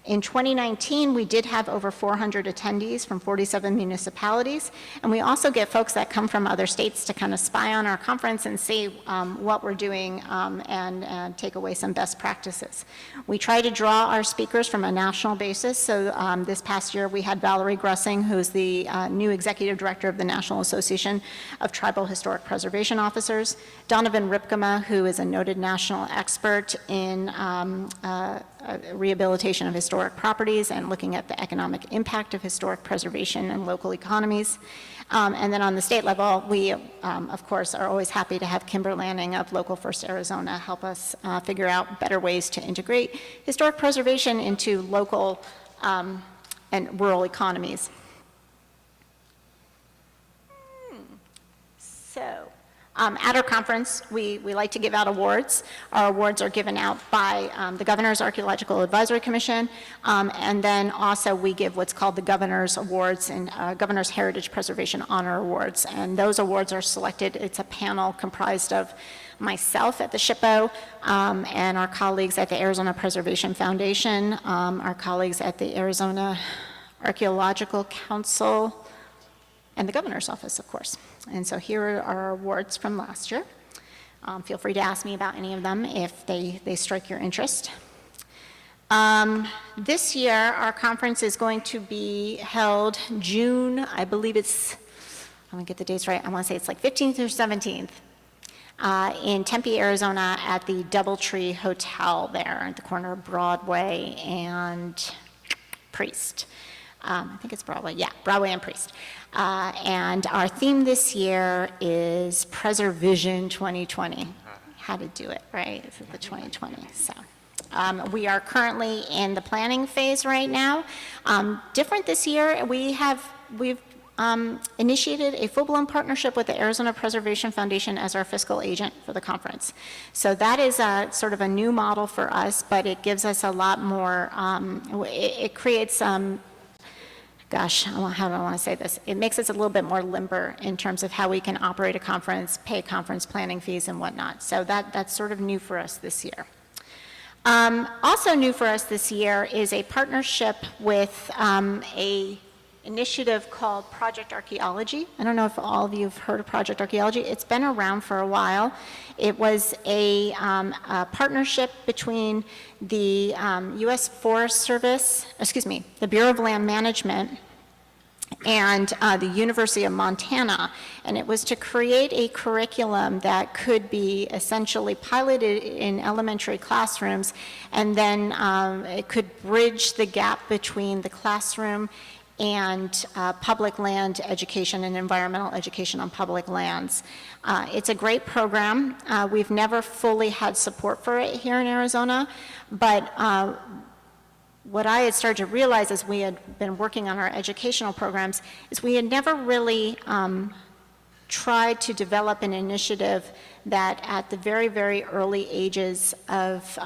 In 2019, we did have over 400 attendees from 47 municipalities, and we also get folks that come from other states to kind of spy on our conference and see what we're doing and take away some best practices. We try to draw our speakers from a national basis, so this past year we had Valerie Grussing, who's the new executive director of the National Association of Tribal Historic Preservation Officers, Donovan Ripkema, who is a noted national expert in rehabilitation of historic properties and looking at the economic impact of historic preservation and local economies. And then on the state level, we, of course, are always happy to have Kimber Lanning of Local First Arizona help us figure out better ways to integrate historic preservation into local and rural economies. So At our conference, we like to give out awards. Our awards are given out by the Governor's Archaeological Advisory Commission, and then also we give what's called the Governor's Awards and Governor's Heritage Preservation Honor Awards. And those awards are selected. It's a panel comprised of myself at the SHPO, and our colleagues at the Arizona Preservation Foundation, our colleagues at the Arizona Archaeological Council, and the Governor's Office, of course. And so here are our awards from last year. Feel free to ask me about any of them if they strike your interest. This year, our conference is going to be held June, I believe it's, I'm gonna get the dates right, I wanna say it's like 15th or 17th. In Tempe, Arizona at the Doubletree Hotel there at the corner of Broadway and Priest. I think it's Broadway, yeah, Broadway and Priest. And our theme this year is Preservision 2020. How to do it, right? This is the 2020, so. We are currently in the planning phase right now. Different this year, we've initiated a full-blown partnership with the Arizona Preservation Foundation as our fiscal agent for the conference. So that is sort of a new model for us, but it gives us a lot more, it creates, gosh, how do I want to say this? It makes us a little bit more limber in terms of how we can operate a conference, pay conference planning fees and whatnot. So that's sort of new for us this year. Also new for us this year is a partnership with a initiative called Project Archaeology. I don't know if all of you have heard of Project Archaeology. It's been around for a while. It was a partnership between the U.S. Forest Service, the Bureau of Land Management, and the University of Montana, and it was to create a curriculum that could be essentially piloted in elementary classrooms, and then it could bridge the gap between the classroom and public land education and environmental education on public lands. It's a great program. We've never fully had support for it here in Arizona, but what I had started to realize as we had been working on our educational programs is we had never really tried to develop an initiative that at the very, very early ages of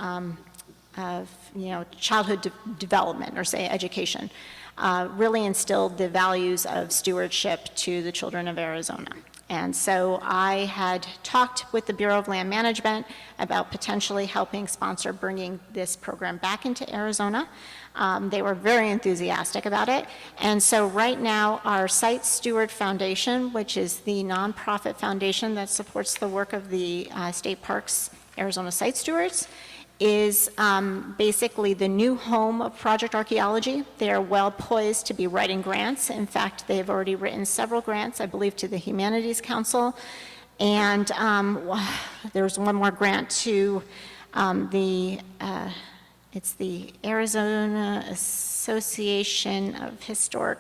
childhood development, or say education, really instilled the values of stewardship to the children of Arizona. And so I had talked with the Bureau of Land Management about potentially helping sponsor bringing this program back into Arizona. They were very enthusiastic about it. And so right now our Site Steward Foundation, which is the nonprofit foundation that supports the work of the State Parks Arizona Site Stewards, is basically the new home of Project Archaeology. They are well poised to be writing grants. In fact, they've already written several grants, I believe, to the Humanities Council. And there's one more grant to it's the Arizona Association of History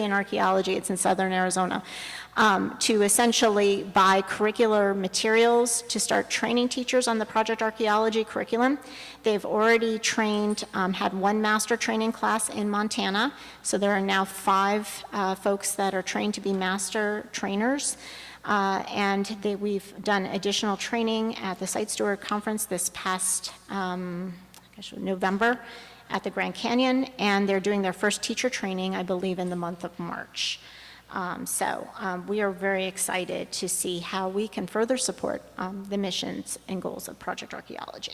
and Archaeology. It's in Southern Arizona. To essentially buy curricular materials to start training teachers on the Project Archaeology curriculum. They've already trained, had one master training class in Montana, so there are now 5 folks that are trained to be master trainers. And we've done additional training at the Site Steward Conference this past November at the Grand Canyon, and they're doing their first teacher training, I believe, in the month of March. We are very excited to see how we can further support the missions and goals of Project Archaeology.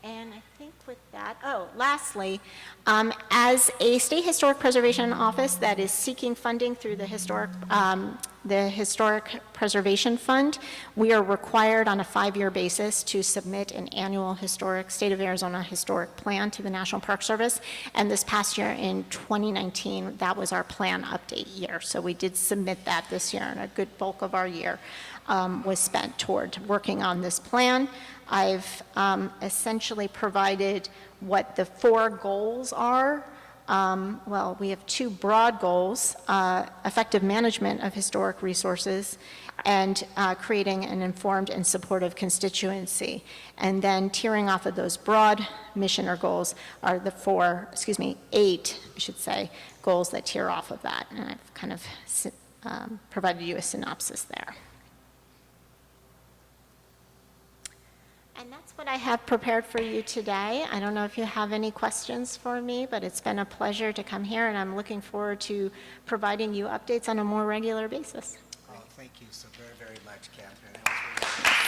And I think with that, lastly, as a state historic preservation office that is seeking funding through the Historic Preservation Fund, we are required on a 5-year basis to submit an annual State of Arizona historic plan to the National Park Service. And this past year in 2019, that was our plan update year. So we did submit that this year, and a good bulk of our year was spent toward working on this plan. I've essentially provided what the 4 goals are. Well, we have 2 broad goals, effective management of historic resources and creating an informed and supportive constituency. And then tearing off of those broad mission or goals are the 8, I should say, goals that tear off of that. And I've kind of provided you a synopsis there. And that's what I have prepared for you today. I don't know if you have any questions for me, but it's been a pleasure to come here, and I'm looking forward to providing you updates on a more regular basis. Oh, thank you so very, very much, Catherine. That was really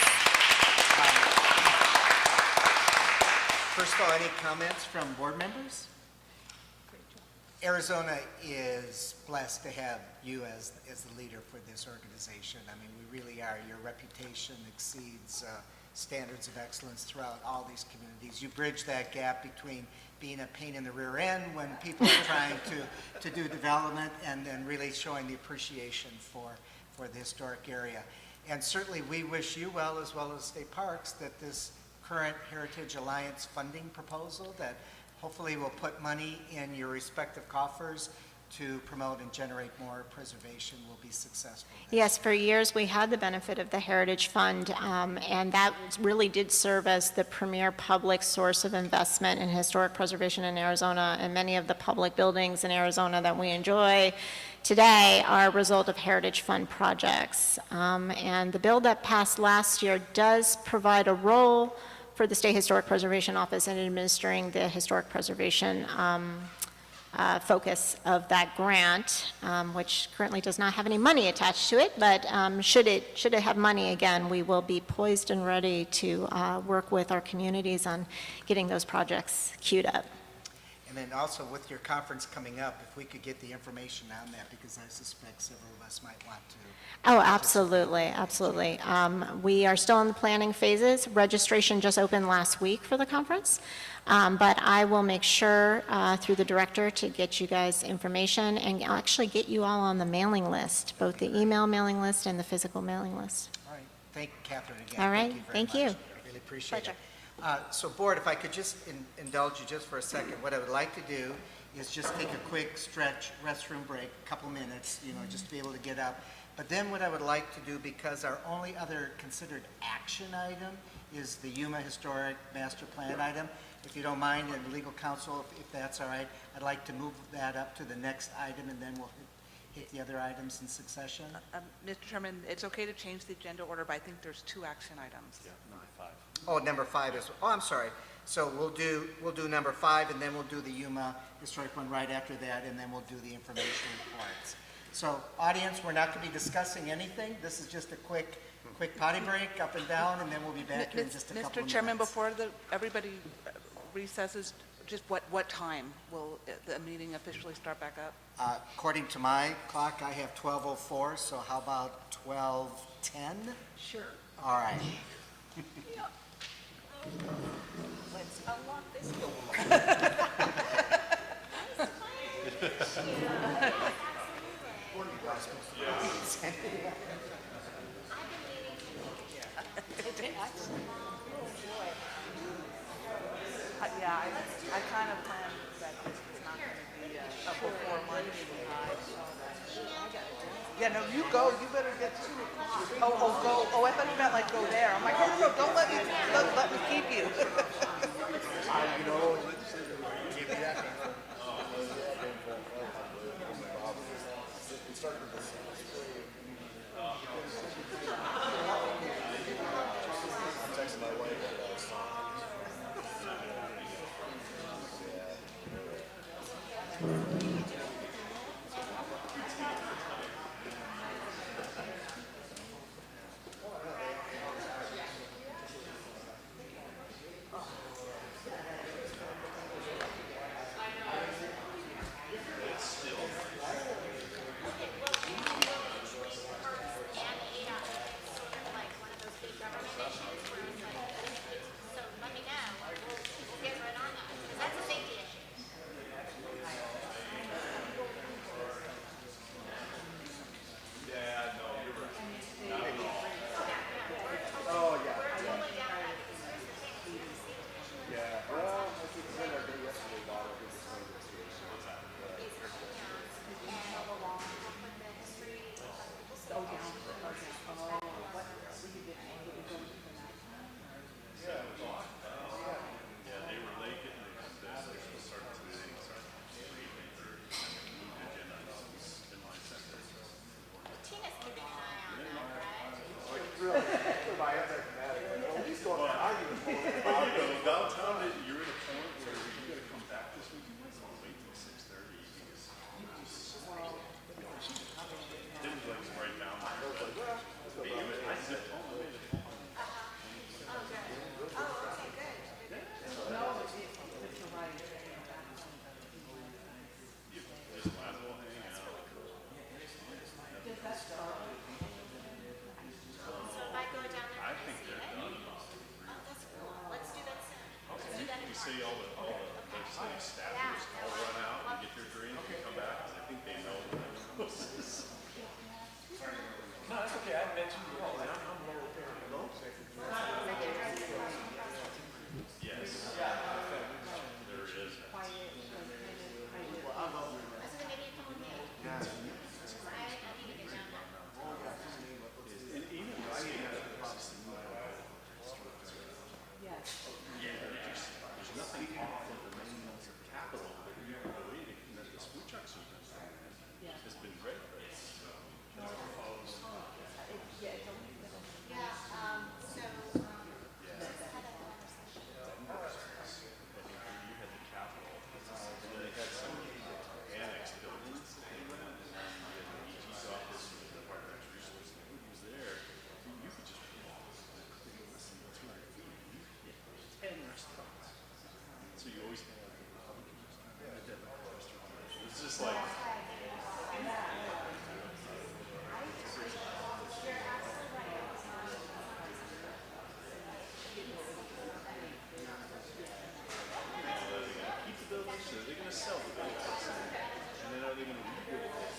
First of all, any comments from board members? Arizona is blessed to have you as the leader for this organization. I mean, we really are. Your reputation exceeds standards of excellence throughout all these communities. You bridge that gap between being a pain in the rear end when people are trying to do development and then really showing the appreciation for the historic area. And certainly we wish you well as State Parks that this current Heritage Alliance funding proposal that hopefully will put money in your respective coffers to promote and generate more preservation will be successful. Yes, for years we had the benefit of the Heritage Fund, and that really did serve as the premier public source of investment in historic preservation in Arizona, and many of the public buildings in Arizona that we enjoy today are a result of Heritage Fund projects. And the bill that passed last year does provide a role for the State Historic Preservation Office in administering the historic preservation focus of that grant, which currently does not have any money attached to it, but should it have money, again, we will be poised and ready to work with our communities on getting those projects queued up. And then also with your conference coming up, if we could get the information on that, because I suspect several of us might want to. Oh, absolutely, absolutely. We are still in the planning phases. Registration just opened last week for the conference, but I will make sure through the director to get you guys information and actually get you all on the mailing list, both the email mailing list and the physical mailing list. All right, thank you, Catherine, again. All right, Thank you very much. you. Really appreciate it. So board, if I could just indulge you just for a second, what I would like to do is just take a quick stretch restroom break, a couple minutes, just to be able to get up. But then what I would like to do, because our only other considered action item is the Yuma Historic Master Plan item, if you don't mind, and legal counsel, if that's all right, I'd like to move that up to the next item, and then we'll hit the other items in succession. Mr. Chairman, it's okay to change the agenda order, but I think there's 2 action items. Yeah, number 5. Oh, number 5 is, I'm sorry. So we'll do number 5, and then we'll do the Yuma Historic one right after that, and then we'll do the information reports. So audience, we're not going to be discussing anything. This is just a quick potty break up and down, and then we'll be back here in just a couple of minutes. Mr. Chairman, before everybody recesses, just what time will the meeting officially start back up? According to my clock, I have 12:04, so how about 12:10? Sure. All right. Let's unlock this door. Yeah, I kind of planned that this was not going to be a before lunch. Yeah, no, you go. You better get 2 o'clock. Oh, I thought you meant like go there. I'm like, no, don't let me keep you. all the city staffers all run out and get their drink and come back, 'cause I think they know. No, that's okay, I met you all, and I'm low there. Yes. There is. And even the city there's nothing off of the main capital that you can go in, and the food trucks are it's been great. So you always have it's just like keep the buildings, or are they going to sell the buildings? And then are they going to rebuild it?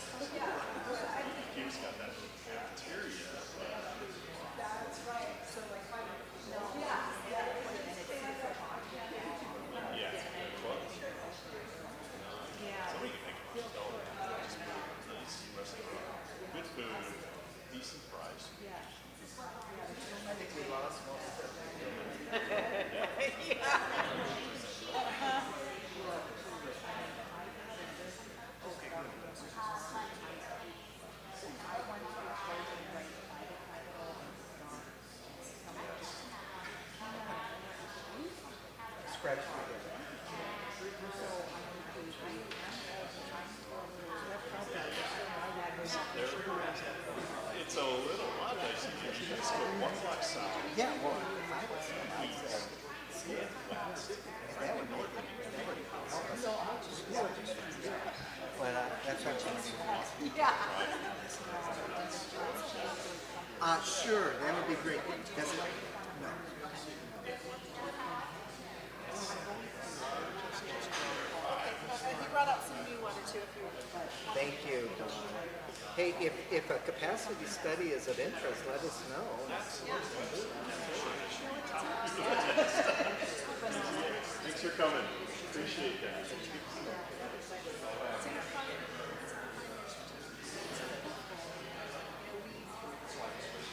Kim's got that little cafeteria. That's right. So like, yeah. Somebody can make a hotel out of it. Just put a nice restaurant. Good food, decent price. I think we lost most of them. Scratch It's a little odd. I see you just go 1 block south. Yeah, well, if I was that would help us. But that's what I'm saying. Sure, that would be great. Does it? No. He brought up some new one or two if you would. Thank you, Dawn. Hey, if a capacity study is of interest, let us know. Thanks for coming. Appreciate that.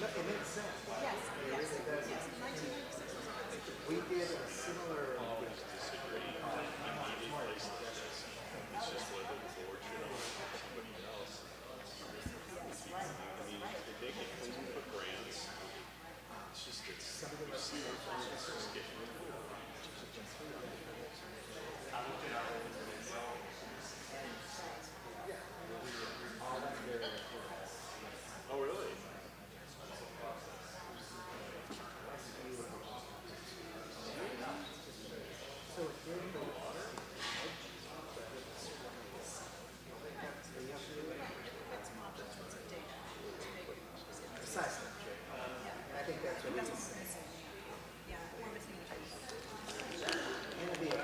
No, it makes sense. Yes, It yes, really does. yes. 1996 was We did a similar. It's just whether the board should own somebody else. I mean, if they get clean for grants, it's just that you see what it's getting rid of. Oh, really? So in the water, precisely. I think that's what it is. It'll be a great.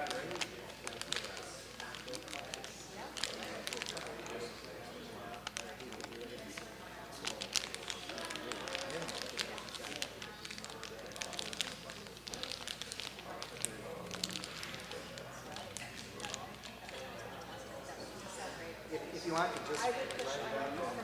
If you want to just write it up.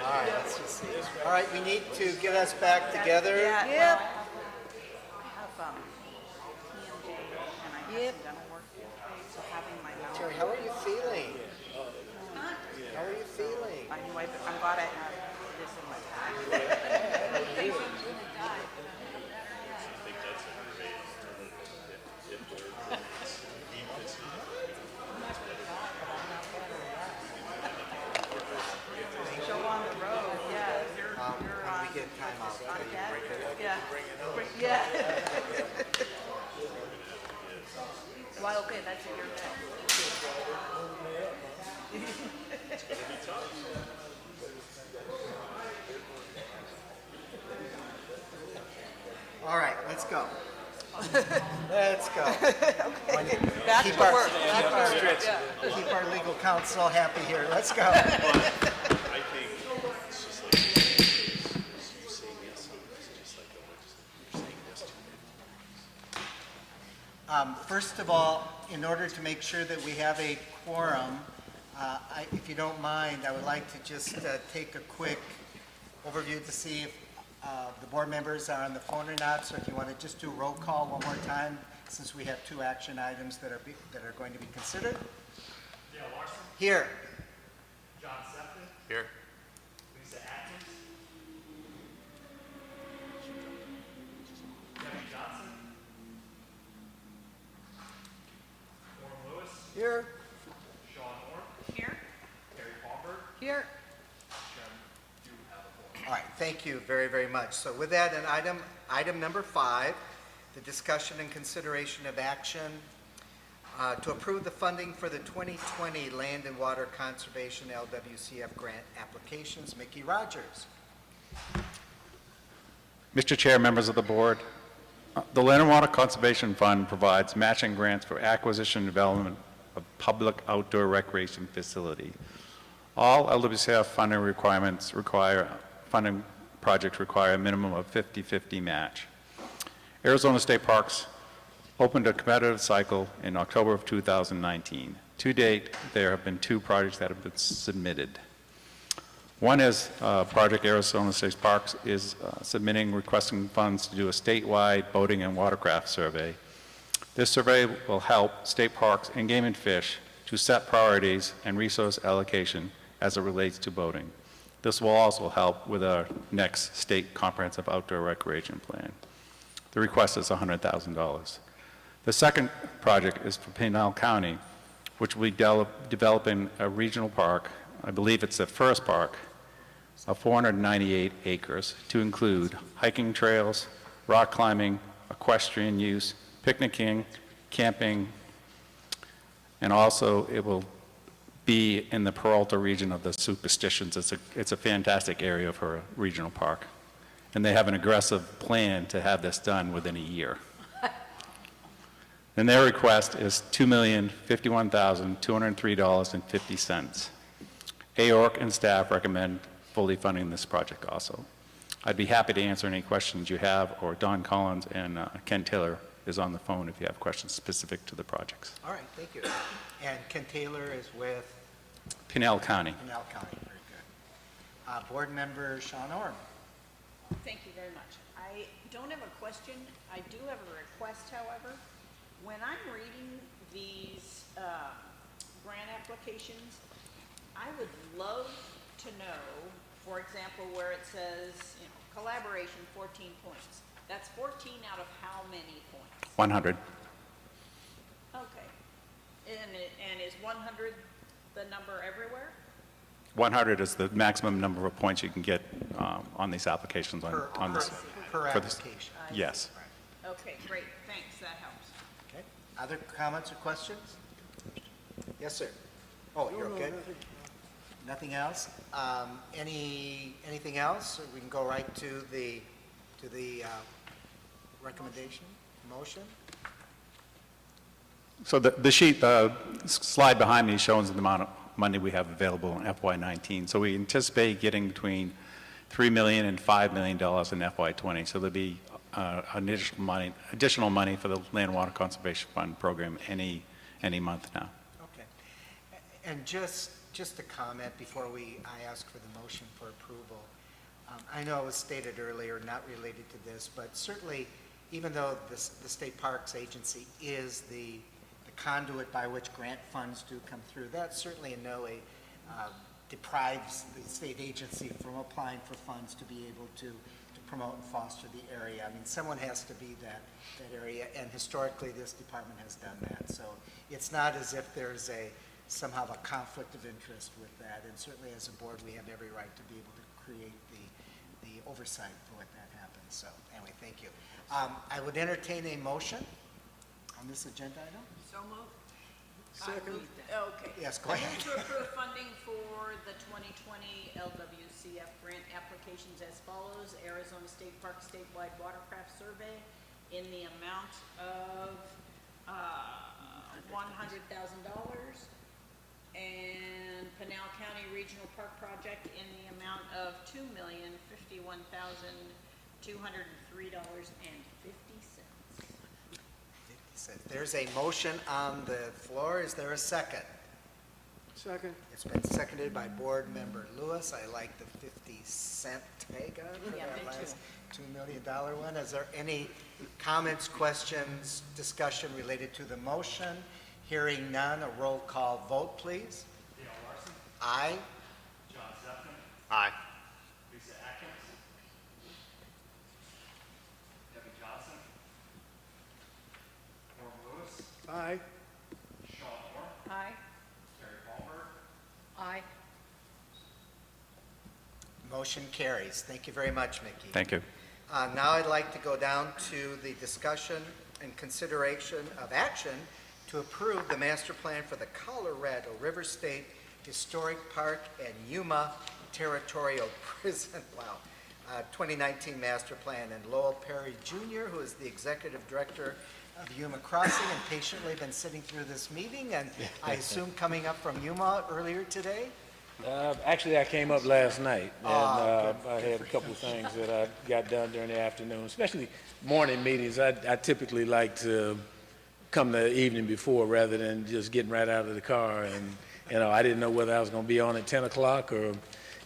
All right, let's just see. All right, we need to get us back together. Yep. I have, P&J, and I have some dental work, so having my mouth. Terry, how are you feeling? How are you feeling? I'm glad I have this in my bag. Show on the road, yeah. When we get time, I'll tell you right there. Yeah. Yeah. Well, okay, that's in your neck. All right, let's go. Let's go. Back Keep to our- work. Keep our legal counsel happy here. Let's go. I think it's just like, you saying yes, it's just like you're saying yes to it. First of all, in order to make sure that we have a quorum, if you don't mind, I would like to just take a quick overview to see if the board members are on the phone or not. So if you want to just do roll call one more time, since we have 2 action items that are going to be considered. Dale Larson. Here. John Sefton. Here. Lisa Atkins. Debbie Johnson. Warren Lewis. Here. Sean Orr. Here. Terry Palmer. Here. You have the floor. All right, thank you very, very much. So with that, an item number 5, the discussion and consideration of action to approve the funding for the 2020 Land and Water Conservation LWCF grant applications. Mickey Rogers. Mr. Chair, members of the board, the Land and Water Conservation Fund provides matching grants for acquisition and development of public outdoor recreation facility. All LWCF funding projects require a minimum of 50-50 match. Arizona State Parks opened a competitive cycle in October of 2019. To date, there have been 2 projects that have been submitted. One is Project Arizona State Parks is requesting funds to do a statewide boating and watercraft survey. This survey will help state parks and Game and Fish to set priorities and resource allocation as it relates to boating. This will also help with our next state comprehensive outdoor recreation plan. The request is $100,000. The second project is for Pinal County, which will be developing a regional park. I believe it's the first park of 498 acres to include hiking trails, rock climbing, equestrian use, picnicking, camping, and also it will be in the Peralta region of the Superstitions. It's a fantastic area for a regional park. And they have an aggressive plan to have this done within a year. And their request is $2,051,203.50. AORC and staff recommend fully funding this project also. I'd be happy to answer any questions you have, or Don Collins and Ken Taylor is on the phone if you have questions specific to the projects. All right, thank you. And Ken Taylor is with Pinal County. Pinal County, very good. Board member Sean Orr. Thank you very much. I don't have a question. I do have a request, however. When I'm reading these grant applications, I would love to know, for example, where it says, collaboration, 14 points. That's 14 out of how many points? 100. Okay. And is 100 the number everywhere? 100 is the maximum number of points you can get on these applications on this. Per for this- application. Yes. Okay, great. Thanks. That helps. Okay. Other comments or questions? Yes, sir. Oh, you're okay? Nothing else? Anything else? Or we can go right to the recommendation, motion? So the sheet, slide behind me shows the amount of money we have available in FY19. So we anticipate getting between $3 million and $5 million in FY20. So there'll be additional money for the Land and Water Conservation Fund program any month now. Okay. And just a comment before I ask for the motion for approval. I know it was stated earlier, not related to this, but certainly, even though the State Parks Agency is the conduit by which grant funds do come through, that certainly in no way deprives the state agency from applying for funds to be able to promote and foster the area. I mean, someone has to be that area, and historically this department has done that. So it's not as if there's somehow a conflict of interest with that, and certainly as a board we have every right to be able to create the oversight for what that happens. So anyway, Thank you. I would entertain a motion on this agenda item. So moved. Second. Okay. Yes, go ahead. I move to approve funding for the 2020 LWCF grant applications as follows. Arizona State Park statewide watercraft survey in the amount of $100,000, and Pinal County Regional Park Project in the amount of $2,051,203.50. There's a motion on the floor. Is there a second? Second. It's been seconded by Board Member Lewis. I like the 50-cent tag on for Yeah, that me last $2 million one. Is there any comments, questions, discussion related to the motion? Hearing none, a roll call vote, please. Dale Larson. Aye. John Zepkin. Aye. Lisa Atkins. Debbie Johnson. Norm Lewis. Aye. Sean Moore. Aye. Terry Palmer. Aye. Motion carries. Thank you very much, Mickey. Thank you. Now I'd like to go down to the discussion and consideration of action to approve the master plan for the Colorado River State Historic Park and Yuma Territorial Prison. Wow. 2019 master plan. And Lowell Perry Jr., who is the executive director of Yuma Crossing and patiently been sitting through this meeting, and I assume coming up from Yuma earlier today? Actually, I came up last night, and Ah, I had a couple of things that I got done during the afternoon, especially morning meetings. I typically like to come the evening before rather than just getting right out of the car. And, you know, I didn't know whether I was going to be on at 10 o'clock or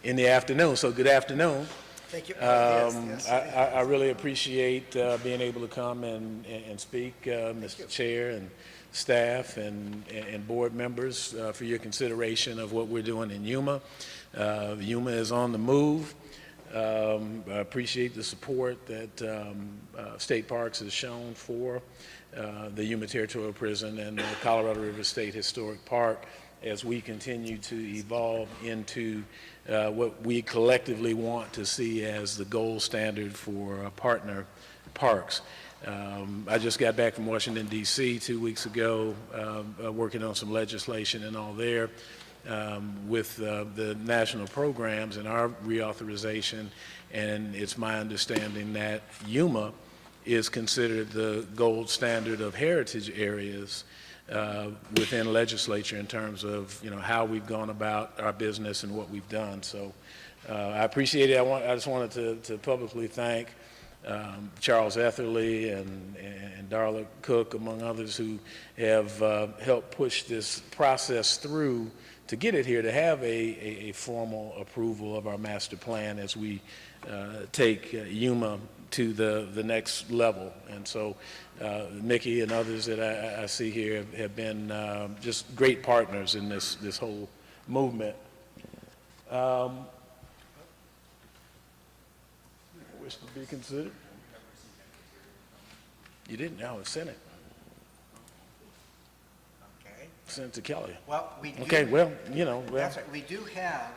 in the afternoon. So good afternoon. Thank you. I really appreciate being able to come and speak, Mr. Chair and staff and board members, for your consideration of what we're doing in Yuma. Yuma is on the move. I appreciate the support that State Parks has shown for the Yuma Territorial Prison and the Colorado River State Historic Park as we continue to evolve into what we collectively want to see as the gold standard for partner parks. I just got back from Washington, D.C. 2 weeks ago, working on some legislation and all there with the national programs and our reauthorization, and it's my understanding that Yuma is considered the gold standard of heritage areas within legislature in terms of, you know, how we've gone about our business and what we've done. So I appreciate it. I just wanted to publicly thank Charles Etherly and Darla Cook, among others, who have helped push this process through to get it here, to have a formal approval of our master plan as we take Yuma to the next level. And so Mickey and others that I see here have been just great partners in this whole movement. Wish to be considered. You didn't? No, it's Senate. Okay. Sent to Kelly. Well, we do. Okay, well, you know, well. That's right. We do have.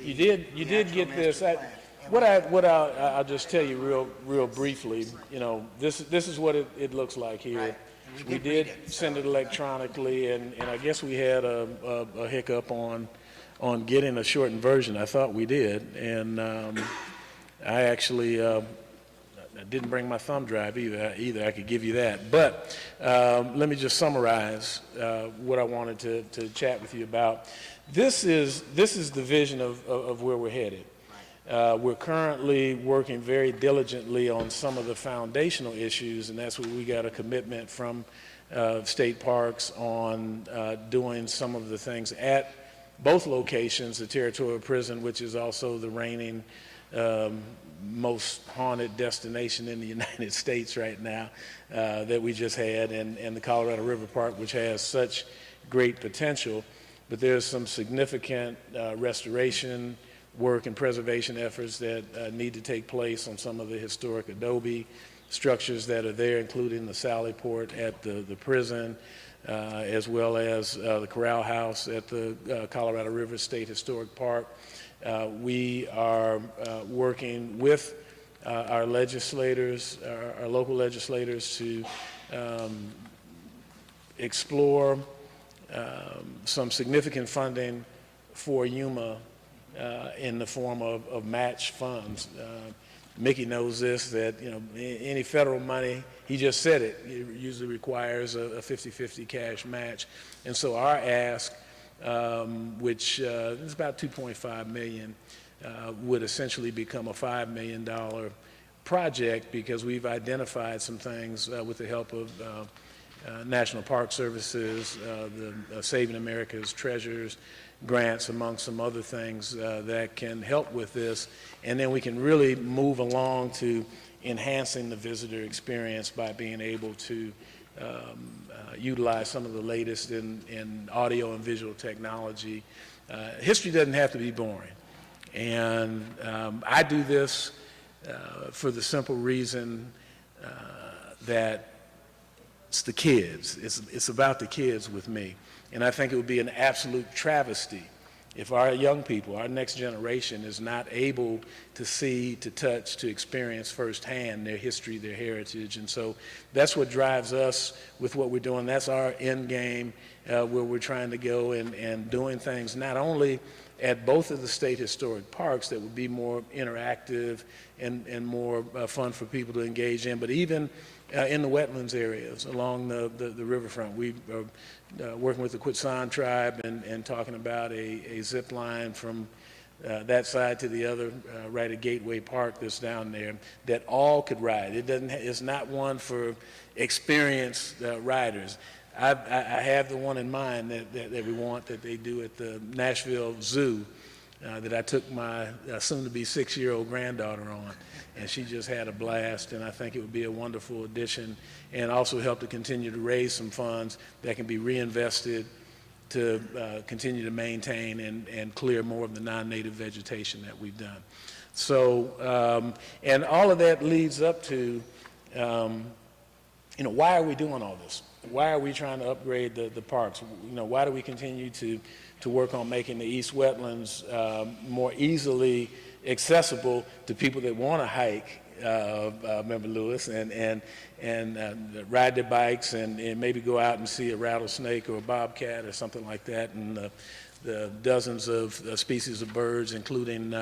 You did get this. I'll just tell you real briefly. You know, this is what it looks like here. Right. We did send it electronically, and I guess we had a hiccup on getting a shortened version. I thought we did, and I actually I didn't bring my thumb drive either. I could give you that, but let me just summarize what I wanted to chat with you about. This is the vision of where we're headed. We're currently working very diligently on some of the foundational issues, and that's where we got a commitment from State Parks on doing some of the things at both locations, the Territorial Prison, which is also the reigning most haunted destination in the United States right now, that we just had, and the Colorado River Park, which has such great potential. But there's some significant restoration work and preservation efforts that need to take place on some of the historic adobe structures that are there, including the Sally Port at the prison, as well as the Corral House at the Colorado River State Historic Park. We are working with our legislators, our local legislators, to explore some significant funding for Yuma in the form of match funds. Mickey knows this, that any federal money, he just said it usually requires a 50-50 cash match. And so our ask, which is about $2.5 million, would essentially become a $5 million project, because we've identified some things with the help of National Park Services, the Saving America's Treasures grants, among some other things that can help with this. And then we can really move along to enhancing the visitor experience by being able to utilize some of the latest in audio and visual technology. History doesn't have to be boring. And I do this for the simple reason that it's the kids. It's about the kids with me. And I think it would be an absolute travesty if our young people, our next generation, is not able to see, to touch, to experience firsthand their history, their heritage. And so that's what drives us with what we're doing. That's our end game, where we're trying to go and doing things not only at both of the state historic parks that would be more interactive and more fun for people to engage in, but even in the wetlands areas along the riverfront. We are working with the Quitsan tribe and talking about a zip line from that side to the other, right at Gateway Park that's down there, that all could ride. It's not one for experienced riders. I have the one in mind that we want, that they do at the Nashville Zoo, that I took my soon-to-be 6-year-old granddaughter on, and she just had a blast, and I think it would be a wonderful addition and also help to continue to raise some funds that can be reinvested to continue to maintain and clear more of the non-native vegetation that we've done. So, and all of that leads up to, why are we doing all this? Why are we trying to upgrade the parks? Why do we continue to work on making the East Wetlands more easily accessible to people that want to hike, Member Lewis, and ride their bikes and maybe go out and see a rattlesnake or a bobcat or something like that, and the dozens of species of birds, including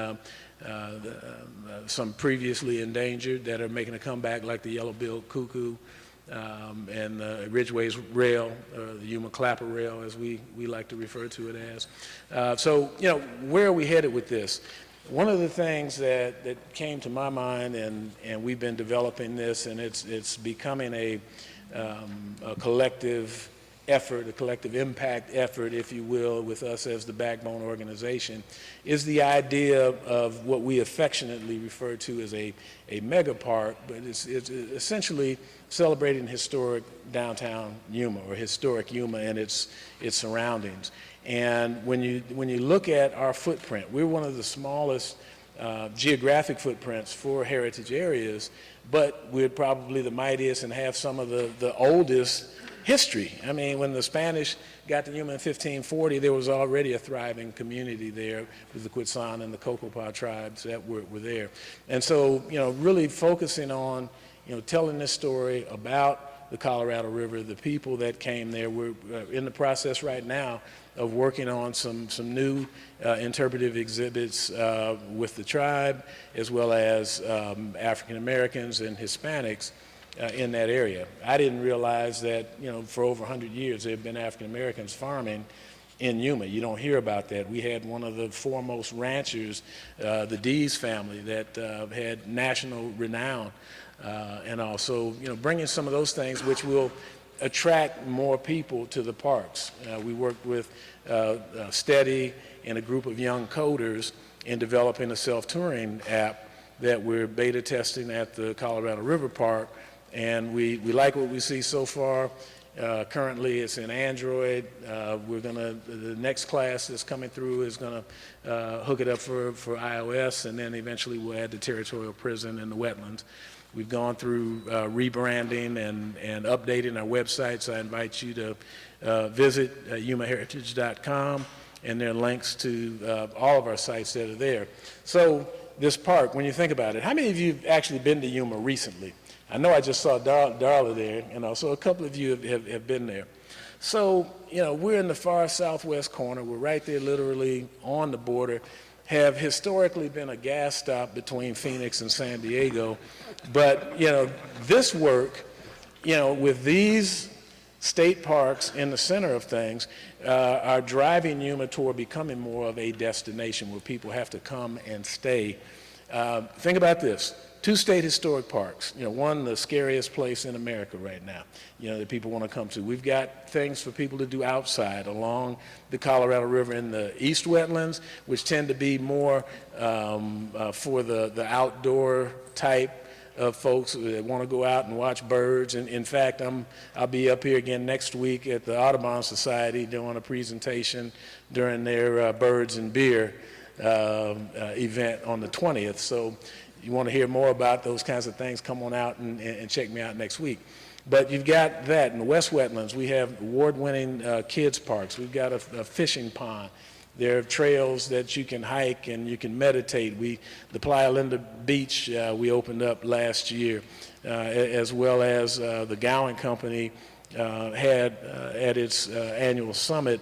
some previously endangered that are making a comeback, like the yellow-billed cuckoo, and Ridgway's rail, the Yuma Clapper rail, as we like to refer to it as. So, where are we headed with this? One of the things that came to my mind, and we've been developing this, and it's becoming a collective effort, a collective impact effort, if you will, with us as the backbone organization, is the idea of what we affectionately refer to as a mega park, but it's essentially celebrating historic downtown Yuma, or historic Yuma and its surroundings. And when you look at our footprint, we're one of the smallest geographic footprints for heritage areas, but we're probably the mightiest and have some of the oldest history. I mean, when the Spanish got to Yuma in 1540, there was already a thriving community there with the Quitsan and the Cocopah tribes that were there. And so, really focusing on, telling this story about the Colorado River, the people that came there. We're in the process right now of working on some new interpretive exhibits with the tribe, as well as African Americans and Hispanics in that area. I didn't realize that, for over 100 years there have been African Americans farming in Yuma. You don't hear about that. We had one of the foremost ranchers, the Dees family, that had national renown, and also, bringing some of those things which will attract more people to the parks. We worked with Steady and a group of young coders in developing a self-touring app that we're beta testing at the Colorado River Park, and we like what we see so far. Currently it's in Android. The next class that's coming through is gonna hook it up for iOS, and then eventually we'll add the territorial prison and the wetlands. We've gone through rebranding and updating our websites. I invite you to visit yumaheritage.com, and there are links to all of our sites that are there. So this park, when you think about it, how many of you have actually been to Yuma recently? I know I just saw Darla there, so a couple of you have been there. So, we're in the far southwest corner. We're right there literally on the border, have historically been a gas stop between Phoenix and San Diego. But, this work, with these state parks in the center of things, are driving Yuma toward becoming more of a destination where people have to come and stay. Think about this. 2 state historic parks, one, the scariest place in America right now, that people want to come to. We've got things for people to do outside along the Colorado River in the east wetlands, which tend to be more for the outdoor type of folks that want to go out and watch birds. And in fact, I'll be up here again next week at the Audubon Society doing a presentation during their Birds and Beer event on the 20th. So you want to hear more about those kinds of things, come on out and check me out next week. But you've got that. In the West Wetlands, we have award-winning kids parks. We've got a fishing pond. There are trails that you can hike and you can meditate. The Playa Linda Beach we opened up last year, as well as the Gowan Company had at its annual summit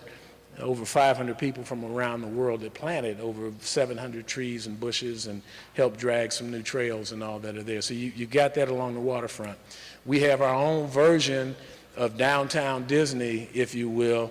over 500 people from around the world that planted over 700 trees and bushes and helped drag some new trails and all that are there. So you got that along the waterfront. We have our own version of downtown Disney, if you will,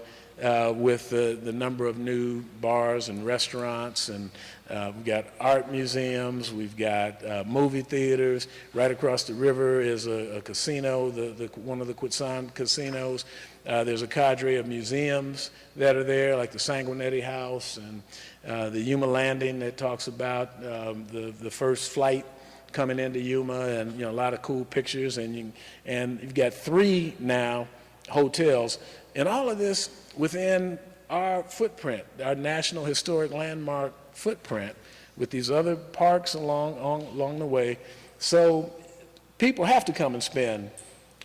with the number of new bars and restaurants, and we've got art museums, we've got movie theaters. Right across the river is a casino, one of the Quitsan casinos. There's a cadre of museums that are there, like the Sanguinetti House and the Yuma Landing that talks about the first flight coming into Yuma, and a lot of cool pictures. And you've got 3 now hotels, and all of this within our footprint, our National Historic Landmark footprint, with these other parks along the way. So people have to come and spend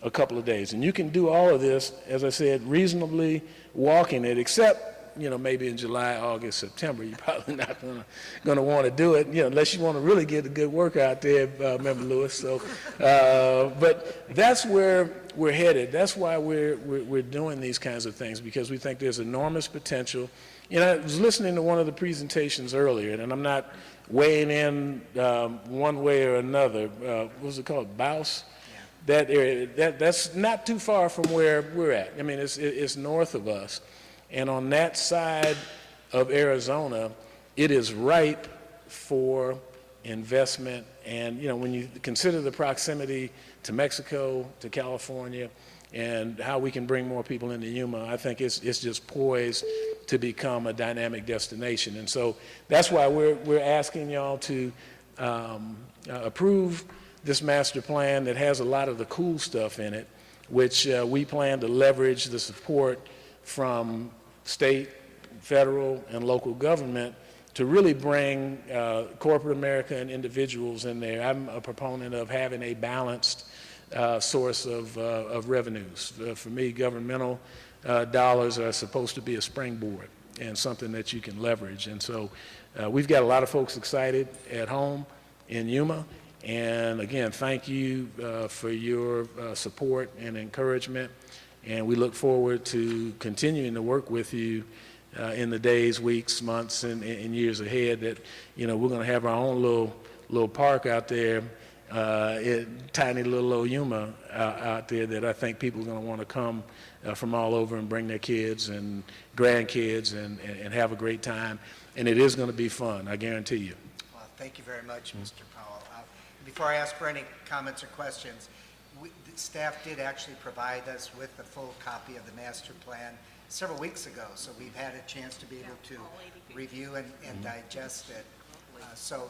a couple of days. And you can do all of this, as I said, reasonably walking it, except, maybe in July, August, September. You're probably not going to want to do it, unless you want to really get a good workout there, Member Lewis. So, but that's where we're headed. That's why we're doing these kinds of things, because we think there's enormous potential. I was listening to one of the presentations earlier, and I'm not weighing in one way or another. What was it called? Baus? That area, that's not too far from where we're at. I mean, it's north of us. And on that side of Arizona, it is ripe for investment. And, when you consider the proximity to Mexico, to California, and how we can bring more people into Yuma, I think it's just poised to become a dynamic destination. And so that's why we're asking y'all to approve this master plan that has a lot of the cool stuff in it, which we plan to leverage the support from state, federal, and local government to really bring corporate America and individuals in there. I'm a proponent of having a balanced source of revenues. For me, governmental dollars are supposed to be a springboard and something that you can leverage. And so we've got a lot of folks excited at home in Yuma. And again, thank you for your support and encouragement. And we look forward to continuing to work with you in the days, weeks, months, and years ahead. That we're going to have our own little park out there, tiny little old Yuma out there that I think people are going to want to come from all over and bring their kids and grandkids and have a great time. And it is going to be fun, I guarantee you. Well, thank you very much, Mr. Powell. Before I ask for any comments or questions, the staff did actually provide us with a full copy of the master plan several weeks ago, so we've had a chance to be able to review and digest it. So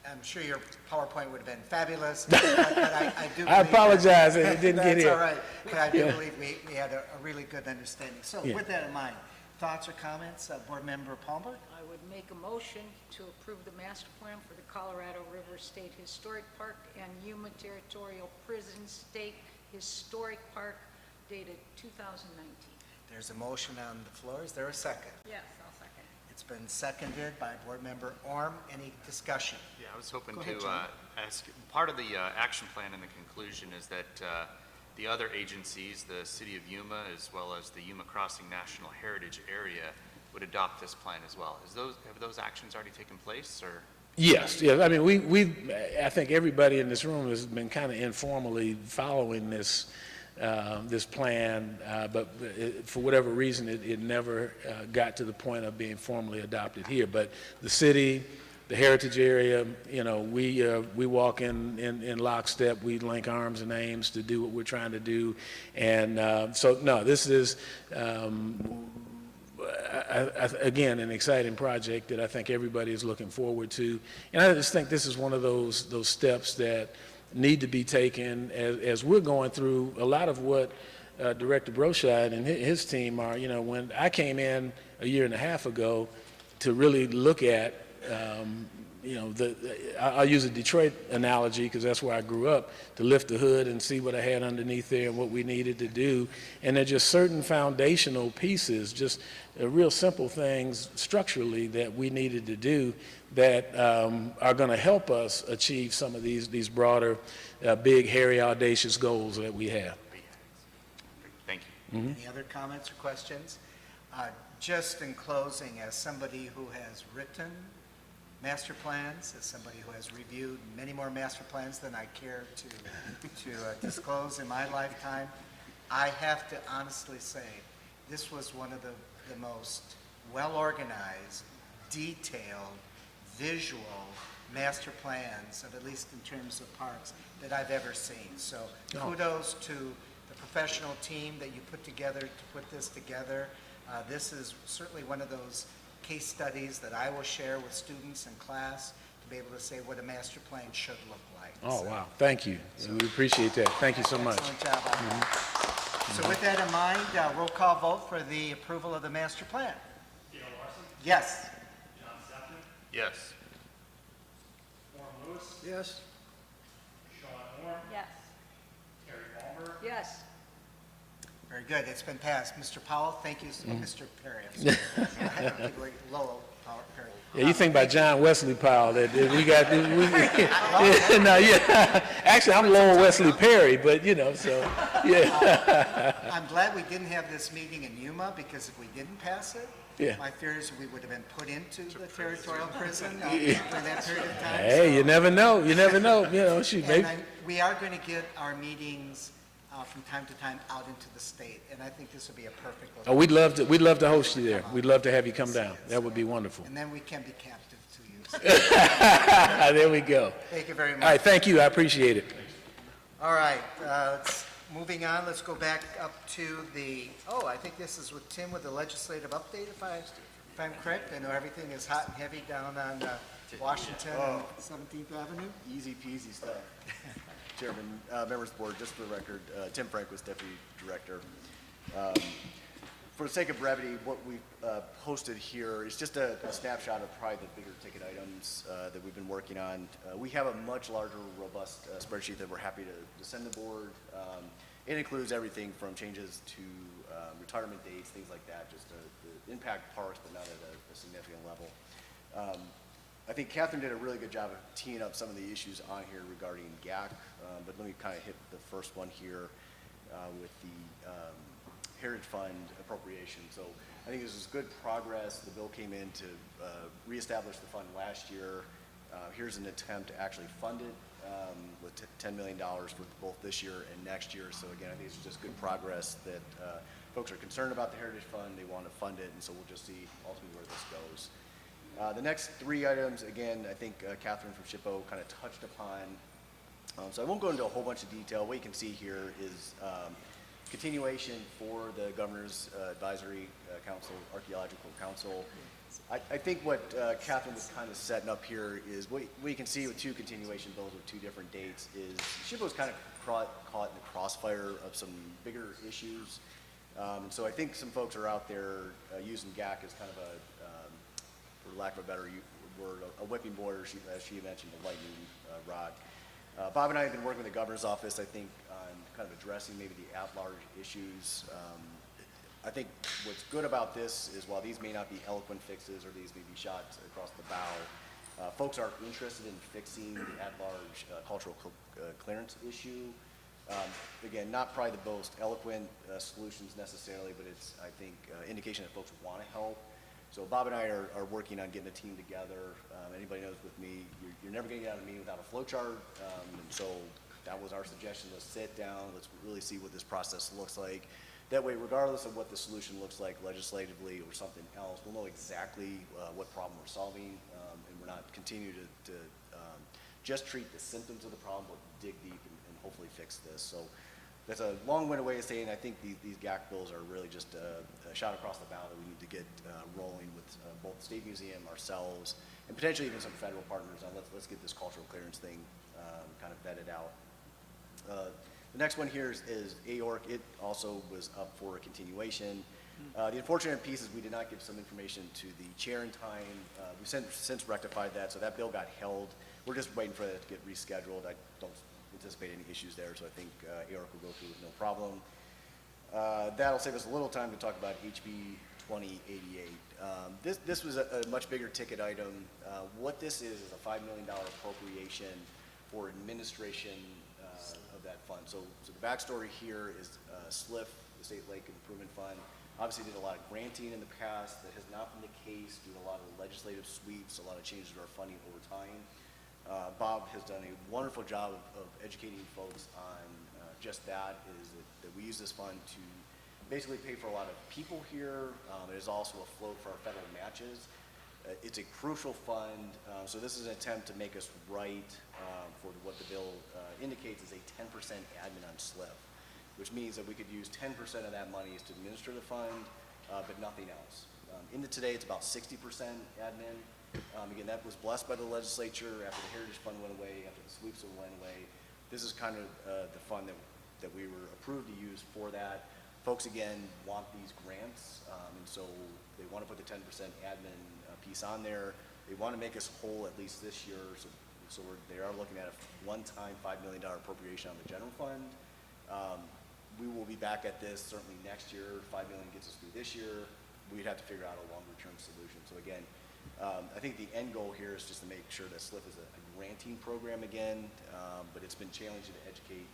I'm sure your PowerPoint would have been fabulous, but I do I apologize that it didn't get here. That's all right, but I do believe we had a really good understanding. So with that in mind, thoughts or comments, Board Member Palmer? I would make a motion to approve the master plan for the Colorado River State Historic Park and Yuma Territorial Prison State Historic Park dated 2019. There's a motion on the floor. Is there a second? Yes, I'll second. It's been seconded by Board Member Orm. Any discussion? Yeah, I was hoping Go ahead, to Jim. ask, part of the action plan in the conclusion is that the other agencies, the City of Yuma, as well as the Yuma Crossing National Heritage Area, would adopt this plan as well. Have those actions already taken place, or? Yes, yes. I mean, I think everybody in this room has been kind of informally following this plan, but for whatever reason, it never got to the point of being formally adopted here. But the city, the heritage area, we walk in lockstep. We link arms and aims to do what we're trying to do, and so no, this is. Again, an exciting project that I think everybody is looking forward to. And I just think this is one of those steps that need to be taken as we're going through a lot of what Director Broshide and his team are. When I came in a year and a half ago to really look at, I'll use a Detroit analogy because that's where I grew up, to lift the hood and see what I had underneath there and what we needed to do. And there's just certain foundational pieces, just real simple things structurally that we needed to do that are going to help us achieve some of these broader, big, hairy, audacious goals that we have. Thank you. Mm-hmm. Any other comments or questions? Just in closing, as somebody who has written master plans, as somebody who has reviewed many more master plans than I care to disclose in my lifetime, I have to honestly say this was one of the most well-organized, detailed, visual master plans, of at least in terms of parks, that I've ever seen. So kudos to the professional team that you put together to put this together. This is certainly one of those case studies that I will share with students in class to be able to say what a master plan should look like. Oh, wow. Thank you. We appreciate that. Thank you so much. Excellent job on that. So with that in mind, roll call vote for the approval of the master plan. Gail Larson? Yes. John Sefton? Yes. Warren Lewis? Yes. Sean Orr? Yes. Terry Palmer? Yes. Very good. It's been passed. Mr. Powell, thank you. Mr. Perry. I'm sorry. I don't think we're Lowell Powell, Perry. Yeah, you think about John Wesley Powell, that we got, no, yeah. Actually, I'm Lowell Wesley Perry, but so, yeah. I'm glad we didn't have this meeting in Yuma, because if we didn't pass it, Yeah. my fear is we would have been put into the territorial prison for that period of time. Hey, you never know. You never know. Shoot, And maybe. we are going to get our meetings from time to time out into the state, and I think this would be a perfect Oh, we'd love to host you there. We'd love to have you come down. That would be wonderful. And then we can be captive to you. There we go. Thank you very much. All right, thank you. I appreciate it. All right, moving on, let's go back up to I think this is with Tim with the legislative update, if I'm correct. I know everything is hot and heavy down on Washington and 17th Avenue. Easy peasy stuff. Chairman, members of the board, just for the record, Tim Frank was Deputy Director. For the sake of brevity, what we've posted here is just a snapshot of probably the bigger ticket items that we've been working on. We have a much larger, robust spreadsheet that we're happy to send the board. It includes everything from changes to retirement dates, things like that, just to impact parks, but not at a significant level. I think Catherine did a really good job of teeing up some of the issues on here regarding GAC, but let me kind of hit the first one here with the Heritage Fund appropriation. So I think this is good progress. The bill came in to reestablish the fund last year. Here's an attempt to actually fund it with $10 million for both this year and next year. So again, I think it's just good progress that folks are concerned about the Heritage Fund. They want to fund it, and so we'll just see ultimately where this goes. The next three items, again, I think Catherine from SHPO kind of touched upon. So I won't go into a whole bunch of detail. What you can see here is continuation for the Governor's Advisory Council, Archaeological Council. I think what Catherine was kind of setting up here is what you can see with two continuation bills with two different dates is SHPO's kind of caught in the crossfire of some bigger issues. And so I think some folks are out there using GAC as kind of a, for lack of a better word, a whipping boy, or as she mentioned, a lightning rod. Bob and I have been working with the Governor's office, I think, on kind of addressing maybe the at-large issues. I think what's good about this is while these may not be eloquent fixes or these may be shots across the bow, folks are interested in fixing the at-large cultural clearance issue. Again, not probably the most eloquent solutions necessarily, but it's, I think, indication that folks want to help. So Bob and I are working on getting a team together. Anybody knows with me, you're never going to get out of me without a flow chart. And so that was our suggestion. Let's sit down. Let's really see what this process looks like. That way, regardless of what the solution looks like legislatively or something else, we'll know exactly what problem we're solving, and we're not continue to just treat the symptoms of the problem, but dig deep and hopefully fix this. So that's a long-winded way of saying I think these GAC bills are really just a shot across the bow that we need to get rolling with both the State Museum, ourselves, and potentially even some federal partners on let's get this cultural clearance thing kind of vetted out. The next one here is AORC. It also was up for a continuation. The unfortunate piece is we did not give some information to the chair in time. We've since rectified that, so that bill got held. We're just waiting for that to get rescheduled. I don't anticipate any issues there, so I think AORC will go through with no problem. That'll save us a little time to talk about HB 2088. This was a much bigger ticket item. What this is a $5 million appropriation for administration of that fund. So the backstory here is SLIF, the State Lake Improvement Fund, obviously did a lot of granting in the past. That has not been the case due to a lot of legislative sweeps, a lot of changes to our funding over time. Bob has done a wonderful job of educating folks on just that, is that we use this fund to basically pay for a lot of people here. It is also a float for our federal matches. It's a crucial fund, so this is an attempt to make us right for what the bill indicates is a 10% admin on SLIF, which means that we could use 10% of that money to administer the fund, but nothing else. Into today, it's about 60% admin. Again, that was blessed by the legislature after the Heritage Fund went away, after the sweeps went away. This is kind of the fund that we were approved to use for that. Folks, again, want these grants, and so they want to put the 10% admin piece on there. They want to make us whole at least this year, so they are looking at a one-time $5 million appropriation on the general fund. We will be back at this certainly next year. $5 million gets us through this year. We'd have to figure out a longer-term solution. So again, I think the end goal here is just to make sure that SLIF is a granting program again, but it's been challenging to educate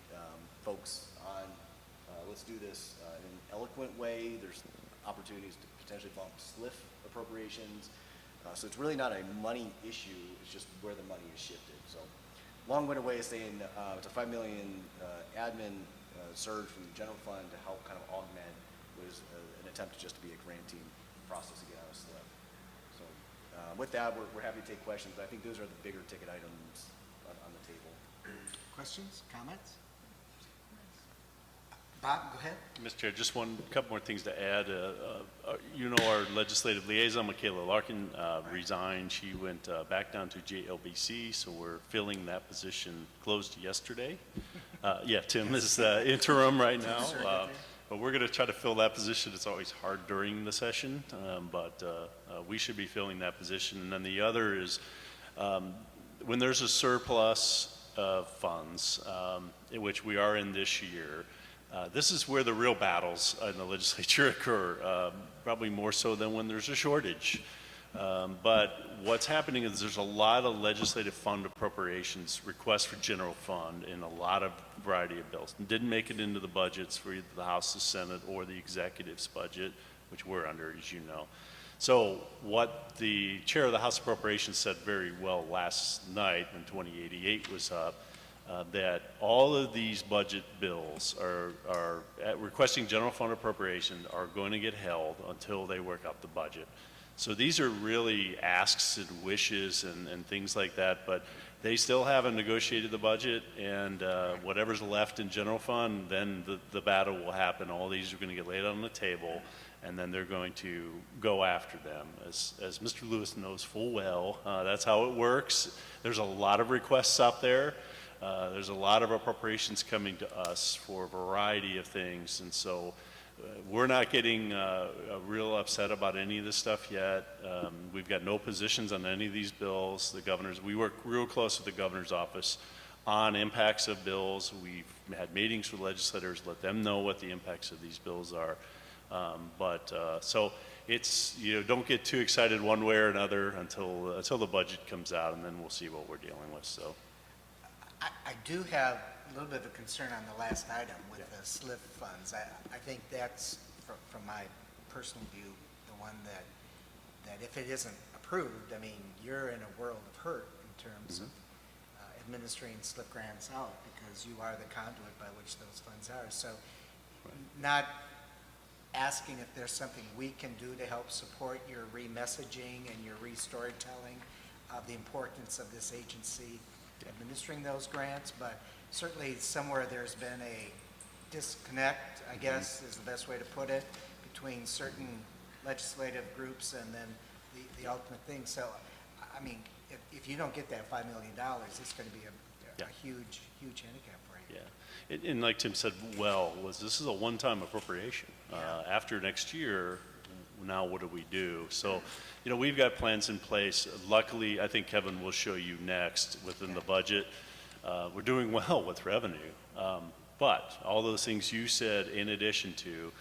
folks on let's do this in an eloquent way. There's opportunities to potentially bump SLIF appropriations. So it's really not a money issue, it's just where the money is shifted. So long-winded way of saying it's a $5 million admin surge from the general fund to help kind of augment what is an attempt to just to be a granting process to get out of SLIF. So with that, we're happy to take questions, but I think those are the bigger ticket items on the table. Questions, comments? Bob, go ahead. Mr. Chair, just couple more things to add. You know, our legislative liaison, Michaela Larkin, resigned. She went back down to JLBC, so we're filling that position, closed yesterday. Yeah, Tim is interim right now, but we're going to try to fill that position. It's always hard during the session, but we should be filling that position. And then the other is when there's a surplus of funds, in which we are in this year, this is where the real battles in the legislature occur, probably more so than when there's a shortage. But what's happening is there's a lot of legislative fund appropriations requests for general fund in a lot of variety of bills. And didn't make it into the budgets for either the House, the Senate, or the executive's budget, which we're under, as you know. So what the chair of the House Appropriations said very well last night when 2088 was up, that all of these budget bills are requesting general fund appropriation are going to get held until they work out the budget. So these are really asks and wishes and things like that, but they still haven't negotiated the budget, and whatever's left in general fund, then the battle will happen. All these are going to get laid on the table, and then they're going to go after them. As Mr. Lewis knows full well, that's how it works. There's a lot of requests out there. There's a lot of appropriations coming to us for a variety of things, and so we're not getting real upset about any of this stuff yet. We've got no positions on any of these bills. We work real close with the governor's office on impacts of bills. We've had meetings with legislators, let them know what the impacts of these bills are. So it's, don't get too excited one way or another until the budget comes out, and then we'll see what we're dealing with, so. I do have a little bit of a concern on the last item with the SLIF funds. I think that's, from my personal view, the one that if it isn't approved, I mean, you're in a world of hurt in terms of administering SLIF grants out, because you are the conduit by which those funds are. So not asking if there's something we can do to help support your re-messaging and your re-storytelling of the importance of this agency administering those grants, but certainly somewhere there's been a disconnect, I guess is the best way to put it, between certain legislative groups and then the ultimate thing. So, I mean, if you don't get that $5 million, it's going to be a huge, huge handicap for you. Yeah, and like Tim said, this is a one-time appropriation. After next year, now what do we do? So, we've got plans in place. Luckily, I think Kevin will show you next within the budget. We're doing well with revenue. But all those things you said in addition to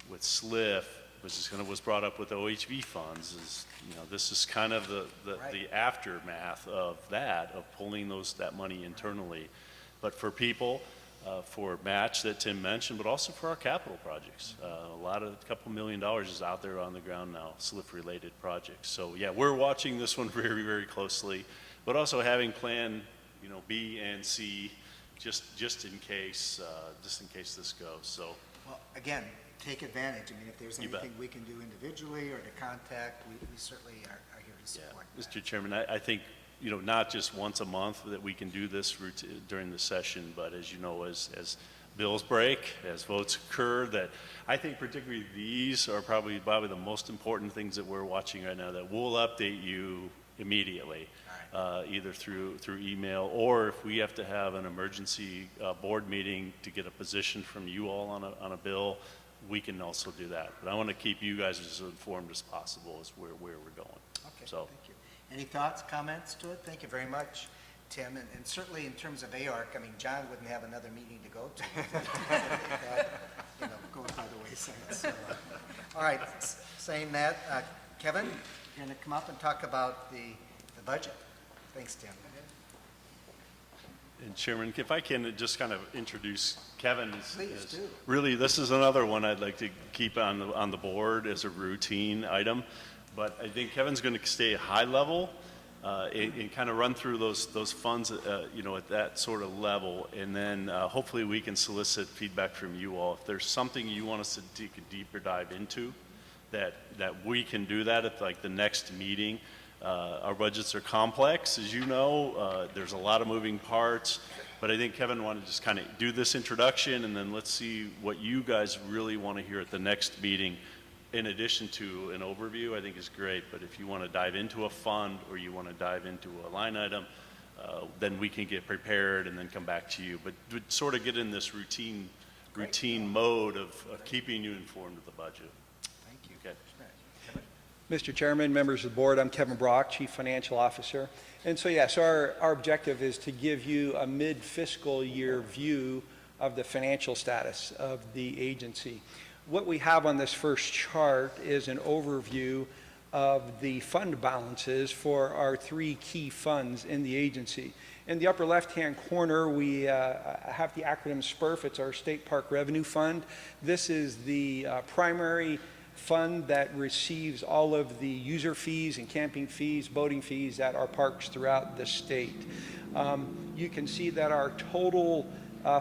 with SLIF, which is was brought up with OHV funds, is, this is kind of the aftermath of that, of pulling that money internally. But for people, for match that Tim mentioned, but also for our capital projects. A couple $1 million is out there on the ground now, SLIF-related projects. So yeah, we're watching this one very, very closely, but also having plan, B and C, just in case this goes. So. Well, again, take advantage. I mean, if there's anything we can do individually or to contact, we certainly are here to support. Yeah. Mr. Chairman, I think, not just once a month that we can do this during the session, but as you know, as bills break, as votes occur, that I think particularly these are probably the most important things that we're watching right now, that we'll update you immediately, either through email, or if we have to have an emergency board meeting to get a position from you all on a bill, we can also do that. But I want to keep you guys as informed as possible as where we're going. Okay, so. Thank you. Any thoughts, comments to it? Thank you very much, Tim. And certainly in terms of ARC, I mean, John wouldn't have another meeting to go to. Going by the wayside. So, all right, saying that, Kevin, you're going to come up and talk about the budget. Thanks, Tim. And Chairman, if I can just kind of introduce Kevin. Please do. Really, this is another one I'd like to keep on the board as a routine item. But I think Kevin's going to stay high level and kind of run through those funds, at that sort of level. And then hopefully we can solicit feedback from you all. If there's something you want us to take a deeper dive into, that we can do that at the next meeting. Our budgets are complex, as you know. There's a lot of moving parts. But I think Kevin wanted to just kind of do this introduction, and then let's see what you guys really want to hear at the next meeting. In addition to an overview, I think is great, but if you want to dive into a fund or you want to dive into a line item, then we can get prepared and then come back to you. But sort of get in this routine mode of keeping you informed of the budget. Thank you. Okay. Mr. Chairman, members of the board, I'm Kevin Brock, Chief Financial Officer. And so, yes, our objective is to give you a mid-fiscal year view of the financial status of the agency. What we have on this first chart is an overview of the fund balances for our three key funds in the agency. In the upper left-hand corner, we have the acronym SPRF. It's our State Park Revenue Fund. This is the primary fund that receives all of the user fees and camping fees, boating fees at our parks throughout the state. You can see that our total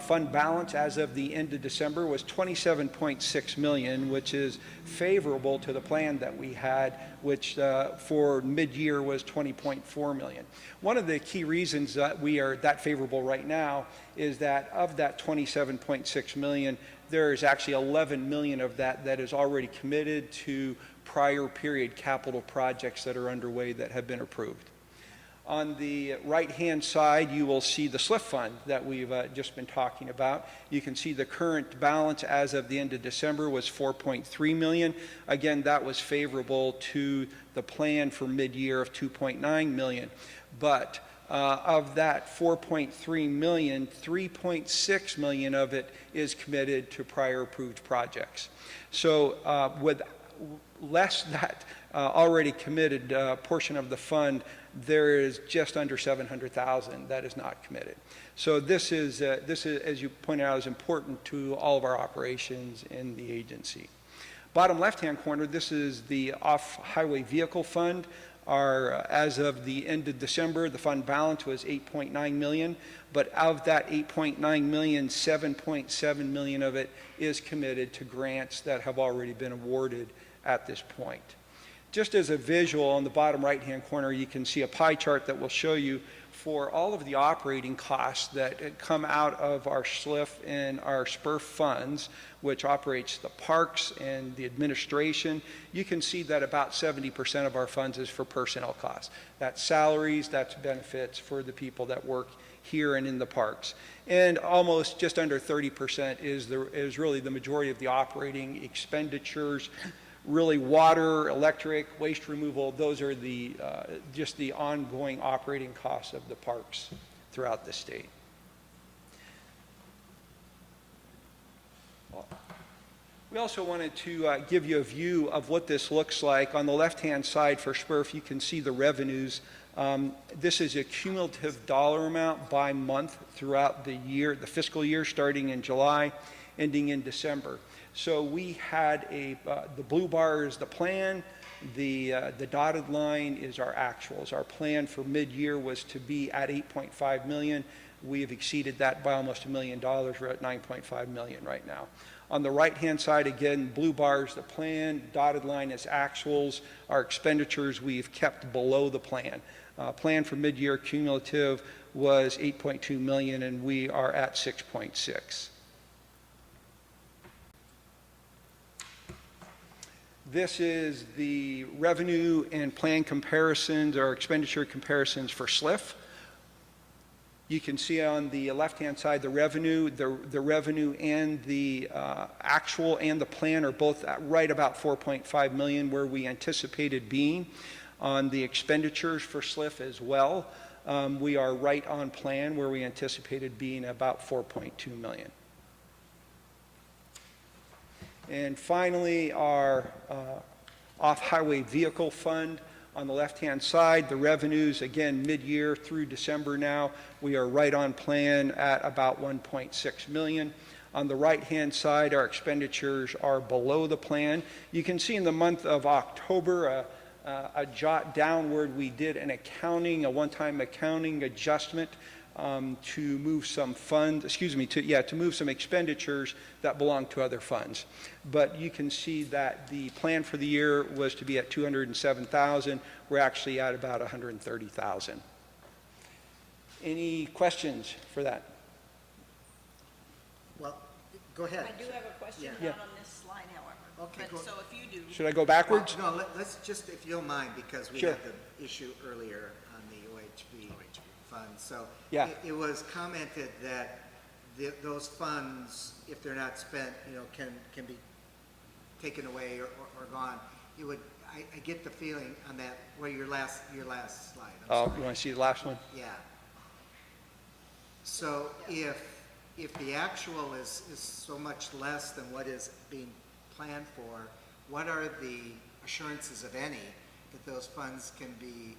fund balance as of the end of December was $27.6 million, which is favorable to the plan that we had, which for mid-year was $20.4 million. One of the key reasons that we are that favorable right now is that of that $27.6 million, there is actually $11 million of that is already committed to prior period capital projects that are underway that have been approved. On the right-hand side, you will see the SLIF fund that we've just been talking about. You can see the current balance as of the end of December was $4.3 million. Again, that was favorable to the plan for mid-year of $2.9 million. But Of that 4.3 million, 3.6 million of it is committed to prior approved projects. So with less that already committed portion of the fund, there is just under 700,000 that is not committed. So this is, as you pointed out, is important to all of our operations in the agency. Bottom left-hand corner, this is the off-highway vehicle fund. As of the end of December, the fund balance was 8.9 million, but of that 8.9 million, 7.7 million of it is committed to grants that have already been awarded at this point. Just as a visual, on the bottom right-hand corner, you can see a pie chart that will show you for all of the operating costs that come out of our SLIF and our SPURF funds, which operates the parks and the administration. You can see that about 70% of our funds is for personnel costs. That's salaries, that's benefits for the people that work here and in the parks. And almost just under 30% is really the majority of the operating expenditures. Really water, electric, waste removal, those are the just the ongoing operating costs of the parks throughout the state. We also wanted to give you a view of what this looks like. On the left-hand side for SPURF, you can see the revenues. This is a cumulative dollar amount by month throughout the year, the fiscal year, starting in July, ending in December. So we had the blue bar is the plan, the dotted line is our actuals. Our plan for mid-year was to be at 8.5 million. We have exceeded that by almost $1 million. We're at 9.5 million right now. On the right-hand side, again, blue bar is the plan, dotted line is actuals. Our expenditures we've kept below the plan. Plan for mid-year cumulative was 8.2 million, and we are at 6.6. This is the revenue and plan comparisons or expenditure comparisons for SLIF. You can see on the left-hand side the revenue and the actual and the plan are both at right about 4.5 million where we anticipated being. On the expenditures for SLIF as well, we are right on plan where we anticipated being about 4.2 million. And finally, our off-highway vehicle fund. On the left-hand side, the revenues, again, mid-year through December now, we are right on plan at about 1.6 million. On the right-hand side, our expenditures are below the plan. You can see in the month of October, a jot downward, we did an accounting, a one-time accounting adjustment to move some funds, to move some expenditures that belong to other funds. But you can see that the plan for the year was to be at 207,000. We're actually at about 130,000. Any questions for that? Well, go ahead. I do have a question, Yeah. not on this slide, however. Okay, But go- so if you do. Should I go backwards? No, let's just, if you don't mind, because we Sure. had the issue earlier on the OHV fund. So Yeah. it was commented that those funds, if they're not spent, can be taken away or gone. I get the feeling on that, your last slide. I'm sorry. You want to see the last one? Yeah. So if the actual is so much less than what is being planned for, what are the assurances, of any, that those funds can be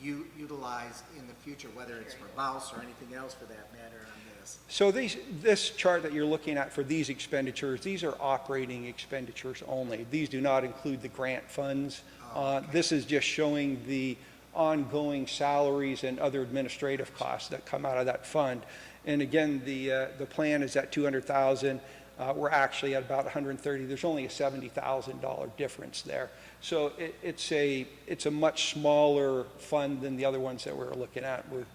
utilized in the future, whether it's for BOUS or anything else for that matter on this? So this chart that you're looking at for these expenditures, these are operating expenditures only. These do not include the grant funds. This is just showing the ongoing salaries and other administrative costs that come out of that fund. And again, the plan is at 200,000. We're actually at about 130. There's only a $70,000 difference there. So it's a much smaller fund than the other ones that we're looking at. We're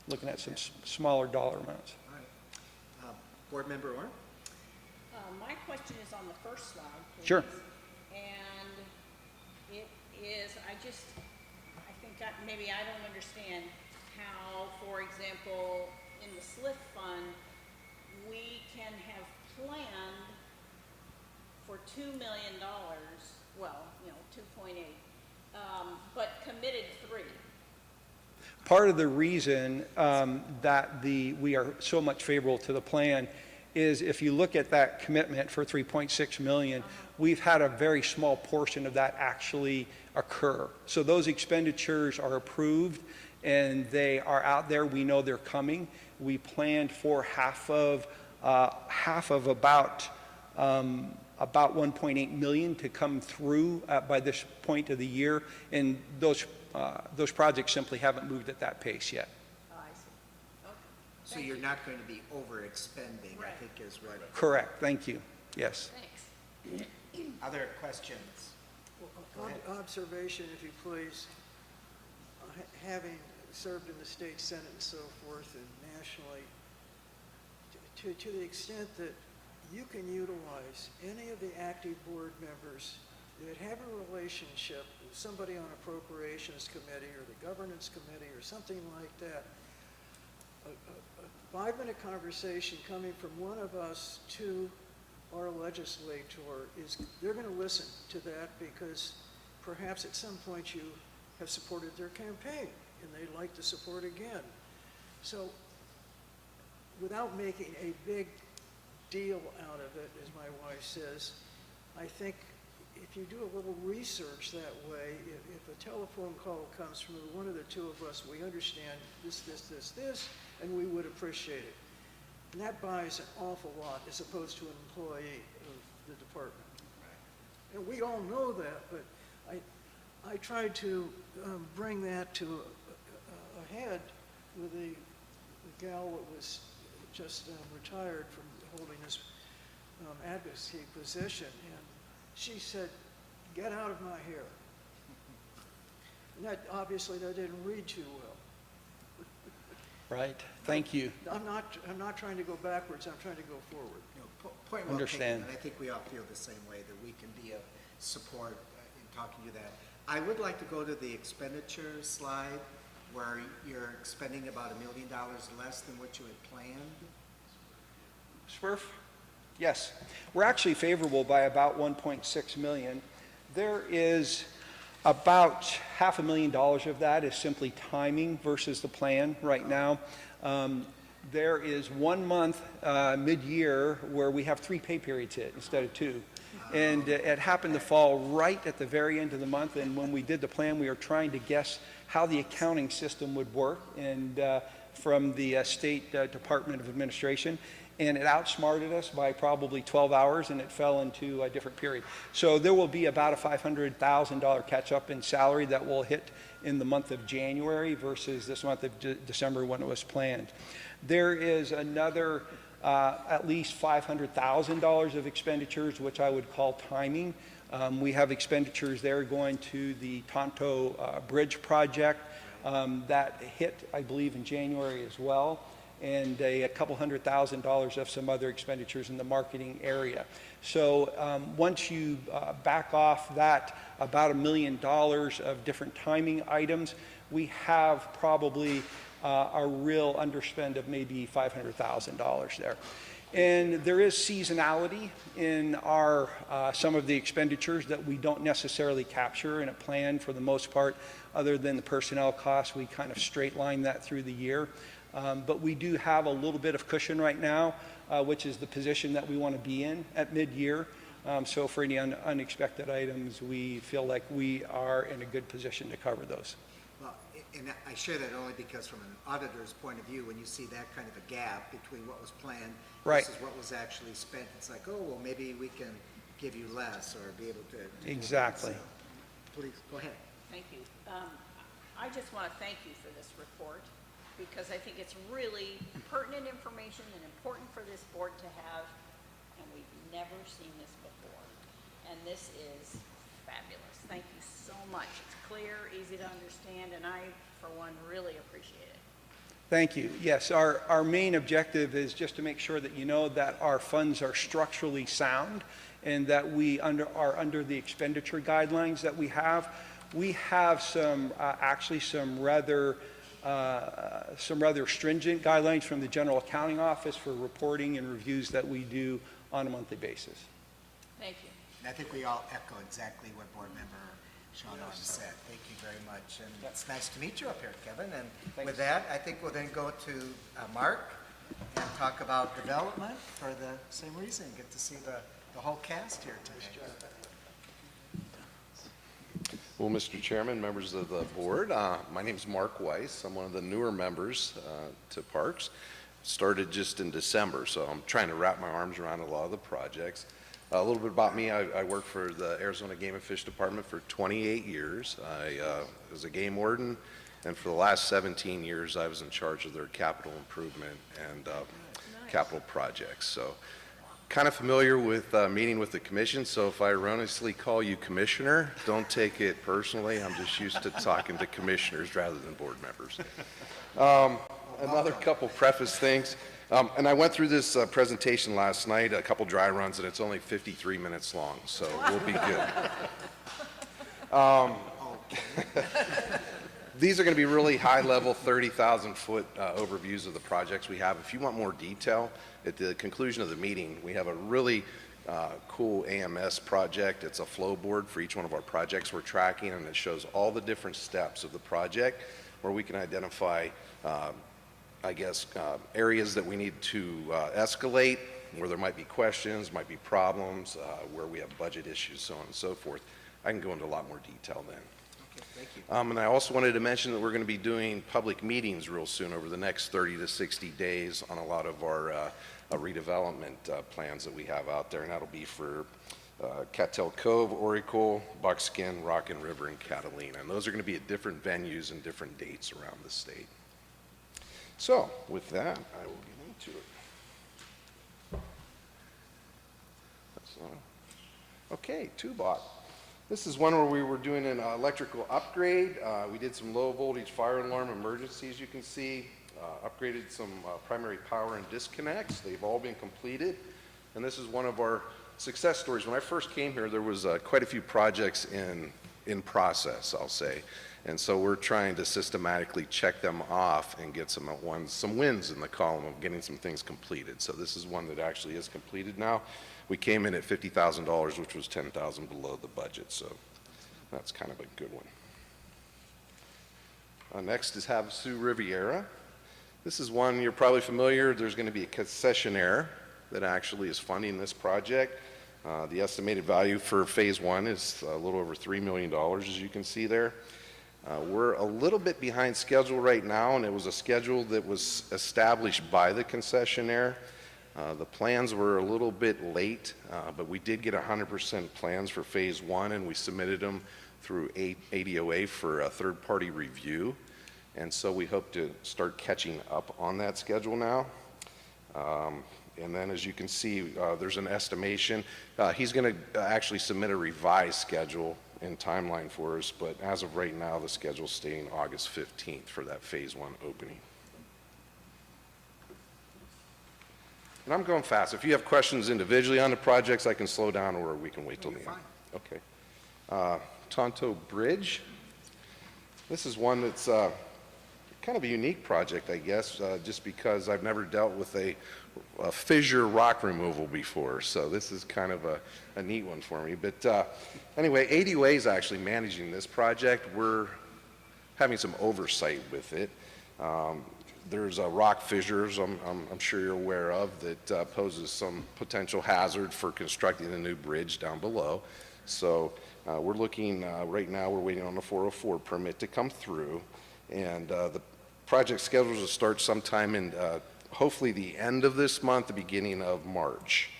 looking at some smaller dollar amounts. All right. Board Member Orr? My question is on the first slide, please. Sure. And it is, I think maybe I don't understand how, for example, in the SLIF fund, we can have planned for $2 million, well, 2.8, but committed 3. Part of the reason that we are so much favorable to the plan is if you look at that commitment for $3.6 million, we've had a very small portion of that actually occur. So those expenditures are approved and they are out there. We know they're coming. We planned for half of about 1.8 million to come through by this point of the year, and those projects simply haven't moved at that pace yet. So you're not going to be overexpending, I think is what. Correct. Thank you. Yes. Other questions? Observation, if you please. Having served in the state senate and so forth and nationally, to the extent that you can utilize any of the active board members that have a relationship with somebody on appropriations committee or the governance committee or something like that, a 5-minute conversation coming from one of us to our legislator is, they're going to listen to that because perhaps at some point you have supported their campaign and they'd like to support again. So without making a big deal out of it, as my wife says, I think if you do a little research that way, if a telephone call comes from one of the two of us, we understand this, and we would appreciate it. And that buys an awful lot as opposed to an employee of the department. Right. And we all know that, but I tried to bring that to a head with the gal that was just retired from holding this advocacy position, and she said, "Get out of my hair." And that obviously that didn't read too well. Right. Thank you. I'm not trying to go backwards. I'm trying to go forward. Point well Understand. taken, and I think we all feel the same way, that we can be of support in talking to that. I would like to go to the expenditure slide where you're spending about $1 million less than what you had planned. Smurf? Yes. We're actually favorable by about 1.6 million. There is about $500,000 of that is simply timing versus the plan right now. There is 1 month mid-year where we have 3 pay periods hit instead of 2. And it happened to fall right at the very end of the month, and when we did the plan, we were trying to guess how the accounting system would work, and from the State Department of Administration, and it outsmarted us by probably 12 hours, and it fell into a different period. So there will be about a $500,000 catch-up in salary that will hit in the month of January versus this month of December when it was planned. There is another at least $500,000 of expenditures, which I would call timing. We have expenditures there going to the Tonto Bridge project that hit, I believe, in January as well, and a couple $100,000 of some other expenditures in the marketing area. So once you back off that about $1 million of different timing items, we have probably a real underspend of maybe $500,000 there. And there is seasonality in our some of the expenditures that we don't necessarily capture in a plan for the most part, other than the personnel costs. We kind of straight line that through the year. But we do have a little bit of cushion right now, which is the position that we want to be in at mid-year. So for any unexpected items, we feel like we are in a good position to cover those. Well, and I share that only because from an auditor's point of view, when you see that kind of a gap between what was planned right. versus what was actually spent, it's like, oh, well, maybe we can give you less or be able to. Exactly. So, please, go ahead. Thank you. I just want to thank you for this report, because I think it's really pertinent information and important for this board to have, and we've never seen this before. And this is fabulous. Thank you so much. It's clear, easy to understand, and I, for one, really appreciate it. Thank you. Yes, our main objective is just to make sure that you know that our funds are structurally sound and that we are under the expenditure guidelines that we have. We have some, actually some rather stringent guidelines from the General Accounting Office for reporting and reviews that we do on a monthly basis. Thank you. And I think we all echo exactly what Board Member Sean on set. Thank you very much. And it's nice to meet you up here, Kevin. And with that, I think we'll then go to Mark and talk about development for the same reason. Get to see the whole cast here today. Well, Mr. Chairman, members of the board, my name is Mark Weiss. I'm one of the newer members to Parks. Started just in December, so I'm trying to wrap my arms around a lot of the projects. A little bit about me, I worked for the Arizona Game and Fish Department for 28 years. I was a game warden, and for the last 17 years, I was in charge of their capital improvement and capital projects. So kind of familiar with meeting with the commission, so if I erroneously call you commissioner, don't take it personally. I'm just used to talking to commissioners rather than board members. Another couple preface things. And I went through this presentation last night, a couple dry runs, and it's only 53 minutes long, so we'll be good. These are going to be really high-level, 30,000-foot overviews of the projects we have. If you want more detail, at the conclusion of the meeting, we have a really cool AMS project. It's a flow board for each one of our projects we're tracking, and it shows all the different steps of the project where we can identify areas that we need to escalate, where there might be questions, might be problems, where we have budget issues, so on and so forth. I can go into a lot more detail then. Okay, thank you. And I also wanted to mention that we're going to be doing public meetings real soon over the next 30 to 60 days on a lot of our redevelopment plans that we have out there, and that'll be for Cattell Cove, Oracle, Buckskin, Rockin' River, and Catalina. And those are going to be at different venues and different dates around the state. So, with that, I will get into it. Okay, Tubot. This is one where we were doing an electrical upgrade. We did some low voltage fire alarm emergencies, you can see. Upgraded some primary power and disconnects. They've all been completed. And this is one of our success stories. When I first came here, there was quite a few projects in process, I'll say. And so we're trying to systematically check them off and get some wins in the column of getting some things completed. So this is one that actually is completed now. We came in at $50,000, which was $10,000 below the budget. So that's kind of a good one. Next is Havasu Riviera. This is one you're probably familiar. There's going to be a concessionaire that actually is funding this project. The estimated value for phase one is a little over $3 million, as you can see there. We're a little bit behind schedule right now, and it was a schedule that was established by the concessionaire. The plans were a little bit late, but we did get 100% plans for phase one, and we submitted them through ADOA for a third-party review. And so we hope to start catching up on that schedule now. And then, as you can see, there's an estimation. He's going to actually submit a revised schedule and timeline for us, but as of right now, the schedule's staying August 15th for that phase one opening. And I'm going fast. If you have questions individually on the projects, I can slow down, or we can wait till the end. Okay. Tonto Bridge. This is one that's kind of a unique project, I guess, just because I've never dealt with a fissure rock removal before. So this is kind of a neat one for me. But anyway, ADOA is actually managing this project. We're having some oversight with it. There's rock fissures, I'm sure you're aware of, that poses some potential hazard for constructing a new bridge down below. So we're looking, right now we're waiting on the 404 permit to come through. And the project scheduled to start sometime in hopefully the end of this month, the beginning of March.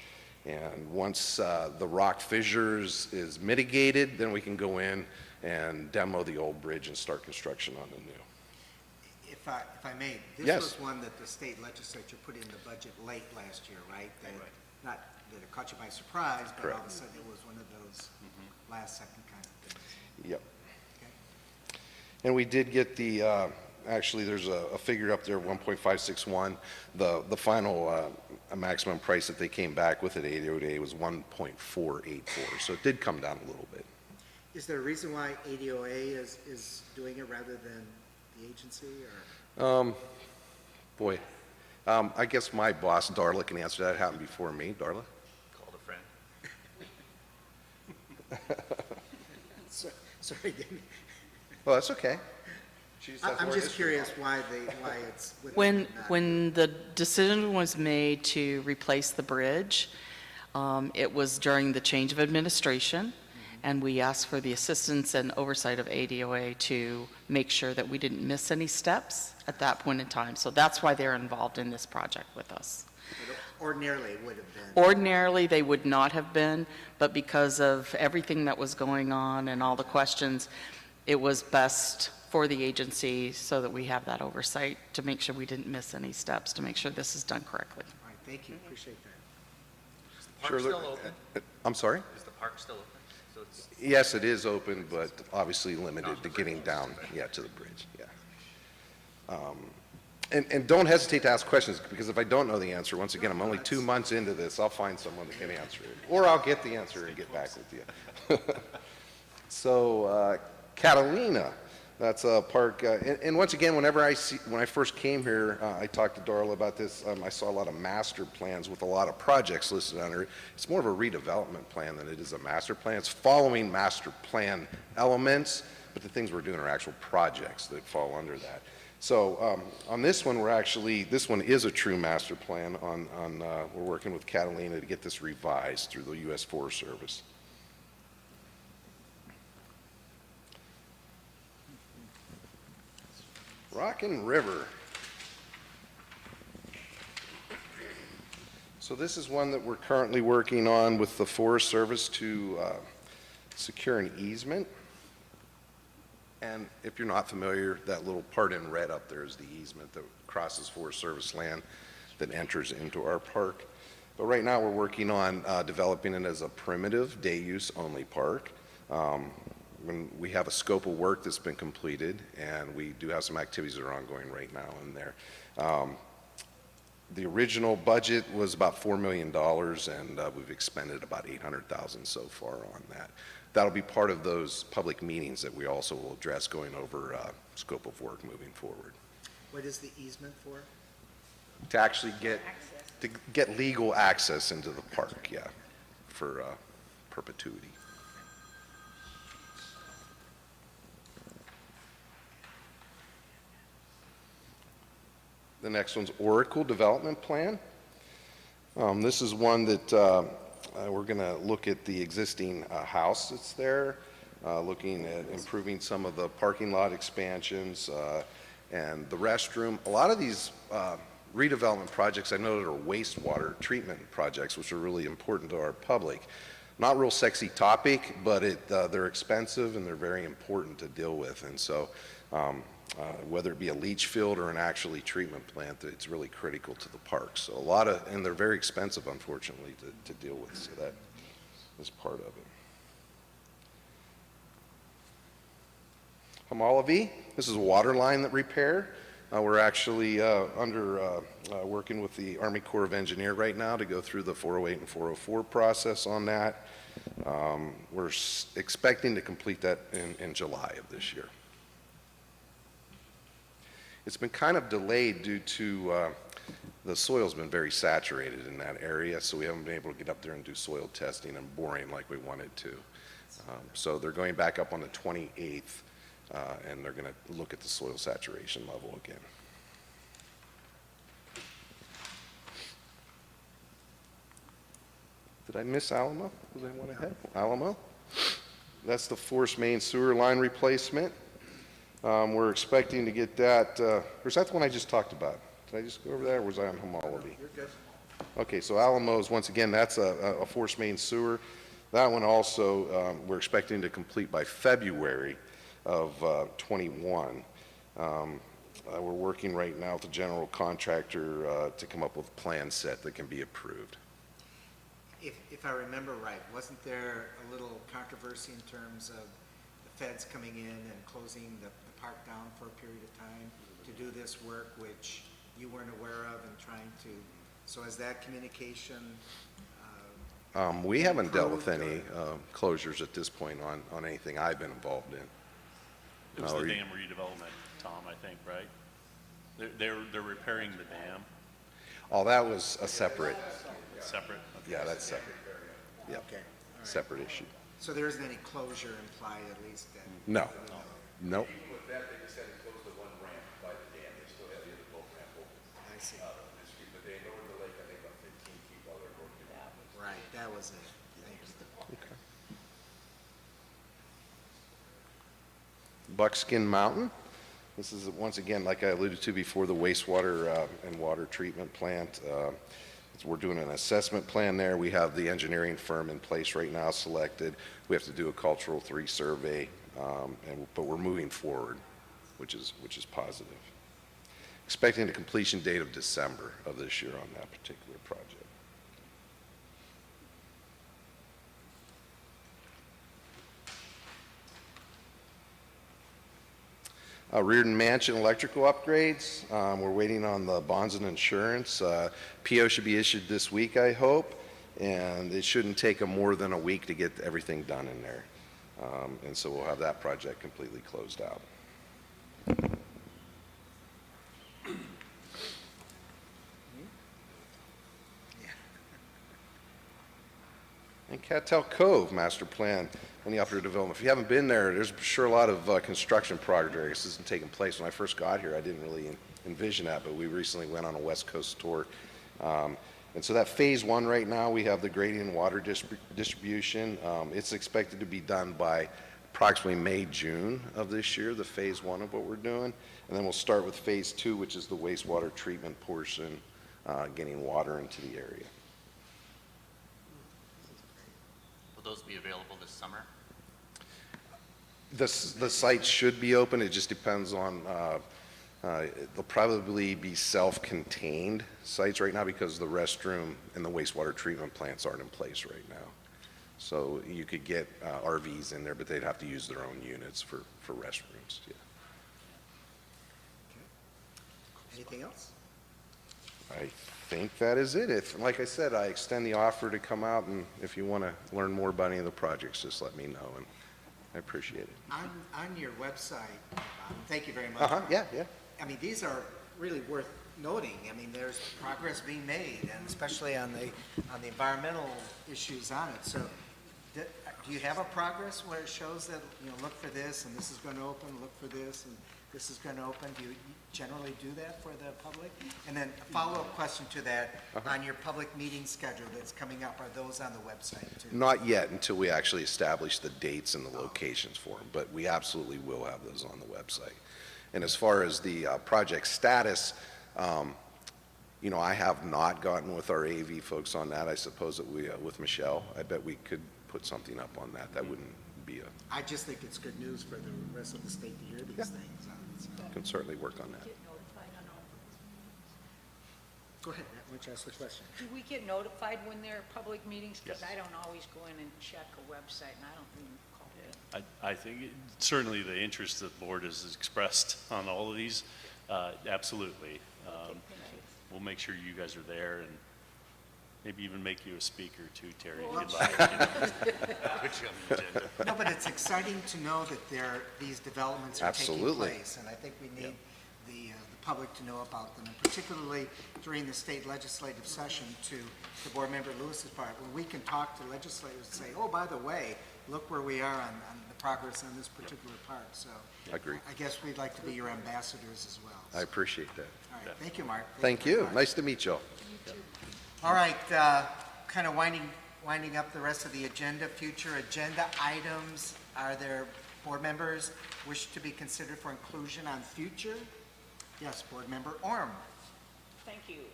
And once the rock fissures is mitigated, then we can go in and demo the old bridge and start construction on the new. If I may, this Yes. was one that the state legislature put in the budget late last year, right? Not that it caught you by surprise, but all of a Correct. sudden it was one of those last second kind of things. Yep. And we did get the, actually there's a figure up there, 1.561. The final maximum price that they came back with at ADOA was 1.484. So it did come down a little bit. Is there a reason why ADOA is doing it rather than the agency, or? I guess my boss, Darla, can answer that. It happened before me. Darla? Called a friend. Sorry, David. Well, that's okay. She just has I'm more just history. curious why it's. with When, them and not- when the decision was made to replace the bridge, it was during the change of administration, and we asked for the assistance and oversight of ADOA to make sure that we didn't miss any steps at that point in time. So that's why they're involved in this project with us. Ordinarily, it would have been. Ordinarily, they would not have been, but because of everything that was going on and all the questions, it was best for the agency so that we have that oversight to make sure we didn't miss any steps, to make sure this is done correctly. All right, thank you, appreciate that. Is the park Sure, still look- open? I'm sorry? Is the park still open? So it's Yes, it is open, but obviously limited to getting down, to the bridge, And don't hesitate to ask questions, because if I don't know the answer, once again, I'm only 2 months into this, I'll find someone that can answer it. Or I'll get the answer and get back with you. So, Catalina, that's a park, and once again, when I first came here, I talked to Darla about this, I saw a lot of master plans with a lot of projects listed under it. It's more of a redevelopment plan than it is a master plan. It's following master plan elements, but the things we're doing are actual projects that fall under that. So on this one, this one is a true master plan we're working with Catalina to get this revised through the U.S. Forest Service. Rockin' River. So this is one that we're currently working on with the Forest Service to secure an easement. And if you're not familiar, that little part in red up there is the easement that crosses Forest Service land that enters into our park. But right now, we're working on developing it as a primitive day-use only park. When we have a scope of work that's been completed, and we do have some activities that are ongoing right now in there. The original budget was about $4 million, and we've expended about $800,000 so far on that. That'll be part of those public meetings that we also will address going over scope of work moving forward. What is the easement for? To actually get legal access into the park, for perpetuity. The next one's Oracle Development Plan. This is one that we're going to look at the existing house that's there, looking at improving some of the parking lot expansions and the restroom. A lot of these redevelopment projects I know that are wastewater treatment projects, which are really important to our public. Not real sexy topic, but they're expensive and they're very important to deal with. And so whether it be a leach field or an actually treatment plant, it's really critical to the park. So and they're very expensive, unfortunately, to deal with. So that is part of it. Hamalavi, this is a water line that repair. We're actually working with the Army Corps of Engineers right now to go through the 408 and 404 process on that. We're expecting to complete that in July of this year. It's been kind of delayed due to the soil's been very saturated in that area, so we haven't been able to get up there and do soil testing and boring like we wanted to. So they're going back up on the 28th, and they're going to look at the soil saturation level again. Did I miss Alamo? Was I one ahead? Alamo? That's the force main sewer line replacement. We're expecting to get that, or is that the one I just talked about? Did I just go over that, or was I on Hamalavi? You're good. Okay, so Alamos, once again, that's a force main sewer. That one also, we're expecting to complete by February of 21. We're working right now with the general contractor to come up with a plan set that can be approved. If I remember right, wasn't there a little controversy in terms of the feds coming in and closing the park down for a period of time to do this work, which you weren't aware of and trying to, so is that communication? We haven't dealt with any closures at this point on anything I've been involved in. It was the dam redevelopment, Tom, I think, right? They're repairing the dam. Oh, that was a separate. Separate? Yeah, that's separate. Yeah, Okay. separate issue. So there isn't any closure implied, at least then? No. Nope. Even with that, they just had to close the one ramp by the dam. They still have the other boat ramp open. I see. The street, but they lowered the lake, I think, about 15 feet while they're working on it. Right, that was it. Thank you. Okay. Buckskin Mountain. This is, once again, like I alluded to before, the wastewater and water treatment plant. We're doing an assessment plan there. We have the engineering firm in place right now selected. We have to do a cultural 3 survey, but we're moving forward, which is positive. Expecting a completion date of December of this year on that particular project. Reardon Mansion electrical upgrades. We're waiting on the bonds and insurance. PO should be issued this week, I hope, and it shouldn't take them more than a week to get everything done in there. And so we'll have that project completely closed out. And Cattell Cove Master Plan and the upper development. If you haven't been there, there's sure a lot of construction progress isn't taking place. When I first got here, I didn't really envision that, but we recently went on a West Coast tour. And so that phase 1 right now, we have the grading and water distribution. It's expected to be done by approximately May, June of this year, the phase 1 of what we're doing. And then we'll start with phase 2, which is the wastewater treatment portion, getting water into the area. Will those be available this summer? The site should be open. It just depends on, they'll probably be self-contained sites right now because the restroom and the wastewater treatment plants aren't in place right now. So you could get RVs in there, but they'd have to use their own units for restrooms. Yeah. Anything else? I think that is it. If, like I said, I extend the offer to come out, and if you want to learn more about any of the projects, just let me know, and I appreciate it. On your website, thank you very much. Yeah. I mean, these are really worth noting. I mean, there's progress being made, and especially on the environmental issues on it. So, do you have a progress where it shows that, look for this, and this is going to open, look for this, and this is going to open? Do you generally do that for the public? And then a follow-up question to that, on your public meeting schedule that's coming up, are those on the website too? Not yet, until we actually establish the dates and the locations for them, but we absolutely will have those on the website. And as far as the project status, I have not gotten with our AV folks on that. I suppose that we, with Michelle, I bet we could put something up on that. That wouldn't be I just think it's good news for the rest of the state to hear these things. Can certainly work on that. Go ahead, Matt, why don't you ask the question? Do we get notified when there are public meetings? Because Yes. I don't always go in and check a website, and I don't even call it. I think certainly the interest that the board has expressed on all of these, absolutely. We'll make sure you guys are there and maybe even make you a speaker too, Terry, if you'd like. Put you on the agenda. No, but it's exciting to know that these developments are taking Absolutely. place, and I think we need the public to know about them, and particularly during the state legislative session, to Board Member Lewis's part, when we can talk to legislators and say, oh, by the way, look where we are on the progress on this particular part. So Agree. I guess we'd like to be your ambassadors as well. I appreciate that. All right, thank you, Mark. Thank very you. much. Nice to meet you all. All right, kind of winding up the rest of the agenda, future agenda items. Are there board members wish to be considered for inclusion on future? Yes, Board Member Orm. Thank you.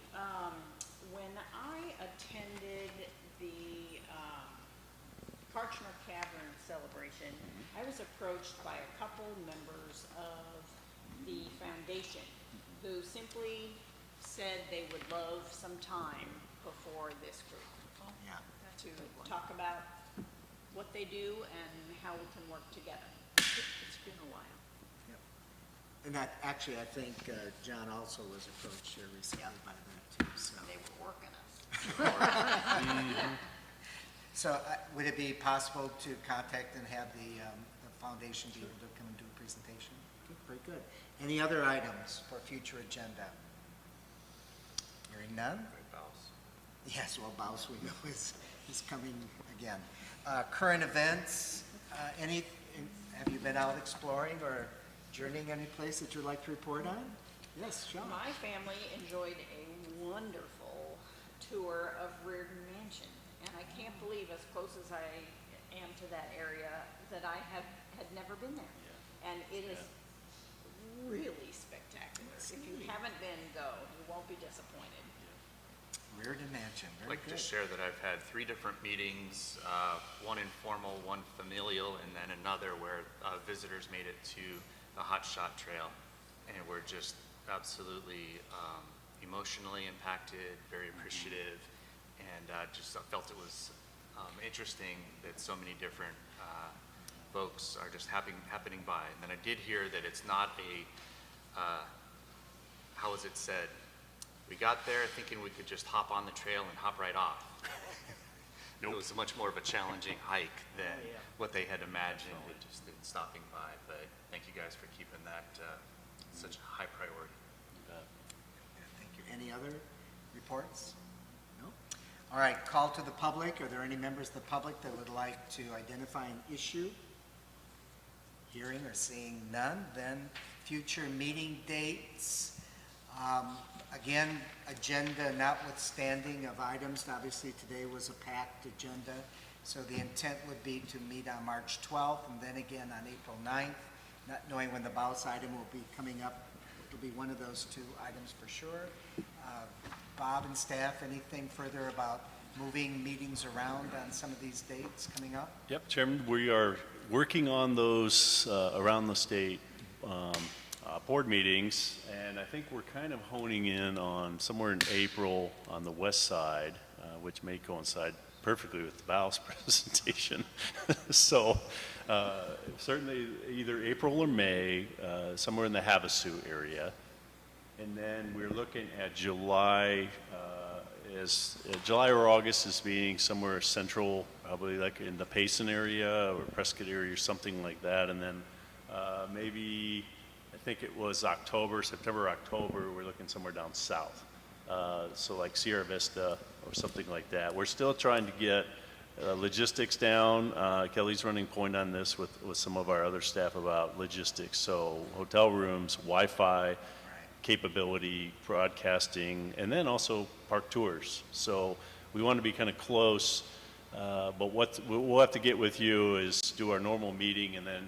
When I attended the Karchner Cavern celebration, I was approached by a couple members of the foundation who simply said they would love some time before this group to talk about what they do and how we can work together. It's been a while. And that, actually, I think John also was approached here recently by that too, so. They were working us. So would it be possible to contact and have the foundation be able to come and do a presentation? Okay, very good. Any other items for future agenda? Hearing none? Yes, well, Baus we know is He's coming again. Current events, have you been out exploring or journeying any place that you'd like to report on? Yes, Sean. My family enjoyed a wonderful tour of Reardon Mansion, and I can't believe, as close as I am to that area, that I had never been there. And it is really spectacular. If you haven't been, go. You won't be disappointed. Reardon Mansion, I'd very like good. to share that I've had 3 different meetings, one informal, one familial, and then another where visitors made it to the Hot Shot Trail, and were just absolutely emotionally impacted, very appreciative, and just felt it was interesting that so many different folks are just happening by. And then I did hear that it's not a, how was it said? We got there thinking we could just hop on the trail and hop right off. It was much more of a challenging hike than what they had imagined just in stopping by. But thank you guys for keeping that such a high priority. Thank you. Any other reports? No? All right, call to the public. Are there any members of the public that would like to identify an issue? Hearing or seeing none, then future meeting dates. Again, agenda notwithstanding of items, obviously today was a packed agenda, so the intent would be to meet on March 12th and then again on April 9th, not knowing when the Baus item will be coming up. It'll be one of those 2 items for sure. Bob and staff, anything further about moving meetings around on some of these dates coming up? Yep, Chairman, we are working on those around the state board meetings, and I think we're kind of honing in on somewhere in April on the west side, which may coincide perfectly with the Baus presentation. So certainly either April or May, somewhere in the Havasu area. And then we're looking at July, July or August as being somewhere central, probably like in the Payson area or Prescott area or something like that. And then maybe, I think it was September, October, we're looking somewhere down south. So like Sierra Vista or something like that. We're still trying to get logistics down. Kelly's running point on this with some of our other staff about logistics. So hotel rooms, Wi-Fi capability, broadcasting, and then also park tours. So we want to be kind of close, but what we'll have to get with you is do our normal meeting, and then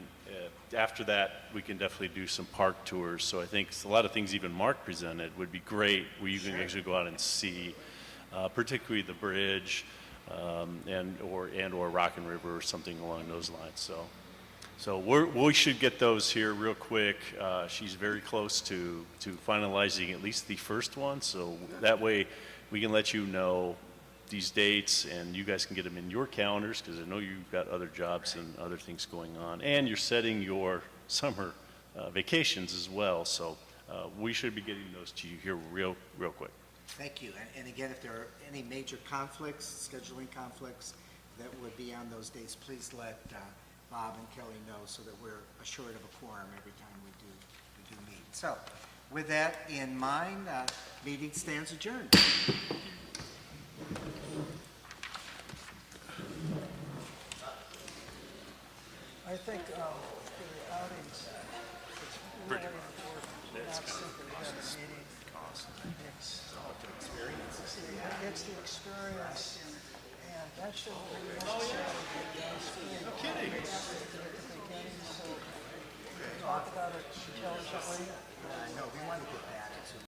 after that, we can definitely do some park tours. So I think a lot of things even Mark presented would be great, where you can actually go out and see, particularly the bridge, and or Rockin' River or something along those lines. So we should get those here real quick. She's very close to finalizing at least the first one, so that way we can let you know these dates, and you guys can get them in your calendars, because I know you've got other jobs and other things going on, and you're setting your summer vacations as well. So we should be getting those to you here real quick. Thank you. And again, if there are any major conflicts, scheduling conflicts that would be on those dates, please let Bob and Kelly know so that we're assured of a quorum every time we do meet. So with that in mind, meeting stands adjourned. I think for the outings, it's really important not simply to have a meeting. It's the experience, and that shouldn't be necessarily be done. No kidding. So talk about it intelligently. No, we want to get back to